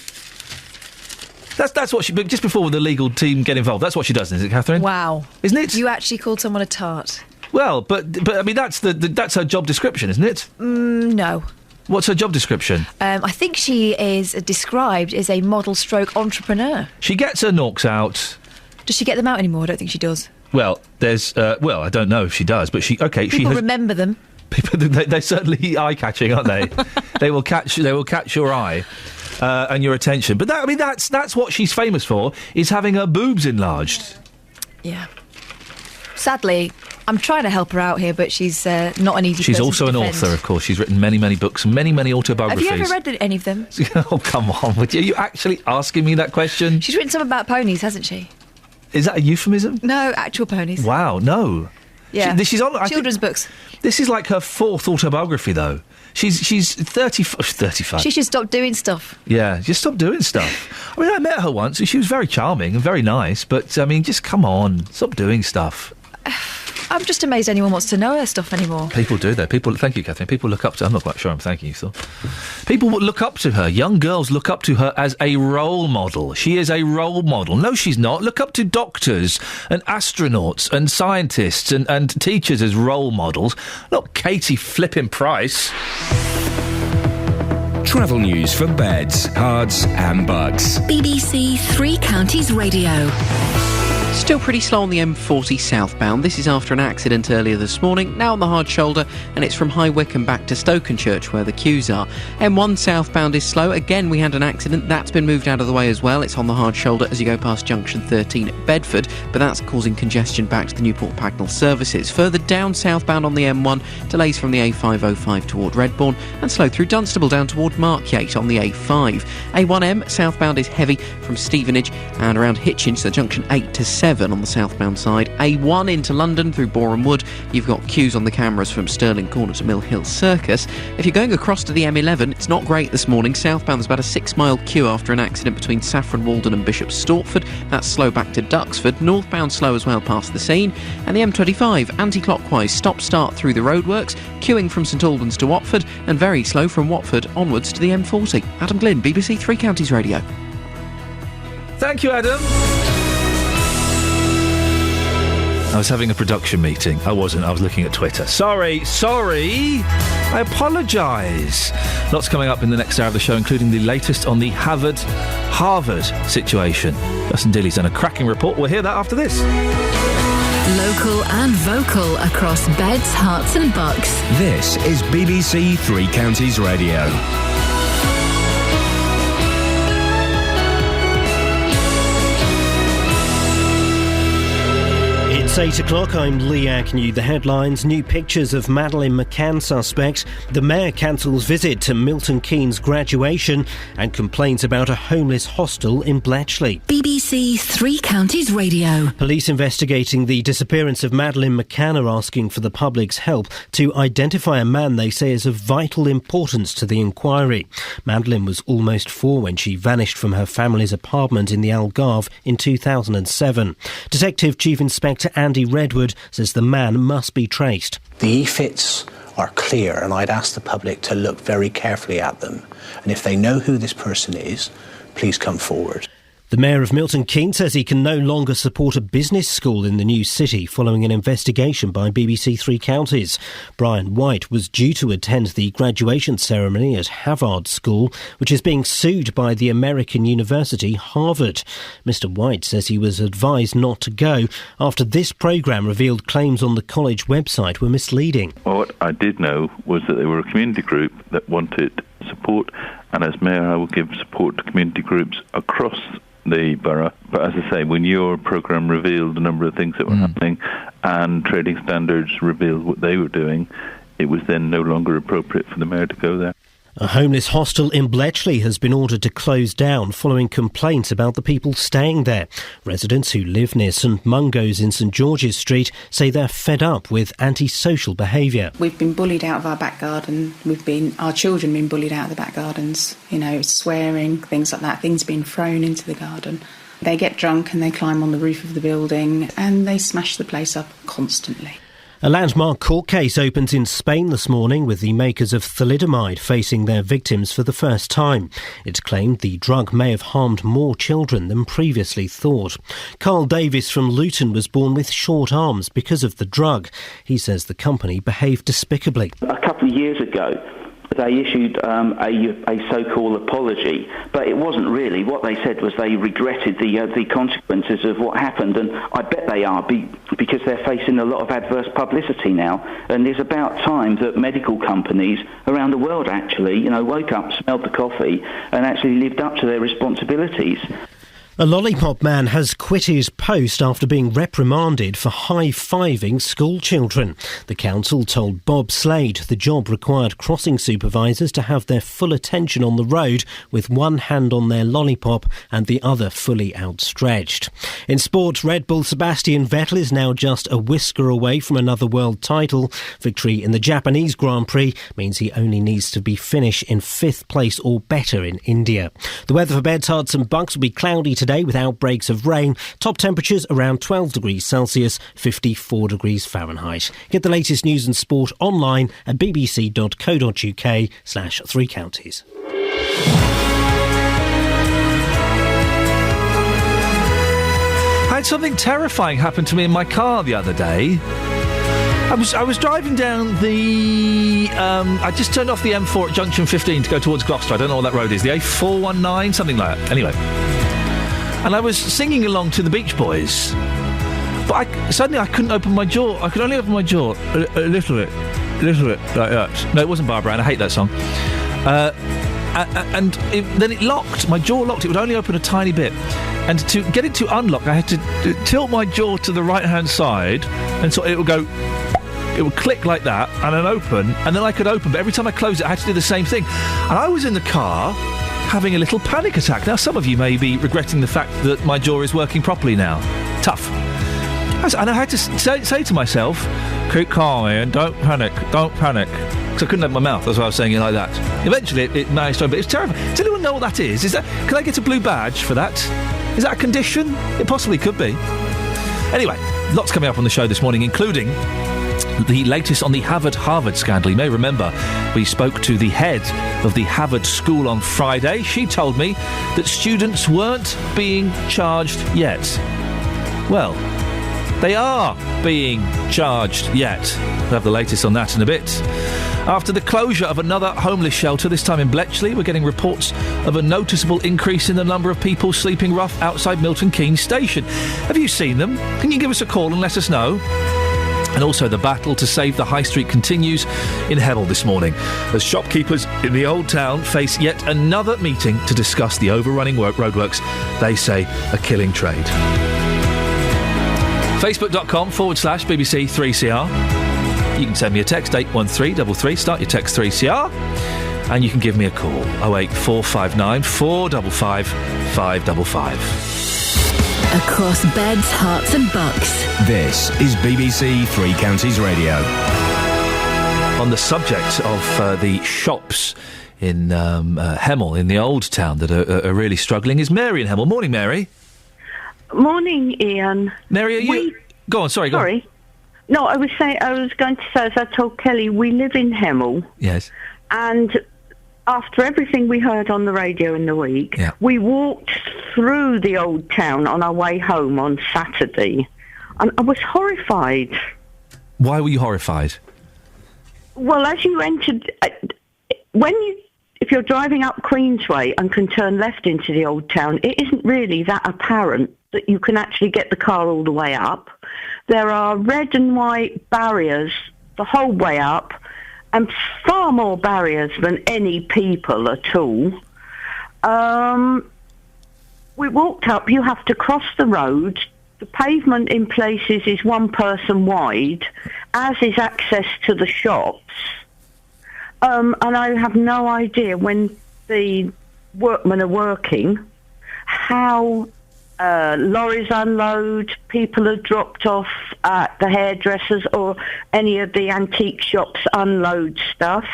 That's what she... Just before the legal team get involved, that's what she does, isn't it, Catherine? Wow. Isn't it? You actually called someone a tart. Well, but I mean, that's her job description, isn't it? No. What's her job description? I think she is described as a model-stroke entrepreneur. She gets her knocks out. Does she get them out anymore? I don't think she does. Well, there's... I don't know if she does, but she... Okay, People remember them. They're certainly eye-catching, aren't they? They will catch your eye. And your attention. But that's what she's famous for, is having her boobs enlarged. Yeah. Sadly, I'm trying to help her out here, but she's not an easy person to defend. She's also an author, of course. She's written many, many books and many, many autobiographies. Have you ever read any of them? Oh, come on. Are you actually asking me that question? She's written some about ponies, hasn't she? Is that a euphemism? No, actual ponies. Wow, no. Yeah. She's on children's books. This is like her 4th autobiography, though. She's 35. She should stop doing stuff. Yeah, just stop doing stuff. I mean, I met her once and she was very charming and very nice, but, I mean, just come on, stop doing stuff. I'm just amazed anyone wants to know her stuff anymore. People do, though. Thank you, Catherine. People look up to... I'm not quite sure I'm thanking you, so. People look up to her. Young girls look up to her as a role model. She is a role model. No, she's not. Look up to doctors and astronauts and scientists and teachers as role models. Not Katie flipping Price. Travel news for beds, cards and bugs. BBC Three Counties Radio. Still pretty slow on the M40 southbound. This is after an accident earlier this morning, now on the hard shoulder, and it's from High Wycombe back to Stokenchurch where the queues are. M1 southbound is slow. Again, we had an accident. That's been moved out of the way as well. It's on the hard shoulder as you go past junction 13 at Bedford, but that's causing congestion back to the Newport Pagnell services. Further down southbound on the M1, delays from the A505 toward Redbourne, and slow through Dunstable down toward Markyate on the A5. A1M southbound is heavy from Stevenage and around Hitchin, so junction 8 to 7. A7 on the southbound side. A1 into London through Boreham Wood. You've got queues on the cameras from Stirling Corner to Mill Hill Circus. If you're going across to the M11, it's not great this morning. Southbound, there's about a 6-mile queue after an accident between Saffron Walden and Bishop Stortford. That's slow back to Duxford. Northbound slow as well past the scene. And the M25, anti-clockwise, stop-start through the roadworks, queuing from St Albans to Watford, and very slow from Watford onwards to the M40. Adam Glynn, BBC Three Counties Radio. Thank you, Adam. I was having a production meeting. I wasn't. I was looking at Twitter. Sorry. I apologise. Lots coming up in the next hour of the show, including the latest on the Harvard situation. Justin Dilly's done a cracking report. We'll hear that after this. Local and vocal across beds, hearts and bucks. This is BBC Three Counties Radio. It's 8 o'clock, I'm Lee Agnew. The headlines, new pictures of Madeleine McCann suspect, the mayor cancels visit to Milton Keynes graduation, and complaints about a homeless hostel in Bletchley. BBC Three Counties Radio. Police investigating the disappearance of Madeleine McCann are asking for the public's help to identify a man they say is of vital importance to the inquiry. Madeleine was almost 4 when she vanished from her family's apartment in the Algarve in 2007. Detective Chief Inspector Andy Redwood says the man must be traced. The e-fits are clear, and I'd ask the public to look very carefully at them. And if they know who this person is, please come forward. The Mayor of Milton Keynes says he can no longer support a business school in the new city following an investigation by BBC Three Counties. Brian White was due to attend the graduation ceremony at Havard School, which is being sued by the American university Harvard. Mr White says he was advised not to go after this programme revealed claims on the college website were misleading. Well, what I did know was that they were a community group that wanted support, and as Mayor I will give support to community groups across the borough. But as I say, when your programme revealed a number of things that were happening and trading standards revealed what they were doing, it was then no longer appropriate for the Mayor to go there. A homeless hostel in Bletchley has been ordered to close down following complaints about the people staying there. Residents who live near St Mungo's in St George's Street say they're fed up with antisocial behaviour. We've been bullied out of our back garden. Our children been bullied out of the back gardens. You know, swearing, things like that, things being thrown into the garden. They get drunk and they climb on the roof of the building and they smash the place up constantly. A landmark court case opens in Spain this morning with the makers of thalidomide facing their victims for the first time. It's claimed the drug may have harmed more children than previously thought. Carl Davis from Luton was born with short arms because of the drug. He says the company behaved despicably. A couple of years ago, they issued a so-called apology, but it wasn't really. What they said was they regretted the consequences of what happened, and I bet they are because they're facing a lot of adverse publicity now. And it's about time that medical companies around the world actually, woke up, smelled the coffee, and actually lived up to their responsibilities. A lollipop man has quit his post after being reprimanded for high-fiving school children. The council told Bob Slade the job required crossing supervisors to have their full attention on the road with one hand on their lollipop and the other fully outstretched. In sport, Red Bull Sebastian Vettel is now just a whisker away from another world title. Victory in the Japanese Grand Prix means he only needs to be finished in 5th place or better in India. The weather for beds, hearts and bucks will be cloudy today with outbreaks of rain. Top temperatures around 12 degrees Celsius, 54 degrees Fahrenheit. Get the latest news and sport online at bbc.co.uk/Three Counties. I had something terrifying happen to me in my car the other day. I was driving down the... I just turned off the M4 at junction 15 to go towards Gloucester. I don't know what that road is. The A419, something like that. Anyway. And I was singing along to the Beach Boys. But suddenly I couldn't open my jaw. I could only open my jaw a little bit, like that. No, it wasn't Barbara Ann. I hate that song. Then it locked. My jaw locked. It would only open a tiny bit. And to get it to unlock, I had to tilt my jaw to the right-hand side, and so it would go... It would click like that, and then open, and then I could open. But every time I closed it, I had to do the same thing. And I was in the car having a little panic attack. Now, some of you may be regretting the fact that my jaw is working properly now. Tough. And I had to say to myself, keep calm, Iain, don't panic. Because I couldn't open my mouth, that's why I was saying it like that. Eventually, it managed to, but it's terrible. Does anyone know what that is? Can I get a blue badge for that? Is that a condition? It possibly could be. Anyway, lots coming up on the show this morning, including the latest on the Harvard scandal. You may remember we spoke to the head of the Harvard School on Friday. She told me that students weren't being charged yet. Well, they are being charged yet. We'll have the latest on that in a bit. After the closure of another homeless shelter, this time in Bletchley, we're getting reports of a noticeable increase in the number of people sleeping rough outside Milton Keynes Station. Have you seen them? Can you give us a call and let us know? And also the battle to save the high street continues in Hemel this morning, as shopkeepers in the Old Town face yet another meeting to discuss the overrunning roadworks they say are killing trade. Facebook.com/BBC3CR. You can send me a text, 81333, start your text 3CR, and you can give me a call, 08459 455 555. Across beds, hearts and bucks. This is BBC Three Counties Radio. On the subject of the shops in Hemel, in the Old Town, that are really struggling, is Mary in Hemel. Morning, Mary. Morning, Iain. Mary, are you... Go on, sorry, go on. No, I was going to say, as I told Kelly, we live in Hemel. Yes. And after everything we heard on the radio in the week, we walked through the Old Town on our way home on Saturday, and I was horrified. Why were you horrified? Well, as you entered, if you're driving up Queensway and can turn left into the Old Town, it isn't really that apparent that you can actually get the car all the way up. There are red and white barriers the whole way up, and far more barriers than any people at all. We walked up, you have to cross the road. The pavement in places is one person wide, as is access to the shops. And I have no idea, when the workmen are working, how lorries unload, people are dropped off at the hairdressers or any of the antique shops unload stuff.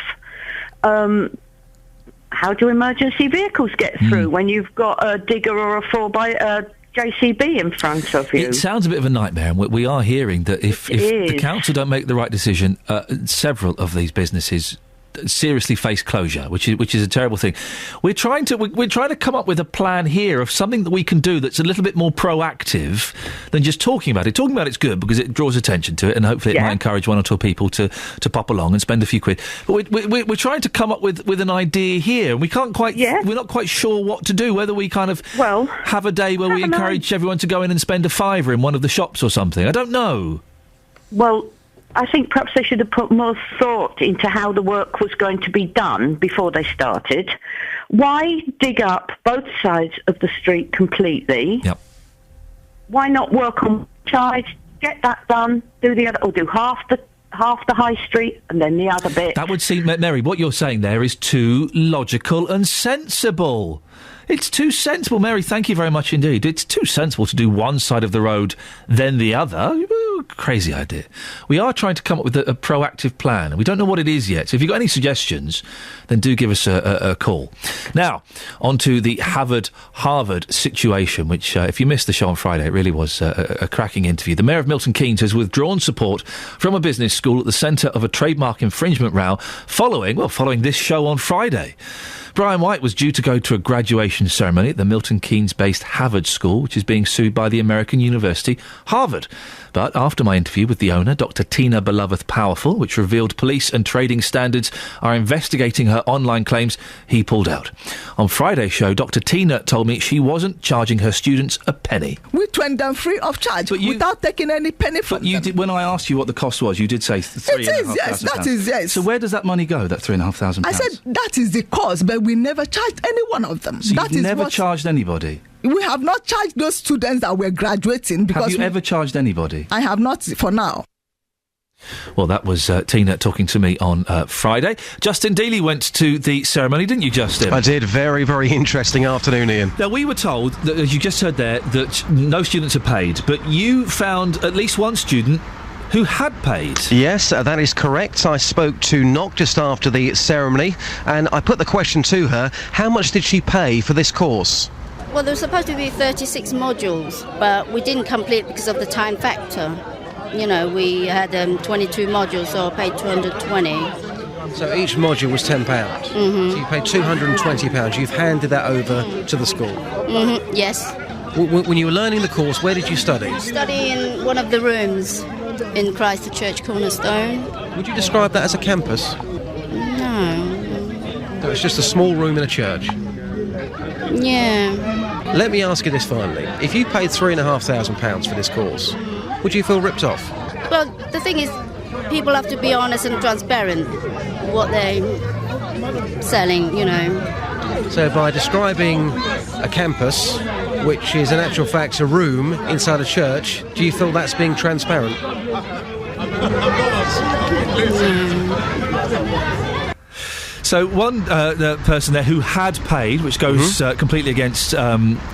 How do emergency vehicles get through when you've got a digger or a JCB in front of you? It sounds a bit of a nightmare, and we are hearing that if the council don't make the right decision, several of these businesses seriously face closure, which is a terrible thing. We're trying to come up with a plan here of something that we can do that's a little bit more proactive than just talking about it. Talking about it's good because it draws attention to it, and hopefully it might encourage one or two people to pop along and spend a few quid. But we're trying to come up with an idea here, and we can't quite. We're not quite sure what to do. Whether we kind of have a day where we encourage everyone to go in and spend a £5 in one of the shops or something. I don't know. Well, I think perhaps they should have put more thought into how the work was going to be done before they started. Why dig up both sides of the street completely? Yep. Why not work on one side, get that done, do the other, or do half the high street and then the other bit? That would seem, Mary, what you're saying there is too logical and sensible. It's too sensible, Mary. Thank you very much indeed. It's too sensible to do one side of the road, then the other. Crazy idea. We are trying to come up with a proactive plan, and we don't know what it is yet. So if you've got any suggestions, then do give us a call. Now, on to the Harvard situation, which, if you missed the show on Friday, it really was a cracking interview. The Mayor of Milton Keynes has withdrawn support from a business school at the centre of a trademark infringement row following this show on Friday. Brian White was due to go to a graduation ceremony at the Milton Keynes-based Harvard School, which is being sued by the American university Harvard. But after my interview with the owner, Dr. Tina Beloveth-Powerful, which revealed police and trading standards are investigating her online claims, he pulled out. On Friday's show, Dr. Tina told me she wasn't charging her students a penny. We trained them free of charge without taking any penny from them. When I asked you what the cost was, you did say £3,500. Yes, that is, yes. So where does that money go, that £3,500? I said that is the cost, but we never charged any one of them. So you've never charged anybody? We have not charged those students that were graduating. Because have you ever charged anybody? I have not for now. Well, that was Tina talking to me on Friday. Justin Dealey went to the ceremony, didn't you, Justin? I did. Very, very interesting afternoon, Ian. Now, we were told, that, as you just heard there, that no students are paid, but you found at least one student who had paid. Yes, that is correct. I spoke to Knock just after the ceremony, and I put the question to her, how much did she pay for this course? Well, there was supposed to be 36 modules, but we didn't complete because of the time factor. You know, we had 22 modules, so I paid 220. So each module was £10. Mm-hmm. So you paid £220. You've handed that over to the school. Mm-hmm. Yes. When you were learning the course, where did you study? Study in one of the rooms in Christ the Church Cornerstone. Would you describe that as a campus? No. No, it's just a small room in a church. Yeah. Let me ask you this finally. If you paid £3,500 for this course, would you feel ripped off? Well, the thing is, people have to be honest and transparent what they're selling, you know. So by describing a campus, which is in actual fact a room inside a church, do you feel that's being transparent? So one the person there who had paid, which goes completely against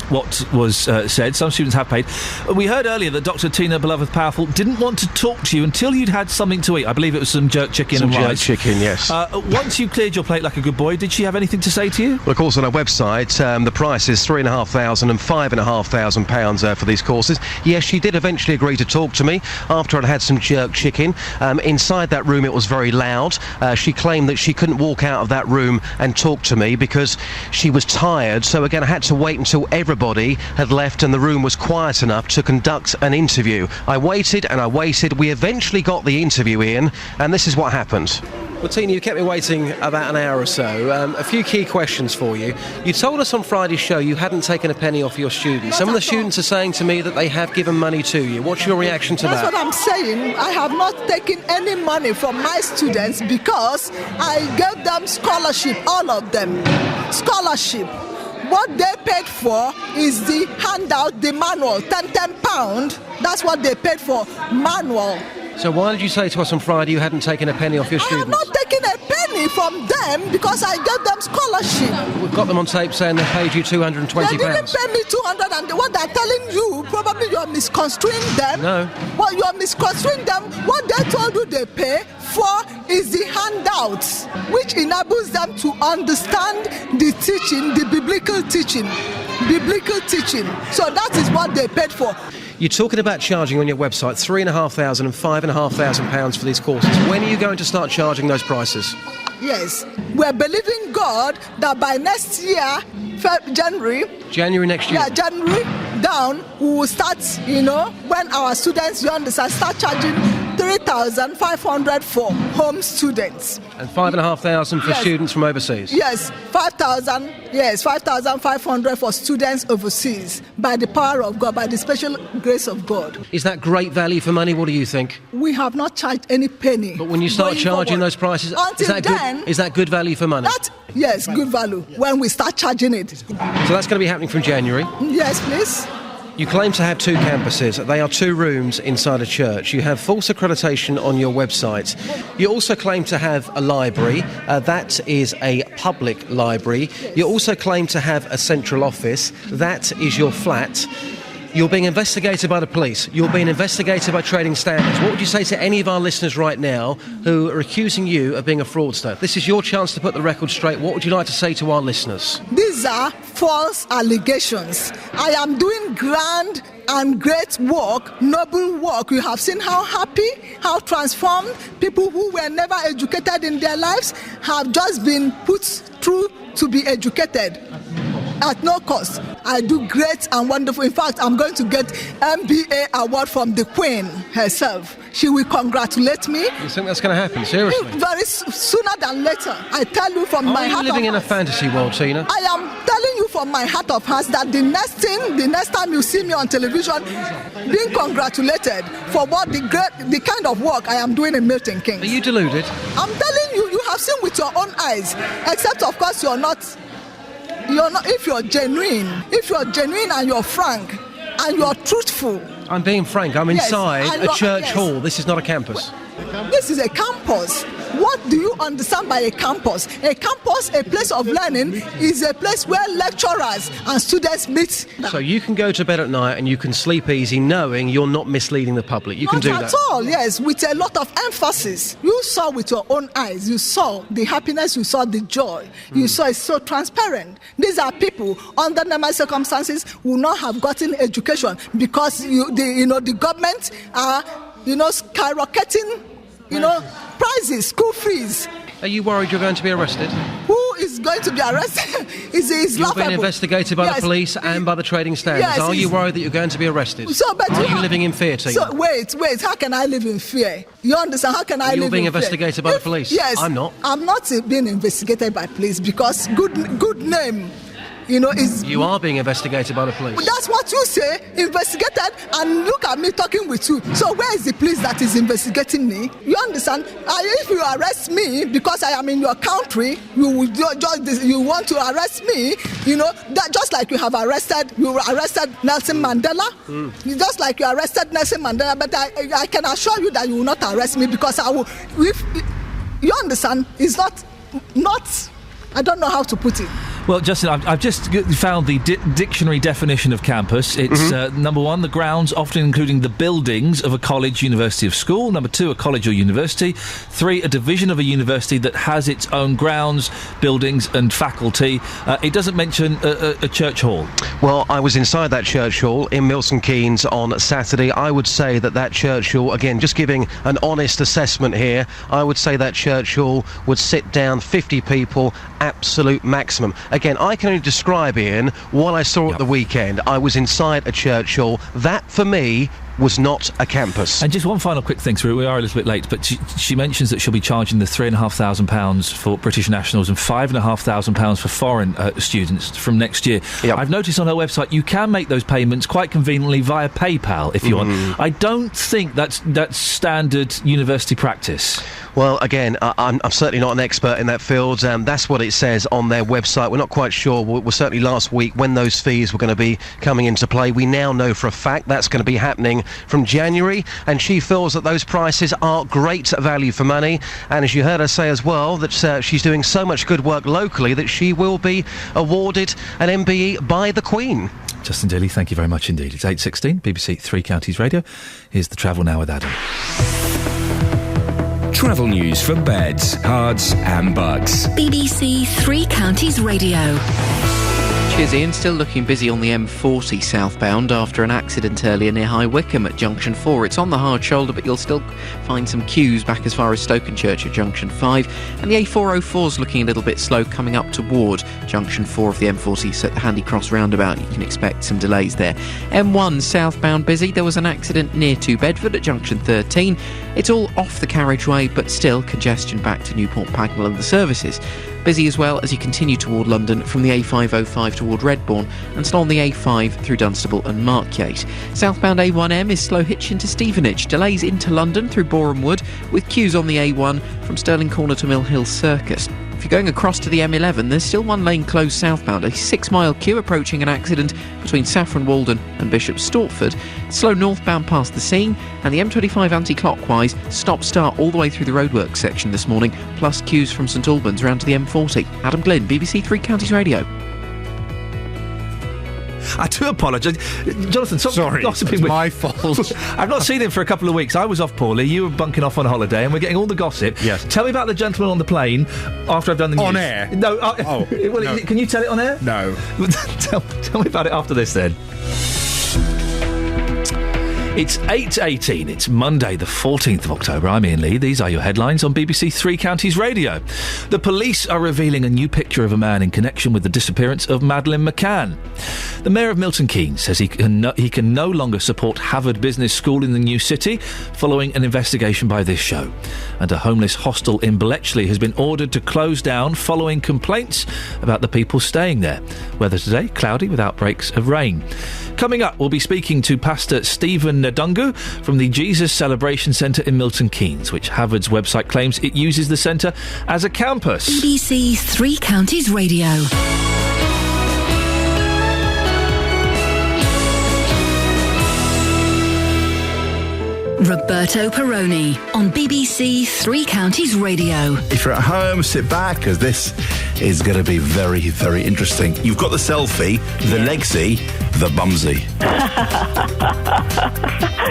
what was said. Some students have paid. We heard earlier that Dr. Tina Beloved Powerful didn't want to talk to you until you'd had something to eat. I believe it was some jerk chicken and rice. Jerk chicken, yes. Once you cleared your plate like a good boy, did she have anything to say to you? Well, of course, on our website, the price is £3,500 and £5,500 for these courses. Yes, she did eventually agree to talk to me after I'd had some jerk chicken. Inside that room, it was very loud. She claimed that she couldn't walk out of that room and talk to me because she was tired. So again, I had to wait until everybody had left and the room was quiet enough to conduct an interview. I waited and I waited. We eventually got the interview, Ian, and this is what happened. Well, Tina, you kept me waiting about an hour or so. A few key questions for you. You told us on Friday's show you hadn't taken a penny off your students. Some of the students are saying to me that they have given money to you. What's your reaction to that? That's what I'm saying. I have not taken any money from my students because I gave them scholarship, all of them. Scholarship. What they paid for is the handout, the manual, £10. That's what they paid for, manual. So why did you say to us on Friday you hadn't taken a penny off your students? I have not taken a penny from them because I gave them scholarship. We've got them on tape saying they paid you £220. They didn't pay me 200, and what they're telling you, probably you are misconstruing them. No. Well, you are misconstruing them. What they told you they pay for is the handouts, which enables them to understand the teaching, the biblical teaching. Biblical teaching. So that is what they paid for. You're talking about charging on your website £3,500 and £5,500 for these courses. When are you going to start charging those prices? Yes, we're believing God that by next year, January next year. Yeah, January down, we will start, when our students, you understand, start charging 3,500 for home students. And 5,500 for students from overseas? Yes, 5,500 for students overseas by the power of God, by the special grace of God. Is that great value for money? What do you think? We have not charged any penny. But when you start charging those prices, is that good value for money? Yes, good value when we start charging it. So that's going to be happening from January? Yes, please. You claim to have two campuses. They are two rooms inside a church. You have false accreditation on your website. You also claim to have a library. That is a public library. You also claim to have a central office. That is your flat. You're being investigated by the police. You're being investigated by Trading Standards. What would you say to any of our listeners right now who are accusing you of being a fraudster? This is your chance to put the record straight. What would you like to say to our listeners? These are false allegations. I am doing grand and great work, noble work. You have seen how happy, how transformed people who were never educated in their lives have just been put through to be educated. At no cost. I do great and wonderful. In fact, I'm going to get MBA award from the Queen herself. She will congratulate me. You think that's going to happen? Seriously? Very sooner than later. I tell you from my heart of hearts. Are you living in a fantasy world, Tina? I am telling you from my heart of hearts that the next time you see me on television being congratulated for what the kind of work I am doing in Milton Keynes. Are you deluded? I'm telling you, you have seen with your own eyes. Except, of course, you're not, if you're genuine and you're frank and you're truthful, I'm being frank. I'm Yes, inside a church hall. This is not a campus. This is a campus. What do you understand by a campus? A campus, a place of learning, is a place where lecturers and students meet. So you can go to bed at night and you can sleep easy knowing you're not misleading the public. You can do that. Not at all, yes, with a lot of emphasis. You saw with your own eyes. You saw the happiness, you saw the joy. You saw it's so transparent. These are people, under normal circumstances, will not have gotten education because the government are skyrocketing prices, school fees. Are you worried you're going to be arrested? Who is going to be arrested? It's You're laughable. being investigated by the police and by the trading standards. Yes, Are you worried that you're going to be arrested? Are you living in fear, Tina? So wait, how can I live in fear? You understand? How can I live in fear? You're being investigated by the police? Yes. I'm not. I'm not being investigated by police because good name. Is... You are being investigated by the police. That's what you say, investigated, and look at me talking with you. So where is the police that is investigating me? You understand? If you arrest me because I am in your country, you want to arrest me, that just like you arrested Nelson Mandela, just like you arrested Nelson Mandela, but I can assure you that you will not arrest me because I will, you understand, it's not, I don't know how to put it. Well, Justin, I've just found the dictionary definition of campus. It's number one, the grounds, often including the buildings of a college, university, or school. Number two, a college or university. Three, a division of a university that has its own grounds, buildings, and faculty. It doesn't mention a church hall. Well, I was inside that church hall in Milton Keynes on Saturday. I would say that church hall, again, just giving an honest assessment here, I would say that church hall would sit down 50 people, absolute maximum. Again, I can only describe, Ian, what I saw at the weekend. I was inside a church hall. That, for me, was not a campus. And just one final quick thing, so we are a little bit late, but she mentions that she'll be charging the £3,500 for British nationals and £5,500 for foreign students from next year. I've noticed on her website you can make those payments quite conveniently via PayPal if you want. I don't think that's standard university practice. Well, again, I'm certainly not an expert in that field. That's what it says on their website. We're not quite sure. Well, certainly last week when those fees were going to be coming into play. We now know for a fact that's going to be happening from January, and she feels that those prices are great value for money. And as you heard her say as well, that she's doing so much good work locally that she will be awarded an MBE by the Queen. Justin Daly, thank you very much indeed. It's 8:16, BBC Three Counties Radio. Here's the travel now with Adam. Travel news for beds, cards and bugs. BBC Three Counties Radio. Cheers, Ian. Still looking busy on the M40 southbound after an accident earlier near High Wycombe at Junction 4. It's on the hard shoulder, but you'll still find some queues back as far as Stokenchurch at Junction 5. And the A404's looking a little bit slow coming up toward Junction 4 of the M40, so at the Handy Cross roundabout you can expect some delays there. M1 southbound busy. There was an accident near to Bedford at Junction 13. It's all off the carriageway, but still congestion back to Newport Pagnell and the services. Busy as well as you continue toward London from the A505 toward Redbourne and still on the A5 through Dunstable and Markyate. Southbound A1M is slow hitch into Stevenage. Delays into London through Boreham Wood with queues on the A1 from Stirling Corner to Mill Hill Circus. If you're going across to the M11, there's still one lane closed southbound, a 6-mile queue approaching an accident between Saffron Walden and Bishop Stortford. Slow northbound past the scene, and the M25 anti-clockwise stop-start all the way through the roadworks section this morning, plus queues from St Albans round to the M40. Adam Glynn, BBC Three Counties Radio. I do apologise. Jonathan, sorry, it's my fault. I've not seen him for a couple of weeks. I was off poorly, you were bunking off on holiday, and we're getting all the gossip. Yes. Tell me about the gentleman on the plane after I've done the news. On air? No. No. Can you tell it on air? No. Tell me about it after this, then. It's 8:18. It's Monday, the 14th of October. I'm Iain Lee. These are your headlines on BBC Three Counties Radio. The police are revealing a new picture of a man in connection with the disappearance of Madeleine McCann. The Mayor of Milton Keynes says he can no longer support Harvard Business School in the new city following an investigation by this show. And a homeless hostel in Bletchley has been ordered to close down following complaints about the people staying there. Weather today, cloudy with outbreaks of rain. Coming up, we'll be speaking to Pastor Stephen Ndungu from the Jesus Celebration Centre in Milton Keynes, which Harvard's website claims it uses the centre as a campus. BBC Three Counties Radio. Roberto Perrone on BBC Three Counties Radio. If you're at home, sit back, because this is going to be very, very interesting. You've got the selfie, the legsy, the bumsy.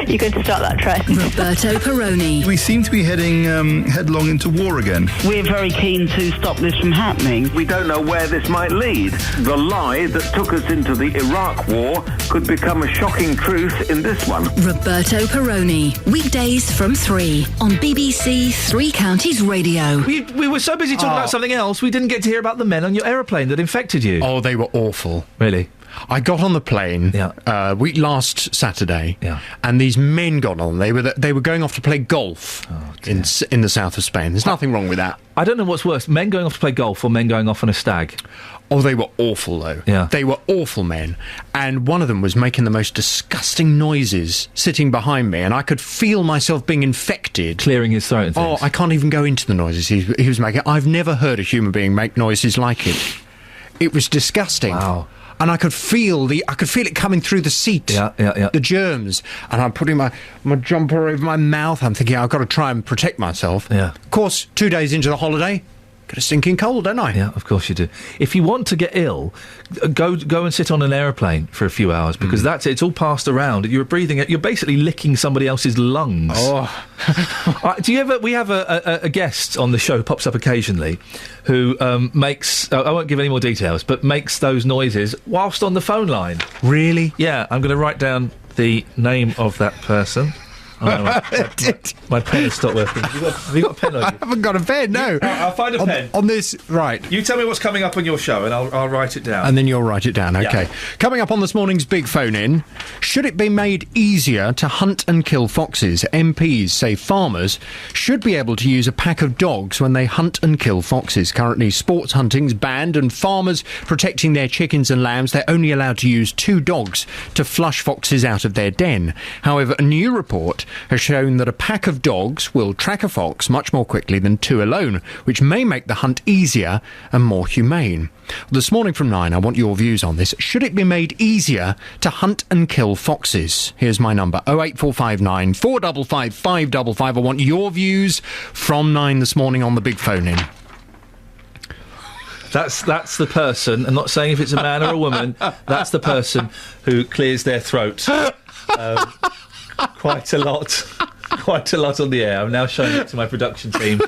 You're going to start that trend. Roberto Perrone. We seem to be heading headlong into war again. We're very keen to stop this from happening. We don't know where this might lead. The lie that took us into the Iraq War could become a shocking truth in this one. Roberto Perrone. Weekdays from 3 on BBC Three Counties Radio. We were so busy talking about something else, we didn't get to hear about the men on your aeroplane that infected you. Oh, they were awful. Really? I got on the plane last Saturday, and these men got on. They were going off to play golf in the south of Spain. There's nothing wrong with that. I don't know what's worse, men going off to play golf or men going off on a stag. Oh, they were awful, though. Yeah. They were awful men. And one of them was making the most disgusting noises sitting behind me, and I could feel myself being infected. Clearing his throat and things. Oh, I can't even go into the noises he was making. I've never heard a human being make noises like it. It was disgusting. Wow. And I could feel it coming through the seat. The germs. And I'm putting my jumper over my mouth. I'm thinking, I've got to try and protect myself. Yeah. Of course, 2 days into the holiday, get a stinking cold, don't I? Yeah, of course you do. If you want to get ill, go and sit on an aeroplane for a few hours, because that's it. It's all passed around. You're breathing it. You're basically licking somebody else's lungs. Oh. Do you ever? We have a guest on the show, pops up occasionally, who makes. I won't give any more details, but makes those noises whilst on the phone line. Really? Yeah. I'm going to write down the name of that person. Oh, no, my pen has stopped working. Have you got a pen on you? I haven't got a pen, no. I'll find a pen. On this, right. You tell me what's coming up on your show and I'll write it down. And then you'll write it down, OK. Yeah. Coming up on this morning's Big Phone-In, should it be made easier to hunt and kill foxes? MPs say farmers should be able to use a pack of dogs when they hunt and kill foxes. Currently, sports hunting's banned, and farmers protecting their chickens and lambs, they're only allowed to use 2 dogs to flush foxes out of their den. However, a new report has shown that a pack of dogs will track a fox much more quickly than 2 alone, which may make the hunt easier and more humane. This morning from 9, I want your views on this. Should it be made easier to hunt and kill foxes? Here's my number, 08459 455 555. I want your views from 9 this morning on the Big Phone-In. That's the person, I'm not saying if it's a man or a woman, that's the person who clears their throat. Quite a lot on the air. I'm now showing it to my production team.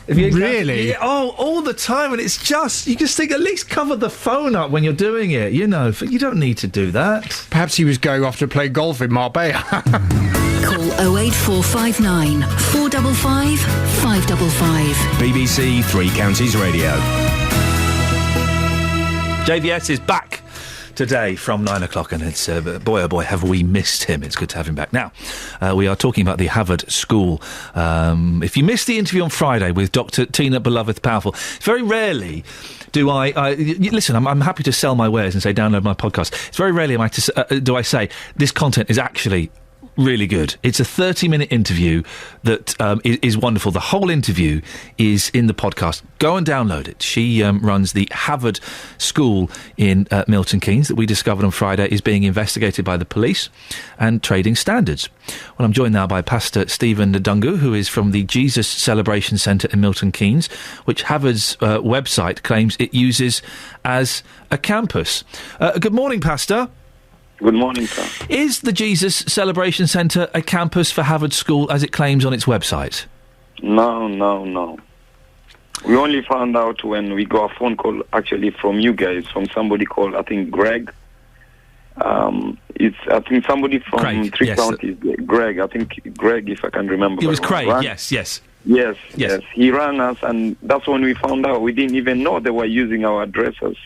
Really? Yeah, all the time, and it's just, you just think, at least cover the phone up when you're doing it, you know. You don't need to do that. Perhaps he was going off to play golf in Marbella. Call 08459 455 555. BBC Three Counties Radio. JVS is back today from 9 o'clock, and it's boy oh boy have we missed him. It's good to have him back. Now we are talking about the Havard School. If you missed the interview on Friday with Dr. Tina Beloved Powerful, very rarely do I listen, I'm happy to sell my wares and say download my podcast. It's very rarely do I say this content is actually really good. It's a 30-minute interview that is wonderful. The whole interview is in the podcast. Go and download it. She runs the Havard School in Milton Keynes that we discovered on Friday is being investigated by the police and trading standards. Well, I'm joined now by Pastor Stephen Ndungu, who is from the Jesus Celebration Centre in Milton Keynes, which Havard's website claims it uses as a campus. Good morning, Pastor. Good morning, sir. Is the Jesus Celebration Centre a campus for Havard School as it claims on its website? No. We only found out when we got a phone call, actually, from you guys, from somebody called, I think, Greg. It's, I think, somebody from Craig, Three yes. Counties. Greg, I think, Greg, if I can remember. It was Craig, right? yes. Yes. He rang us, and that's when we found out. We didn't even know they were using our addresses.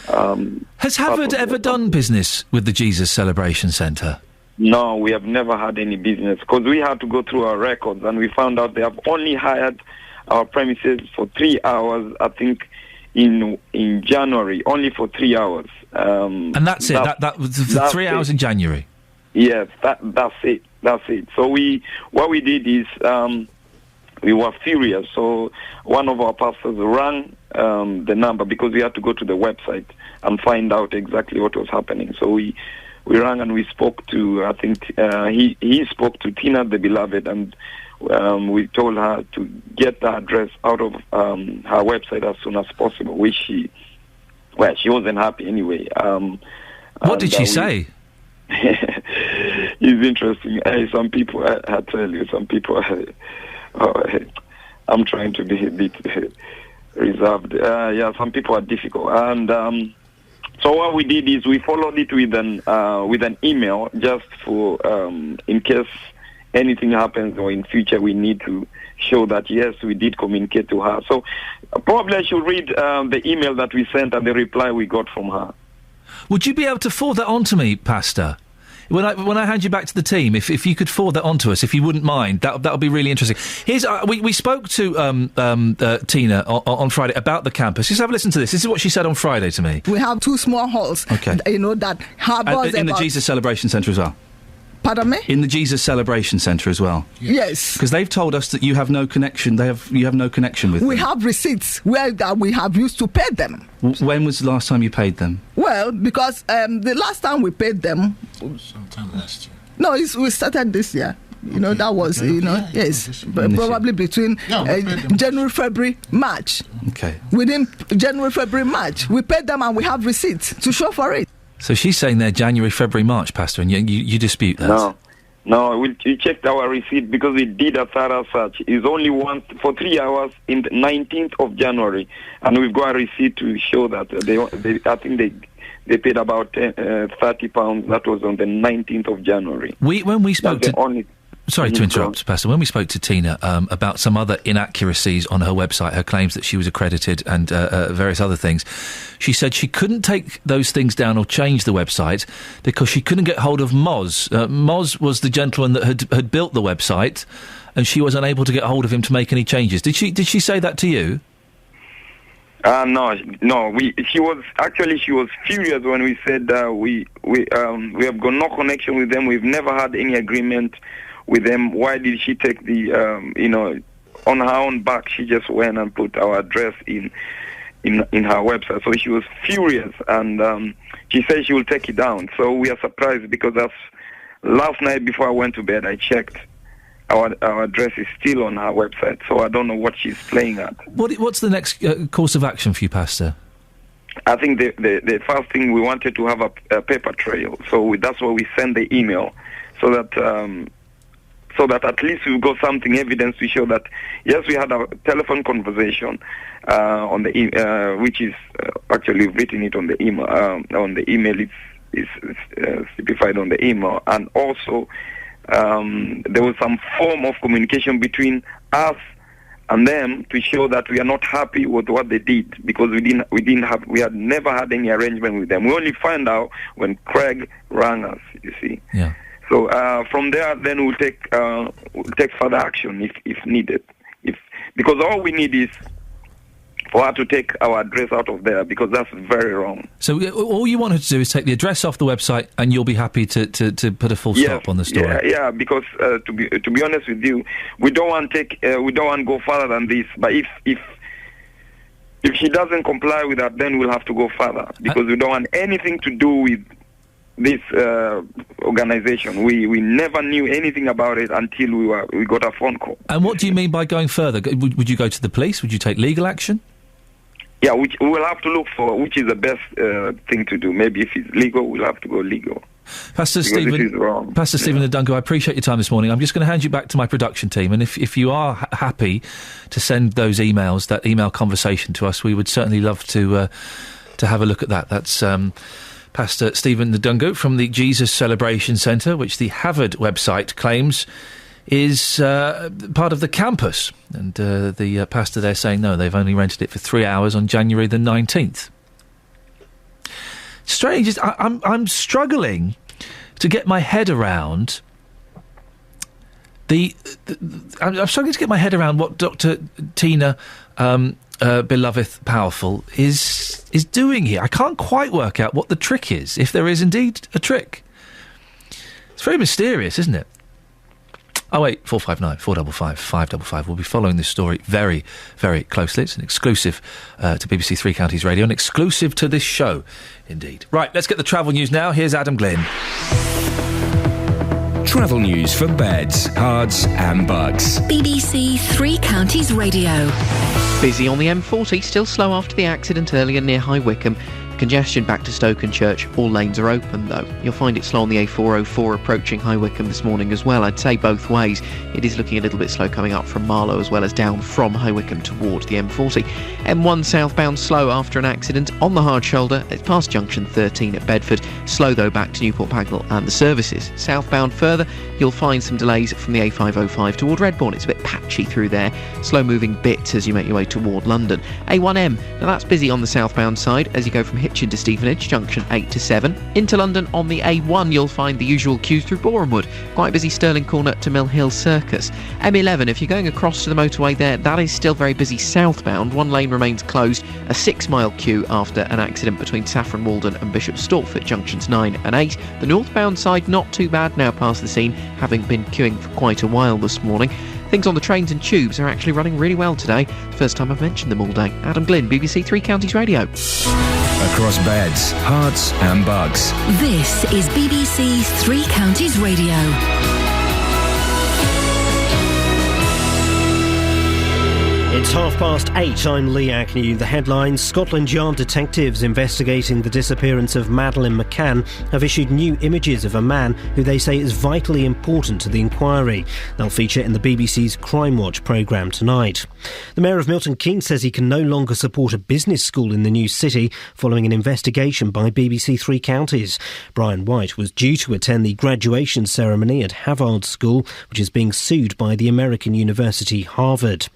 Has Havard ever done business with the Jesus Celebration Centre? No, we have never had any business, because we had to go through our records, and we found out they have only hired our premises for 3 hours, I think, in January, only for 3 hours. And that's it? That was the 3 hours in January? Yes, that's it. So what we did is we were furious. So one of our pastors rang the number, because we had to go to the website and find out exactly what was happening. So we we rang and we spoke to, I think he spoke to Tina the Beloved, and we told her to get the address out of her website as soon as possible, which she wasn't happy anyway. What did she say? It's interesting. Some people, I tell you, some people, I'm trying to be a bit reserved. Some people are difficult. And so what we did is we followed it with an email, just for in case anything happens or in future we need to show that, yes, we did communicate to her. So probably I should read the email that we sent and the reply we got from her. Would you be able to forward that on to me, Pastor? When I hand you back to the team, if you could forward that on to us, if you wouldn't mind, that would be really interesting. Here's we spoke to Tina on Friday about the campus. Just have a listen to this. This is what she said on Friday to me. We have 2 small halls. Okay. That harbors in the Jesus Celebration Centre as well. Pardon me? In the Jesus Celebration Centre as well. Yes. Because they've told us that you have no connection. You have no connection with them. We have receipts where we have used to pay them. When was the last time you paid them? Well, because the last time we paid them... Sometime last year. No, we started this year. That was, probably between January, February, March. Okay. Within January, February, March, we paid them and we have receipts to show for it. So she's saying they're January, February, March, Pastor, and you dispute that? No, we checked our receipt because we did a thorough search. It's only once for 3 hours in the 19th of January, and we've got a receipt to show that I think they paid about £30. That was on the 19th of January. When we spoke to... Sorry to interrupt, Pastor. When we spoke to Tina about some other inaccuracies on her website, her claims that she was accredited and various other things, she said she couldn't take those things down or change the website because she couldn't get hold of Moz. Moz was the gentleman that had built the website, and she was unable to get hold of him to make any changes. Did she say that to you? No. She was furious when we said we have got no connection with them. We've never had any agreement with them. Why did she take the on her own back? She just went and put our address in her website. So she was furious, and she said she will take it down. So we are surprised because last night before I went to bed, I checked. Our address is still on our website, so I don't know what she's playing at. What's the next course of action for you, Pastor? I think the first thing, we wanted to have a paper trail, so that's why we sent the email, so that at least we've got something, evidence to show that, yes, we had a telephone conversation on the which is actually written it on the email. On the email, it's specified on the email, and also there was some form of communication between us and them to show that we are not happy with what they did, because we had never had any arrangement with them. We only found out when Craig rang us, you see. Yeah. So from there, then we'll take further action if needed. Because all we need is for her to take our address out of there, because that's very wrong. So all you want her to do is take the address off the website, and you'll be happy to put a full stop on the story. Yeah. Because to be honest with you, we don't want to go further than this. But if she doesn't comply with that, then we'll have to go further, because we don't want anything to do with this organization. We never knew anything about it until we got a phone call. And what do you mean by going further? Would you go to the police? Would you take legal action? Yeah, we'll have to look for which is the best thing to do. Maybe if it's legal, we'll have to go legal. Pastor Stephen Ndungu, I appreciate your time this morning. I'm just going to hand you back to my production team, and if you are happy to send those emails, that email conversation to us, we would certainly love to have a look at that. That's Pastor Stephen Ndungu from the Jesus Celebration Centre, which the Harvard website claims is part of the campus. And the pastor there saying, no, they've only rented it for 3 hours on January the 19th. Strange. I'm struggling to get my head around I'm struggling to get my head around what Dr. Tina Beloved Powerful is doing here. I can't quite work out what the trick is, if there is indeed a trick. It's very mysterious, isn't it? 08459 455 555. We'll be following this story very, very closely. It's an exclusive to BBC Three Counties Radio, an exclusive to this show, indeed. Right, let's get the travel news now. Here's Adam Glynn. Travel news for beds, cards and bugs. BBC Three Counties Radio. Busy on the M40, still slow after the accident earlier near High Wycombe. Congestion back to Stokenchurch. All lanes are open, though. You'll find it slow on the A404 approaching High Wycombe this morning as well. I'd say both ways. It is looking a little bit slow coming up from Marlow as well as down from High Wycombe towards the M40. M1 southbound slow after an accident on the hard shoulder. It's past junction 13 at Bedford. Slow, though, back to Newport Pagnell and the services. Southbound further, you'll find some delays from the A505 toward Redbourne. It's a bit patchy through there. Slow-moving bits as you make your way toward London. A1M, now that's busy on the southbound side as you go from Hitchin to Stevenage, junction 8 to 7. Into London on the A1, you'll find the usual queues through Borehamwood. Quite busy Stirling Corner to Mill Hill Circus. M11, if you're going across to the motorway there, that is still very busy southbound. One lane remains closed. A 6-mile queue after an accident between Saffron Walden and Bishop Stortford, junctions 9 and 8. The northbound side not too bad now past the scene, having been queuing for quite a while this morning. Things on the trains and tubes are actually running really well today. First time I've mentioned them all day. Adam Glynn, BBC Three Counties Radio. Across beds, hearts and bugs. This is BBC Three Counties Radio. It's 8:30. I'm Lee Agnew. The headlines: Scotland Yard detectives investigating the disappearance of Madeleine McCann have issued new images of a man who they say is vitally important to the inquiry. They'll feature in the BBC's Crime Watch programme tonight. The Mayor of Milton Keynes says he can no longer support a business school in the new city following an investigation by BBC Three Counties. Brian White was due to attend the graduation ceremony at Havard School, which is being sued by the American university Harvard.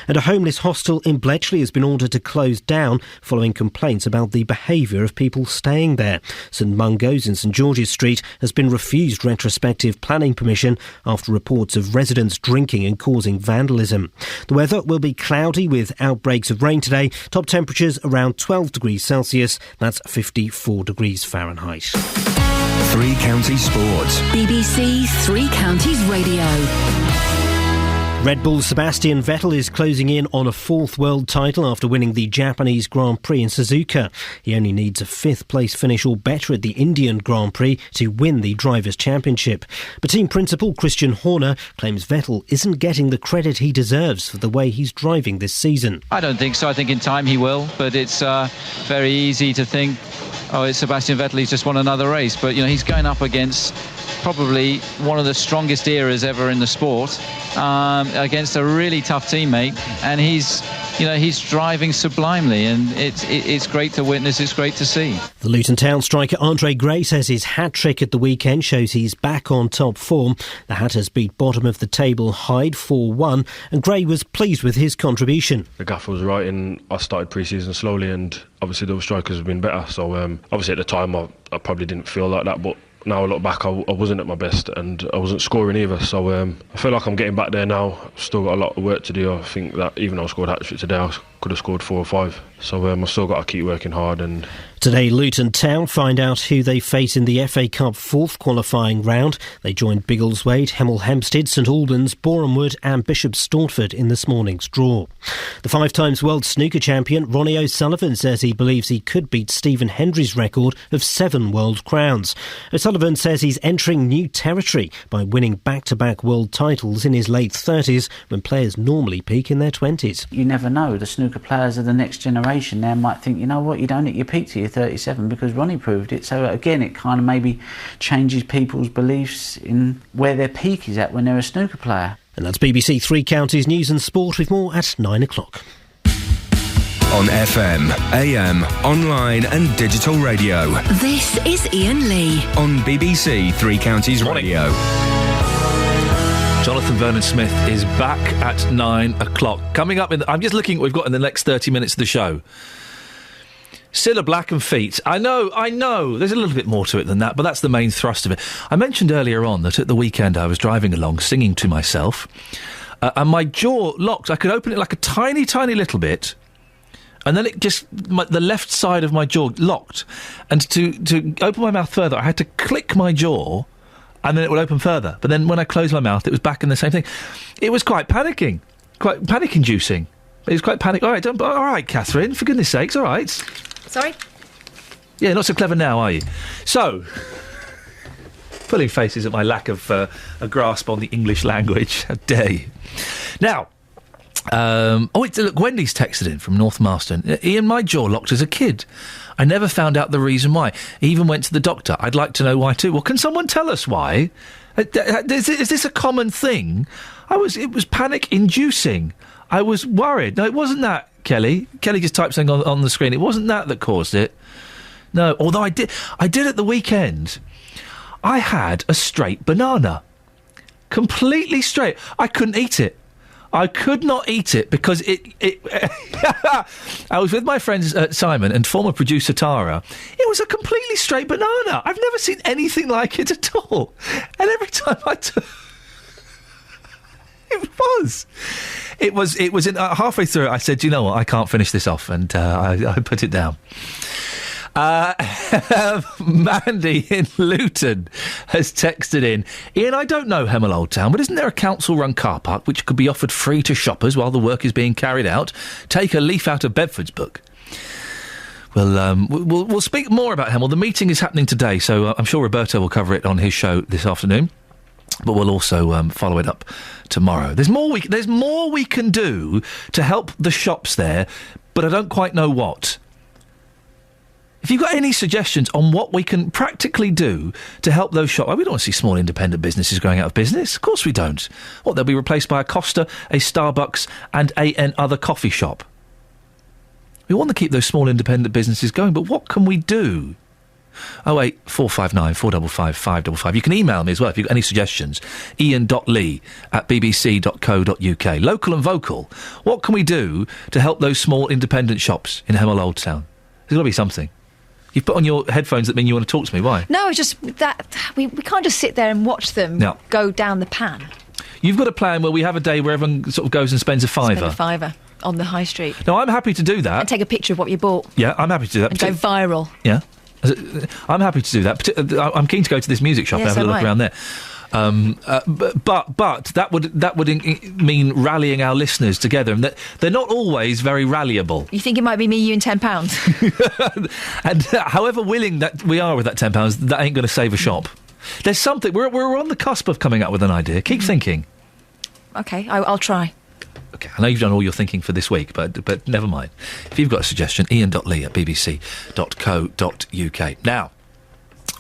And a homeless hostel in Bletchley has been ordered to close down following complaints about the behaviour of people staying there. St Mungo's in St George's Street has been refused retrospective planning permission after reports of residents drinking and causing vandalism. The weather will be cloudy with outbreaks of rain today. Top temperatures around 12 degrees Celsius. That's 54 degrees Fahrenheit. Three Counties Sports. BBC Three Counties Radio. Red Bull's Sebastian Vettel is closing in on a 4th world title after winning the Japanese Grand Prix in Suzuka. He only needs a 5th place finish or better at the Indian Grand Prix to win the Drivers' Championship. But team principal Christian Horner claims Vettel isn't getting the credit he deserves for the way he's driving this season. I don't think so. I think in time he will, but it's very easy to think, oh, it's Sebastian Vettel, he's just won another race. But, he's going up against probably one of the strongest eras ever in the sport, against a really tough teammate, and he's driving sublimely, and it's great to witness, it's great to see. The Luton Town striker Andre Gray says his hat-trick at the weekend shows he's back on top form. The Hatters beat bottom of the table Hyde 4-1, and Gray was pleased with his contribution. The gaffer was right, and I started pre-season slowly, and obviously the strikers have been better, so obviously at the time I probably didn't feel like that, but now I look back, I wasn't at my best and I wasn't scoring either, so I feel like I'm getting back there now. I've still got a lot of work to do. I think that even though I scored a hat-trick today, I could have scored 4 or 5, so I've still got to keep working hard. And today Luton Town find out who they face in the FA Cup 4th qualifying round. They joined Biggleswade, Hemel Hempstead, St Albans, Borehamwood and Bishop Stortford in this morning's draw. The 5 times world snooker champion Ronnie O'Sullivan says he believes he could beat Stephen Hendry's record of 7 world crowns. O'Sullivan says he's entering new territory by winning back-to-back world titles in his late 30s when players normally peak in their 20s. You never know. The snooker players of the next generation now might think, you know what, you don't hit your peak till you're 37 because Ronnie proved it. So again, it kind of maybe changes people's beliefs in where their peak is at when they're a snooker player. And that's BBC Three Counties News and Sport with more at 9 o'clock. On FM, AM, online and digital radio. This is Iain Lee. On BBC Three Counties Radio. Jonathan Vernon-Smith is back at 9 o'clock. Coming up, I'm just looking at what we've got in the next 30 minutes of the show. Cilla Black and Feet. I know. There's a little bit more to it than that, but that's the main thrust of it. I mentioned earlier on that at the weekend I was driving along singing to myself, and my jaw locked. I could open it like a tiny, tiny little bit, and then it just, the left side of my jaw locked. And to open my mouth further, I had to click my jaw and then it would open further. But then when I closed my mouth, it was back in the same thing. It was quite panic-inducing. It was quite panic. All right, Catherine, for goodness sakes, all right. Sorry? Yeah, not so clever now, are you? So, pulling faces at my lack of a grasp on the English language. How dare you? Now, look, Wendy's texted in from North Marston. Iain, my jaw locked as a kid. I never found out the reason why. I even went to the doctor. I'd like to know why too. Well, can someone tell us why? Is this a common thing? It was panic-inducing. I was worried. No, it wasn't that, Kelly. Kelly just typed something on the screen. It wasn't that caused it. No, although I did at the weekend. I had a straight banana. Completely straight. I couldn't eat it. I could not eat it because I was with my friends Simon and former producer Tara. It was a completely straight banana. I've never seen anything like it at all. And every time I took... It was in, halfway through it, I said, you know what, I can't finish this off, and I put it down. Mandy in Luton has texted in, Iain, I don't know Hemel Old Town, but isn't there a council-run car park which could be offered free to shoppers while the work is being carried out? Take a leaf out of Bedford's book. Well, we'll speak more about Hemel. The meeting is happening today, so I'm sure Roberto will cover it on his show this afternoon. But we'll also follow it up tomorrow. There's more we can do to help the shops there, but I don't quite know what. If you've got any suggestions on what we can practically do to help those shops... we don't want to see small independent businesses going out of business. Of course we don't. What, they'll be replaced by a Costa, a Starbucks and an other coffee shop. We want to keep those small independent businesses going, but what can we do? 08459 455 555. You can email me as well if you've got any suggestions. ian.lee@bbc.co.uk. Local and vocal. What can we do to help those small independent shops in Hemel Old Town? There's got to be something. You've put on your headphones that mean you want to talk to me. Why? No, it's just that we can't just sit there and watch them go down the pan. You've got a plan where we have a day where everyone sort of goes and spends a fiver. Spend a fiver on the high street. No, I'm happy to do that. And take a picture of what you bought. Yeah, I'm happy to do that. And go viral. Yeah. I'm happy to do that. I'm keen to go to this music shop and have a look around there. But that would mean rallying our listeners together, and that they're not always very rallyable. You think it might be me, you, and £10? And however willing that we are with that £10, that ain't going to save a shop. There's something. We're on the cusp of coming up with an idea. Keep thinking. Okay, I'll try. Okay, I know you've done all your thinking for this week, but never mind. If you've got a suggestion, ian.lee@bbc.co.uk. Now,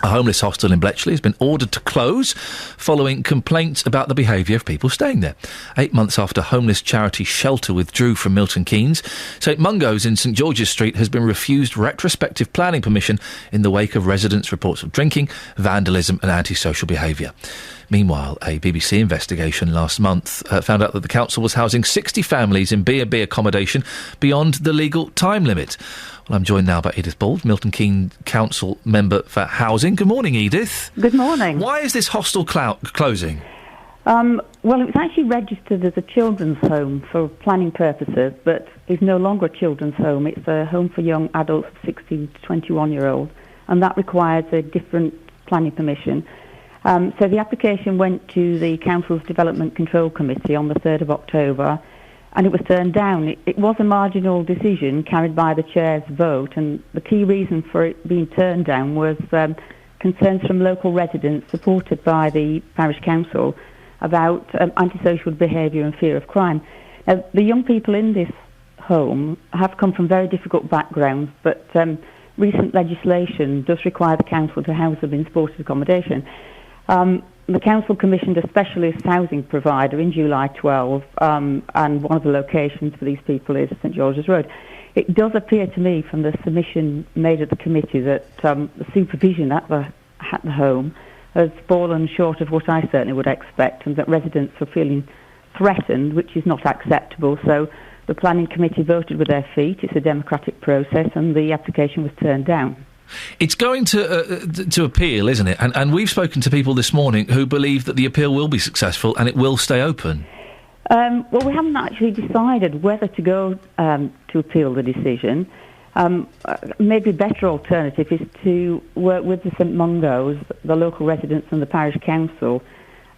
a homeless hostel in Bletchley has been ordered to close following complaints about the behaviour of people staying there. 8 months after homeless charity Shelter withdrew from Milton Keynes, St Mungo's in St George's Street has been refused retrospective planning permission in the wake of residents' reports of drinking, vandalism and antisocial behaviour. Meanwhile, a BBC investigation last month found out that the council was housing 60 families in B&B accommodation beyond the legal time limit. Well, I'm joined now by Edith Bald, Milton Keynes Council Member for Housing. Good morning, Edith. Good morning. Why is this hostel closing? Well, it was actually registered as a children's home for planning purposes, but it's no longer a children's home. It's a home for young adults of 16 to 21-year-olds, and that requires a different planning permission. So the application went to the Council's Development Control Committee on the 3rd of October, and it was turned down. It was a marginal decision carried by the Chair's vote, and the key reason for it being turned down was concerns from local residents supported by the Parish Council about antisocial behaviour and fear of crime. Now, the young people in this home have come from very difficult backgrounds, but recent legislation does require the Council to house them in supported accommodation. The Council commissioned a specialist housing provider in July 12, and one of the locations for these people is St George's Road. It does appear to me from the submission made at the committee that the supervision at the home has fallen short of what I certainly would expect, and that residents are feeling threatened, which is not acceptable. So the planning committee voted with their feet. It's a democratic process, and the application was turned down. It's going to appeal, isn't it? And we've spoken to people this morning who believe that the appeal will be successful and it will stay open. Well, we haven't actually decided whether to go to appeal the decision. Maybe a better alternative is to work with the St Mungos, the local residents and the parish council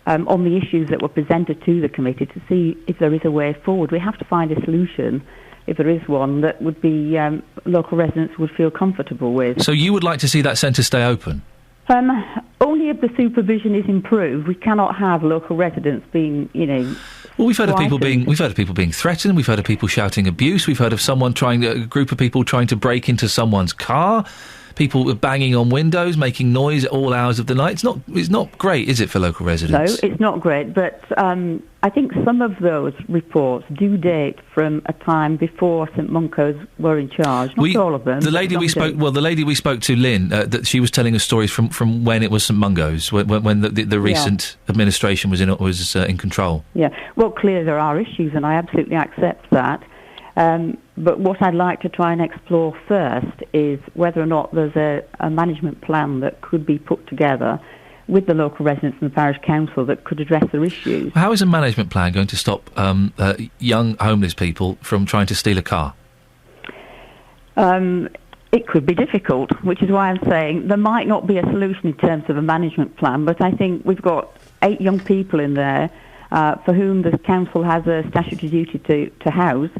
on the issues that were presented to the committee to see if there is a way forward. We have to find a solution, if there is one, that would be local residents would feel comfortable with. So you would like to see that centre stay open? Only if the supervision is improved. We cannot have local residents being, Well, we've heard of people being threatened. We've heard of people shouting abuse. We've heard of a group of people trying to break into someone's car. People banging on windows, making noise at all hours of the night. It's not great, is it, for local residents? No, it's not great. But I think some of those reports do date from a time before St Mungo's were in charge. Not all of them. The lady we spoke to, Lynn, that she was telling us stories from when it was St Mungo's, when the recent administration was in control. Yeah. Well, clearly there are issues, and I absolutely accept that. But what I'd like to try and explore first is whether or not there's a management plan that could be put together with the local residents and the parish council that could address their issues. How is a management plan going to stop young homeless people from trying to steal a car? It could be difficult, which is why I'm saying there might not be a solution in terms of a management plan, but I think we've got 8 young people in there for whom the council has a statutory duty to house.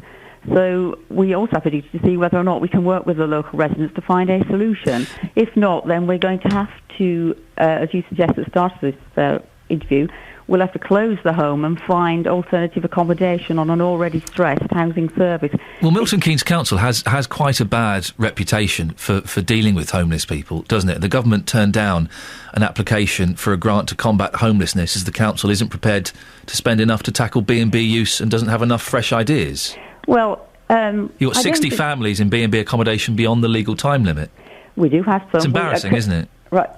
So we also have a duty to see whether or not we can work with the local residents to find a solution. If not, then we're going to have to, as you suggest at the start of this interview, we'll have to close the home and find alternative accommodation on an already stressed housing service. Well, Milton Keynes Council has quite a bad reputation for dealing with homeless people, doesn't it? The government turned down an application for a grant to combat homelessness as the council isn't prepared to spend enough to tackle B&B use and doesn't have enough fresh ideas. Well, you've got 60 families in B&B accommodation beyond the legal time limit. We do have some. It's embarrassing, isn't it? Right.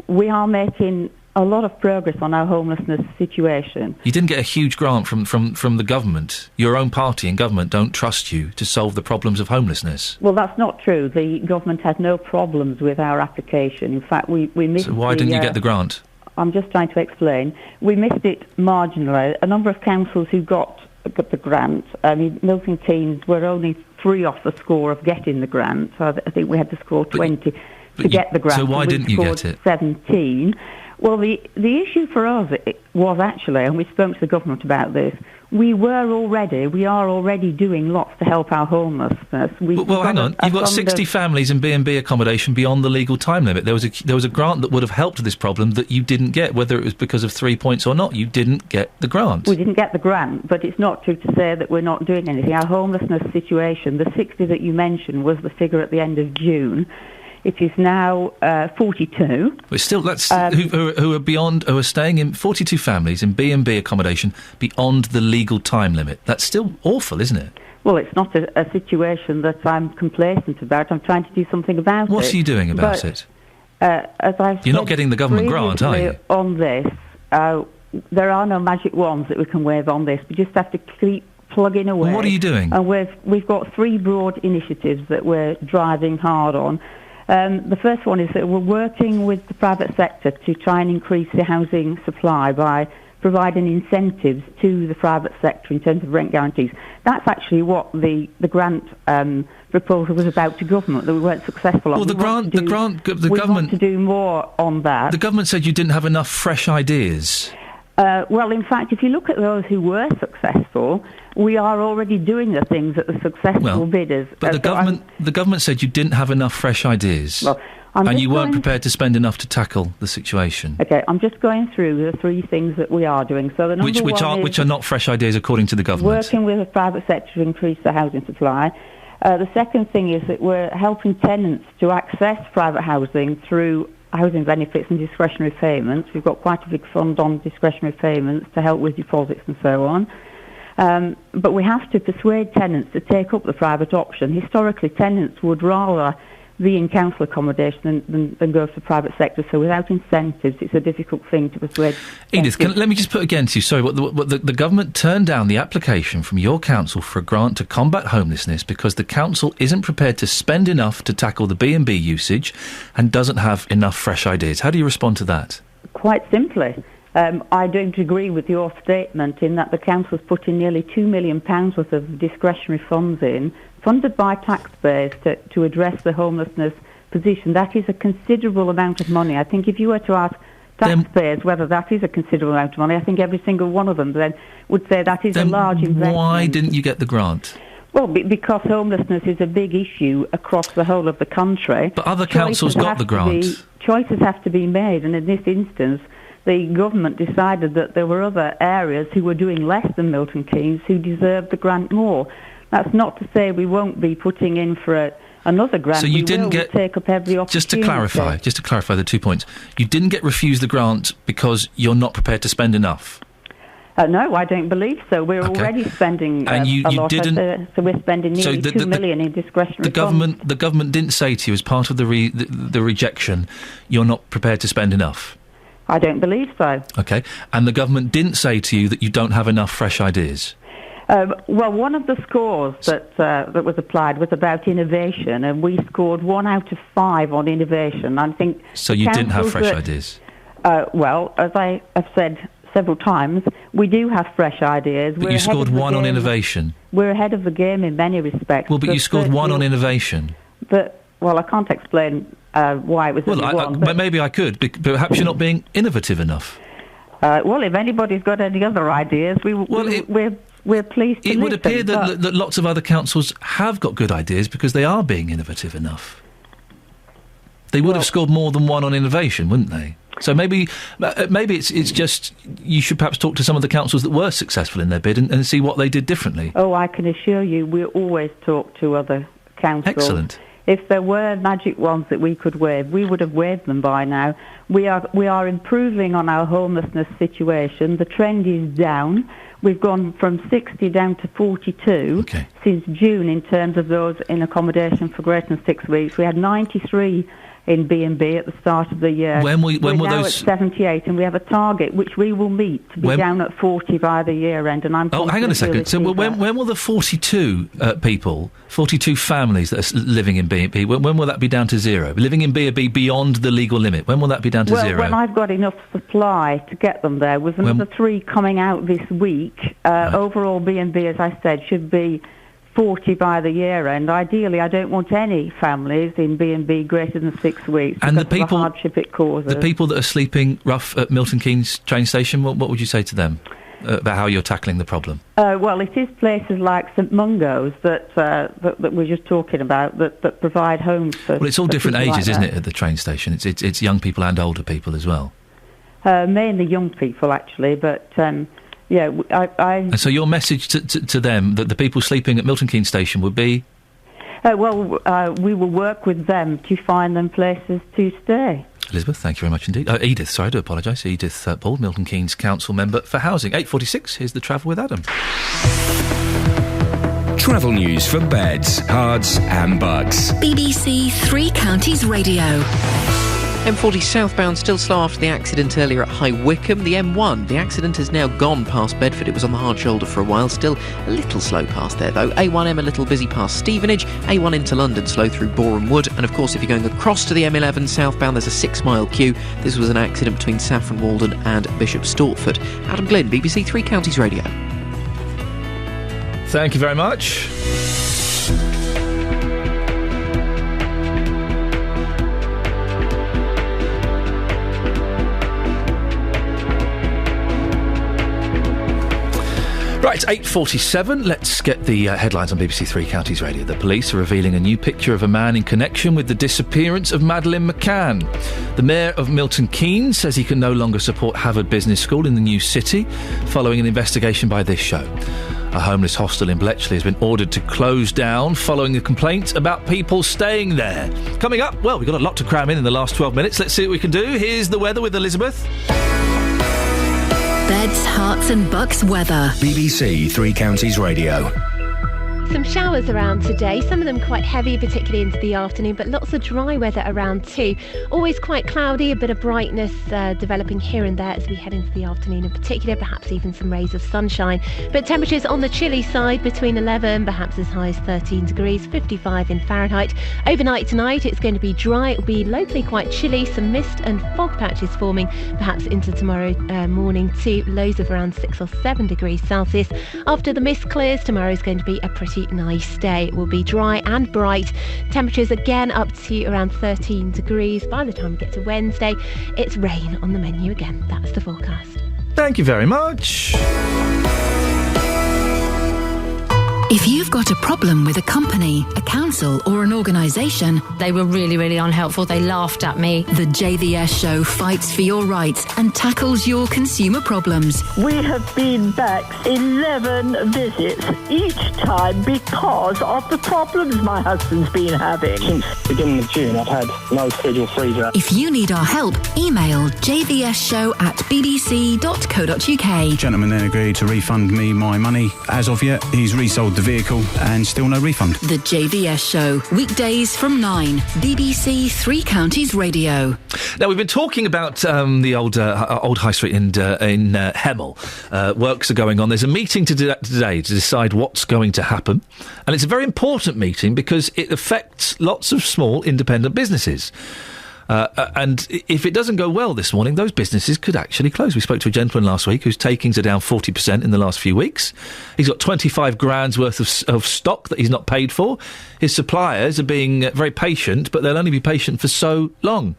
We are making a lot of progress on our homelessness situation. You didn't get a huge grant from the government. Your own party and government don't trust you to solve the problems of homelessness. Well, that's not true. The government had no problems with our application. In fact, we missed. So why didn't you get the grant? I'm just trying to explain. We missed it marginally. A number of councils who got the grant. I mean, Milton Keynes were only 3 off the score of getting the grant. So I think we had to score 20 to get the grant. So why didn't you get it? 17. Well, the issue for us was actually, and we spoke to the government about this, we are already doing lots to help our homelessness. Well, hang on. You've got 60 families in B&B accommodation beyond the legal time limit. There was a grant that would have helped this problem that you didn't get, whether it was because of 3 points or not. You didn't get the grant. We didn't get the grant, but it's not true to say that we're not doing anything. Our homelessness situation, the 60 that you mentioned, was the figure at the end of June. It is now 42. But still, that's who are staying in 42 families in B&B accommodation beyond the legal time limit. That's still awful, isn't it? Well, it's not a situation that I'm complacent about. I'm trying to do something about it. What are you doing about it? As I've You're not getting the government grant, are you? On this, there are no magic wands that we can wave on this. We just have to keep plugging away. Well, what are you doing? And we've got 3 broad initiatives that we're driving hard on. The first one is that we're working with the private sector to try and increase the housing supply by providing incentives to the private sector in terms of rent guarantees. That's actually what the grant proposal was about to government, that we weren't successful on. Well, the government want to do more on that. The government said you didn't have enough fresh ideas. Well, in fact, if you look at those who were successful, we are already doing the things that the successful bidders... But the government said you didn't have enough fresh ideas, well, and you weren't prepared to spend enough to tackle the situation. OK, I'm just going through the 3 things that we are doing. So the number which are not fresh ideas according to the government. Working with the private sector to increase the housing supply. The second thing is that we're helping tenants to access private housing through housing benefits and discretionary payments. We've got quite a big fund on discretionary payments to help with deposits and so on. But we have to persuade tenants to take up the private option. Historically, tenants would rather be in council accommodation than go to the private sector. So without incentives, it's a difficult thing to persuade. Edith, let me just put again to you, sorry, what the government turned down the application from your council for a grant to combat homelessness because the council isn't prepared to spend enough to tackle the B&B usage and doesn't have enough fresh ideas. How do you respond to that? Quite simply. I don't agree with your statement in that the council's put in nearly £2 million worth of discretionary funds in, funded by taxpayers to address the homelessness position. That is a considerable amount of money. I think if you were to ask taxpayers whether that is a considerable amount of money, I think every single one of them then would say that is a large investment. Why didn't you get the grant? Well, because homelessness is a big issue across the whole of the country. But other councils got the grant. Choices have to be made, and in this instance, the government decided that there were other areas who were doing less than Milton Keynes who deserved the grant more. That's not to say we won't be putting in for another grant. So you didn't get... take up every opportunity. Just to clarify the 2 points. You didn't get refused the grant because you're not prepared to spend enough? No, I don't believe so. We're already spending and you a lot. Didn't, so we're spending nearly £2 million in discretionary funds. The government didn't say to you as part of the rejection, you're not prepared to spend enough? I don't believe so. OK. And the government didn't say to you that you don't have enough fresh ideas? Well, one of the scores that was applied was about innovation, and we scored 1 out of 5 on innovation. I think so. You didn't have fresh ideas? Well, as I have said several times, we do have fresh ideas. But you scored 1 on innovation? We're ahead of the game in many respects. Well, but you scored 1 on innovation? Well, I can't explain why it was only 1. But maybe I could, but perhaps you're not being innovative enough. Well, if anybody's got any other ideas, we're pleased to listen. It would appear that lots of other councils have got good ideas because they are being innovative enough. They would have scored more than 1 on innovation, wouldn't they? So maybe it's just you should perhaps talk to some of the councils that were successful in their bid and see what they did differently. Oh, I can assure you we always talk to other councils. Excellent. If there were magic wands that we could wave, we would have waved them by now. We are improving on our homelessness situation. The trend is down. We've gone from 60 down to 42 since June in terms of those in accommodation for greater than 6 weeks. We had 93 in B&B at the start of the year. When were now those... at 78, and we have a target which we will meet to be down at 40 by the year end. And I'm hang on a second. So when will the 42 people, 42 families that are living in B&B, when will that be down to 0? Living in B&B beyond the legal limit, when will that be down to 0? When I've got enough supply to get them there, with another 3 coming out this week, overall B&B, as I said, should be 40 by the year end. Ideally, I don't want any families in B&B greater than 6 weeks and because of the hardship it causes. The people that are sleeping rough at Milton Keynes train station, what would you say to them about how you're tackling the problem? Well, it is places like St Mungo's that we're just talking about that provide homes for... Well, it's all different ages, isn't it, at the train station? It's young people and older people as well. Mainly young people, actually, but... Yeah, And so your message to them, that the people sleeping at Milton Keynes Station would be? We will work with them to find them places to stay. Elizabeth, thank you very much indeed. Edith, sorry, I do apologise. Edith Bald, Milton Keynes Council Member for Housing. 8:46, here's the Travel with Adam. Travel news for beds, cards and bugs. BBC Three Counties Radio. M40 southbound still slow after the accident earlier at High Wycombe. The M1, the accident has now gone past Bedford. It was on the hard shoulder for a while. Still a little slow past there, though. A1M a little busy past Stevenage. A1 into London slow through Boreham Wood. And, of course, if you're going across to the M11 southbound, there's a 6-mile queue. This was an accident between Saffron Walden and Bishop Stortford. Adam Glynn, BBC Three Counties Radio. Thank you very much. Right, it's 8:47. Let's get the headlines on BBC Three Counties Radio. The police are revealing a new picture of a man in connection with the disappearance of Madeleine McCann. The mayor of Milton Keynes says he can no longer support Harvard Business School in the new city, following an investigation by this show. A homeless hostel in Bletchley has been ordered to close down following a complaint about people staying there. Coming up, well, we've got a lot to cram in the last 12 minutes. Let's see what we can do. Here's the weather with Elizabeth. Beds, hearts and bucks weather. BBC Three Counties Radio. Some showers around today, some of them quite heavy, particularly into the afternoon, but lots of dry weather around too. Always quite cloudy, a bit of brightness developing here and there as we head into the afternoon in particular, perhaps even some rays of sunshine. But temperatures on the chilly side between 11, perhaps as high as 13 degrees, 55 in Fahrenheit. Overnight tonight it's going to be dry, it will be locally quite chilly, some mist and fog patches forming perhaps into tomorrow morning too, lows of around 6 or 7 degrees Celsius. After the mist clears, tomorrow is going to be a pretty nice day. It will be dry and bright. Temperatures again up to around 13 degrees. By the time we get to Wednesday, it's rain on the menu again. That's the forecast. Thank you very much. If you've got a problem with a company, a council or an organisation... They were really, really unhelpful. They laughed at me. The JVS show fights for your rights and tackles your consumer problems. We have been back 11 visits, each time because of the problems my husband's been having. Since the beginning of June, I've had no schedule freezer. If you need our help, email jvsshow@bbc.co.uk. Gentleman then agreed to refund me my money. As of yet, he's resold the vehicle and still no refund. The JVS show, weekdays from 9, BBC Three Counties Radio. Now, we've been talking about the old High Street in Hemel. Works are going on. There's a meeting today to decide what's going to happen. And it's a very important meeting because it affects lots of small independent businesses. And if it doesn't go well this morning, those businesses could actually close. We spoke to a gentleman last week whose takings are down 40% in the last few weeks. He's got 25 grand's worth of stock that he's not paid for. His suppliers are being very patient, but they'll only be patient for so long.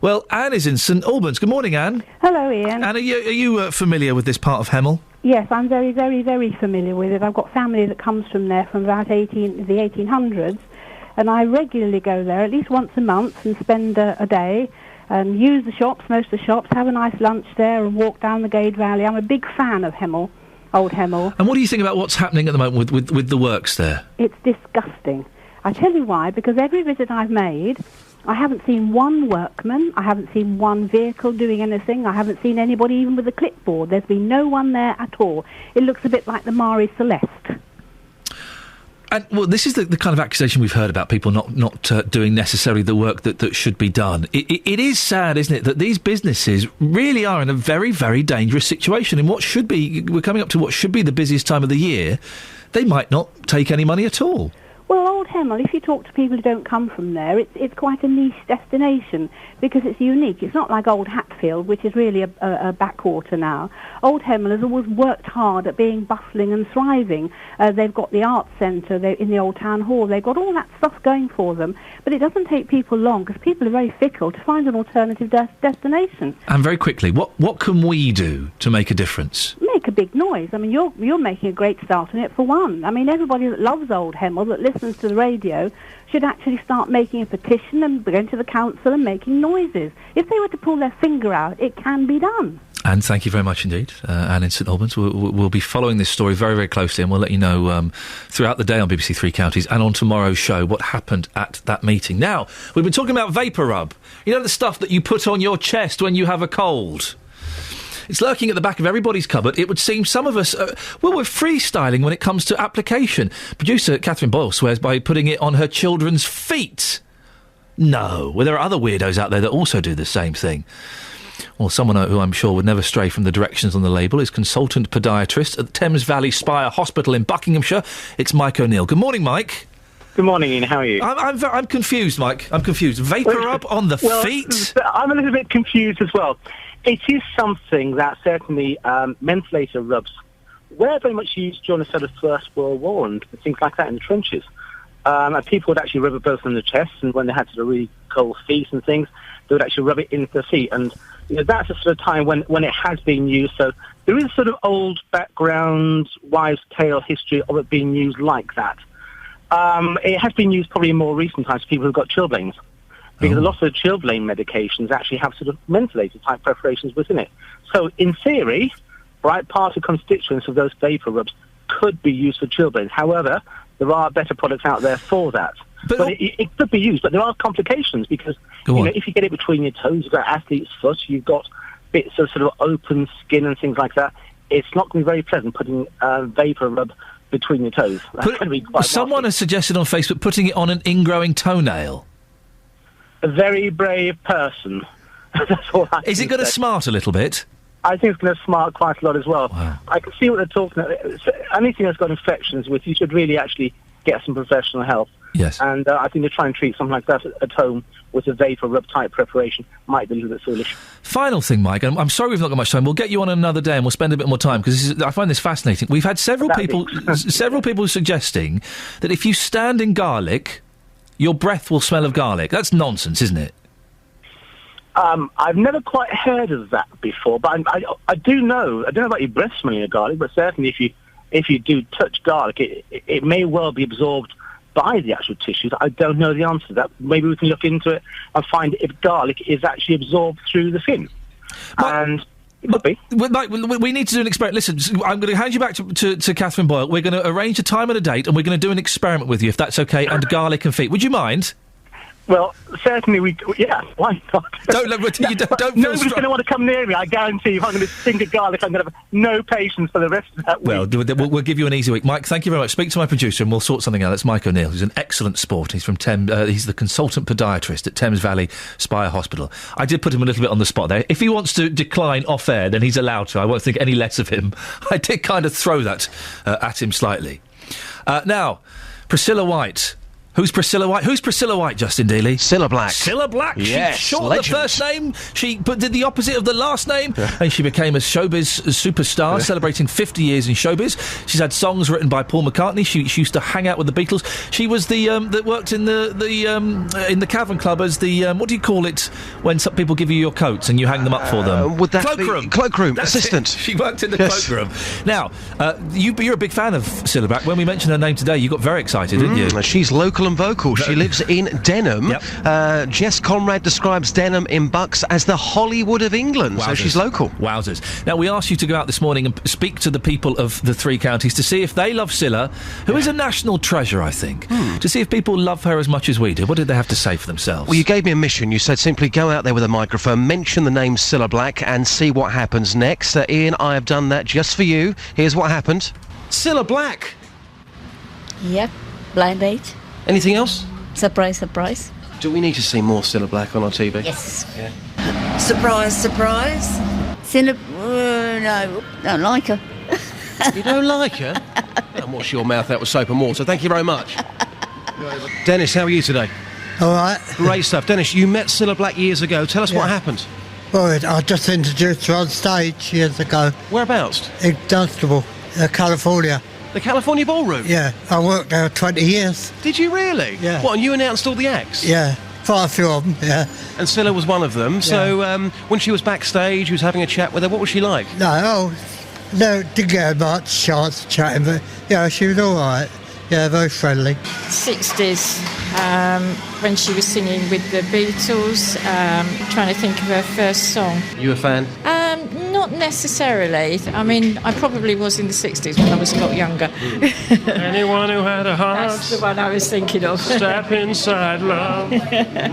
Well, Anne is in St Albans. Good morning, Anne. Hello, Ian. Anne, are you familiar with this part of Hemel? Yes, I'm very, very, very familiar with it. I've got family that comes from there from about the 1800s. And I regularly go there at least once a month and spend a day and use the shops, most of the shops, have a nice lunch there and walk down the Gade Valley. I'm a big fan of Hemel, Old Hemel. And what do you think about what's happening at the moment with the works there? It's disgusting. I tell you why, because every visit I've made, I haven't seen one workman, I haven't seen one vehicle doing anything, I haven't seen anybody even with a clipboard. There's been no one there at all. It looks a bit like the Mare Celeste. And, well, this is the kind of accusation we've heard about people not doing necessarily the work that should be done. It is sad, isn't it, that these businesses really are in a very, very dangerous situation. In what should be, we're coming up to what should be the busiest time of the year, they might not take any money at all. Well, Old Hemel, if you talk to people who don't come from there, it's quite a niche destination because it's unique. It's not like Old Hatfield, which is really a backwater now. Old Hemel has always worked hard at being bustling and thriving. They've got the arts centre in the old town hall. They've got all that stuff going for them. But it doesn't take people long because people are very fickle to find an alternative destination. And very quickly, what can we do to make a difference? Make a big noise. I mean, you're making a great start on it for one. I mean, everybody that loves Old Hemel, that listens to the radio, should actually start making a petition and going to the council and making noises. If they were to pull their finger out, it can be done. And thank you very much indeed, Anne in St Albans. We'll be following this story very, very closely, and we'll let you know throughout the day on BBC Three Counties and on tomorrow's show what happened at that meeting. Now, we've been talking about Vapor Rub. You know, the stuff that you put on your chest when you have a cold? It's lurking at the back of everybody's cupboard. It would seem some of us, we're freestyling when it comes to application. Producer Catherine Boyle swears by putting it on her children's feet. No. Well, there are other weirdos out there that also do the same thing. Well, someone who I'm sure would never stray from the directions on the label is consultant podiatrist at the Thames Valley Spire Hospital in Buckinghamshire. It's Mike O'Neill. Good morning, Mike. Good morning, Ian. How are you? I'm confused, Mike. I'm confused. Vapor rub on the feet? I'm a little bit confused as well. It is something that certainly mentholator rubs were very much used during the sort of First World War and things like that in the trenches. And people would actually rub it both on the chest, and when they had sort of really cold feet and things, they would actually rub it into the feet. And you know, that's a sort of time when it has been used. So there is sort of old background, wives' tale history of it being used like that. It has been used probably in more recent times for people who've got chilblains. Because a lot of the chilblain medications actually have sort of mentholated type preparations within it. So in theory, right, part of constituents of those vapor rubs could be used for chilblains. However, there are better products out there for that. But it could be used, but there are complications because if you get it between your toes, you've got athlete's foot, you've got bits of sort of open skin and things like that. It's not going to be very pleasant putting vapor rub between your toes. That's going to be quite Someone has suggested on Facebook putting it on an ingrowing toenail. a very brave person. That's all I Is it going to smart a little bit? I think it's going to smart quite a lot as well. Wow. I can see what they're talking about. Anything that's got infections with, you should really actually get some professional help. Yes. And I think to try and treat something like that at home with a vapor rub-type preparation might be a little bit foolish. Final thing, Mike, and I'm sorry we've not got much time. We'll get you on another day and we'll spend a bit more time, because I find this fascinating. We've had several people suggesting that if you stand in garlic, your breath will smell of garlic. That's nonsense, isn't it? I've never quite heard of that before, but I do know. I don't know about your breath smelling of garlic, but certainly if you do touch garlic, it may well be absorbed by the actual tissues. I don't know the answer to that. Maybe we can look into it and find if garlic is actually absorbed through the skin. And it could be. Mike, we need to do an experiment. Listen, I'm going to hand you back to Catherine Boyle. We're going to arrange a time and a date, and we're going to do an experiment with you, if that's okay, and garlic and feet. Would you mind? Well, certainly yeah, why not? Don't nobody's going to want to come near me, I guarantee you. If I'm going to stink of garlic, I'm going to have no patience for the rest of that week. Well, we'll give you an easy week. Mike, thank you very much. Speak to my producer and we'll sort something out. That's Mike O'Neill, who's an excellent sport. He's from he's the consultant podiatrist at Thames Valley Spire Hospital. I did put him a little bit on the spot there. If he wants to decline off-air, then he's allowed to. I won't think any less of him. I did kind of throw that at him slightly. Now, Priscilla White. Who's Priscilla White? Who's Priscilla White, Justin Dealey? Cilla Black. Cilla Black? Yes, she shortened the first name, she did the opposite of the last name, and she became a showbiz superstar, celebrating 50 years in showbiz. She's had songs written by Paul McCartney. She used to hang out with the Beatles. She was the that worked in the Cavern Club as the what do you call it when some people give you your coats and you hang them up for them? Would that cloakroom? Be cloakroom That's assistant. She worked in the cloakroom. Now, you're a big fan of Cilla Black. When we mentioned her name today, you got very excited, didn't you? She's local and vocal. She lives in Denham. Yep. Jess Conrad describes Denham in Bucks as the Hollywood of England. Wowzers. So she's local. Wowzers. Now, we asked you to go out this morning and speak to the people of the three counties to see if they love Cilla, who is a national treasure, I think, to see if people love her as much as we do. What did they have to say for themselves? Well, you gave me a mission. You said simply go out there with a microphone, mention the name Cilla Black and see what happens next. Iain, I have done that just for you. Here's what happened. Cilla Black. Yep. Blind date. Anything else? Surprise, surprise. Do we need to see more Cilla Black on our TV? Yes. Yeah. Surprise, surprise. Cilla... no, don't like her. You don't like her? Don't wash your mouth out with soap and water. Thank you very much. Dennis, how are you today? All right. Great stuff. Dennis, you met Cilla Black years ago. Tell us what happened. Well, I just introduced her on stage years ago. Whereabouts? In Dunstable, California. The California Ballroom? Yeah, I worked there 20 years. Did you really? Yeah. What, and you announced all the acts? Yeah, quite a few of them, yeah. And Cilla was one of them. Yeah. So when she was backstage, you was having a chat with her, what was she like? No, didn't get much chance of chatting, but yeah, she was all right. Yeah, very friendly. 60s, when she was singing with the Beatles, trying to think of her first song. You a fan? Not necessarily. I mean, I probably was in the 60s when I was a lot younger. Anyone who had a heart. That's the one I was thinking of. Step inside, love.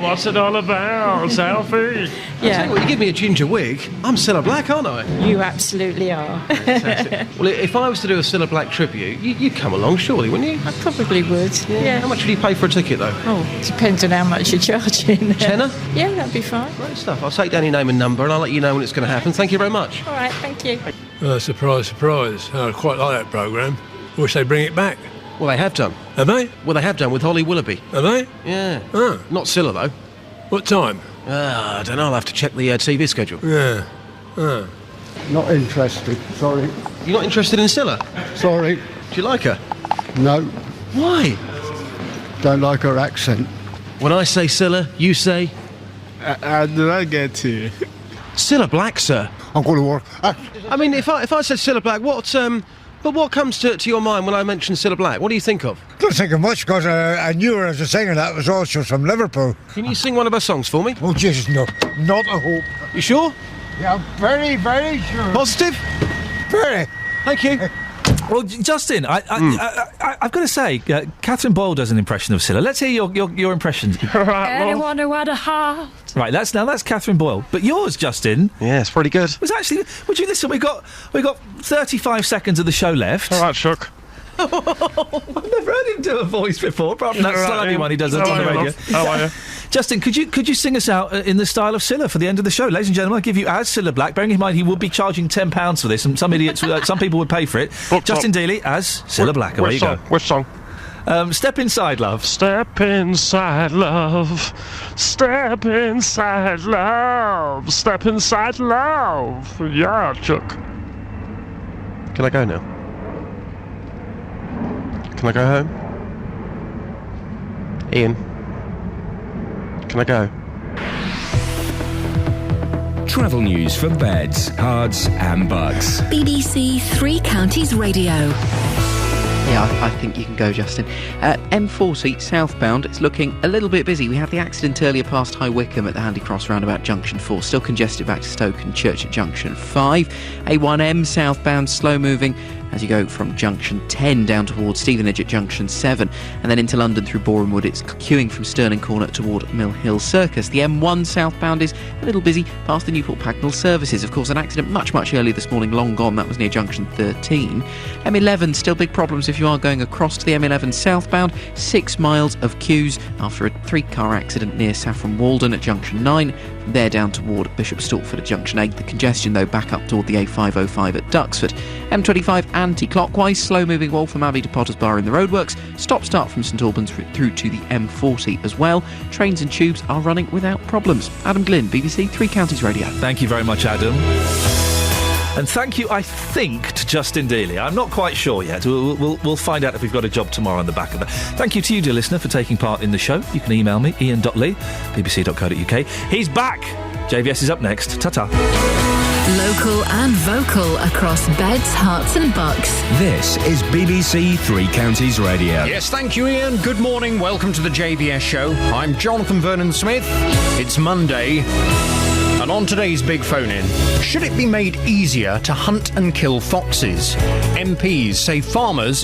What's it all about, Alfie? Yeah. You give me a ginger wig, I'm Cilla Black, aren't I? You absolutely are. Well, if I was to do a Cilla Black tribute, you'd come along, surely, wouldn't you? I probably would, yeah. How much would you pay for a ticket, though? Oh, depends on how much you're charging. Tenner? Yeah, that'd be fine. Great stuff. I'll take down your name and number and I'll let you know when it's going to happen. Thank you very much. All right, thank you. Surprise, surprise. I quite like that programme. Wish they'd bring it back. Well, they have done. Have they? Well, they have done with Holly Willoughby. Have they? Yeah. Oh. Not Cilla, though. What time? I don't know. I'll have to check the TV schedule. Yeah. Oh. Not interested, sorry. You're not interested in Cilla? Sorry. Do you like her? No. Why? Don't like her accent. When I say Cilla, you say... How did I get to? Cilla Black, sir. I'm going to work. I mean, if I said Cilla Black, what comes to your mind when I mention Cilla Black? What do you think of? Don't think of much, because I knew her as a singer that was also from Liverpool. Can you sing one of her songs for me? Oh, Jesus, no. Not a hope. You sure? Yeah, I'm very, very sure. Positive? Very. Thank you. Well, Justin, I've got to say, Catherine Boyle does an impression of Cilla. Let's hear your impression. Anyone who had a heart. Right, that's Catherine Boyle. But yours, Justin... Yeah, it's pretty good. Was actually... Would you listen? We got 35 seconds of the show left. All right, Chuck. I've never heard him do a voice before, apart from that slimy one he does on the radio. How are you? Justin, could you sing us out in the style of Cilla for the end of the show? Ladies and gentlemen, I give you as Cilla Black, bearing in mind he would be charging £10 for this, and some idiots, some people would pay for it. Justin Dealey as Cilla Black. Away you go. Which song? Step Inside Love. Step inside love. Step inside love. Step inside love. Yeah, Chuck. Can I go now? Can I go home? Ian? Can I go? Travel news for beds, cards and bugs. BBC Three Counties Radio. Yeah, I think you can go, Justin. M40 southbound, it's looking a little bit busy. We had the accident earlier past High Wycombe at the Handy Cross roundabout junction 4. Still congested back to Stoke and Church at junction 5. A1M southbound, slow moving as you go from junction 10 down towards Stevenage at junction 7. And then into London through Boreham Wood. It's queuing from Stirling Corner toward Mill Hill Circus. The M1 southbound is a little busy past the Newport Pagnell services. Of course, an accident much earlier this morning, long gone. That was near junction 13. M11, still big problems if you are going across to the M11 southbound. 6 miles of queues after a 3-car accident near Saffron Walden at junction 9. From there down toward Bishop Stortford at junction 8. The congestion, though, back up toward the A505 at Duxford. M25 anti-clockwise, slow-moving Waltham Abbey to Potters Bar in the roadworks. Stop-start from St Albans through to the M40 as well. Trains and tubes are running without problems. Adam Glynn, BBC Three Counties Radio. Thank you very much, Adam. And thank you, I think, to Justin Dealey. I'm not quite sure yet. We'll find out if we've got a job tomorrow on the back of that. Thank you to you, dear listener, for taking part in the show. You can email me, ian.lee, bbc.co.uk. He's back! JVS is up next. Ta-ta. Local and vocal across beds, hearts and bucks. This is BBC Three Counties Radio. Yes, thank you, Ian. Good morning. Welcome to the JVS show. I'm Jonathan Vernon-Smith. It's Monday. And on today's Big Phone-In, should it be made easier to hunt and kill foxes? MPs say farmers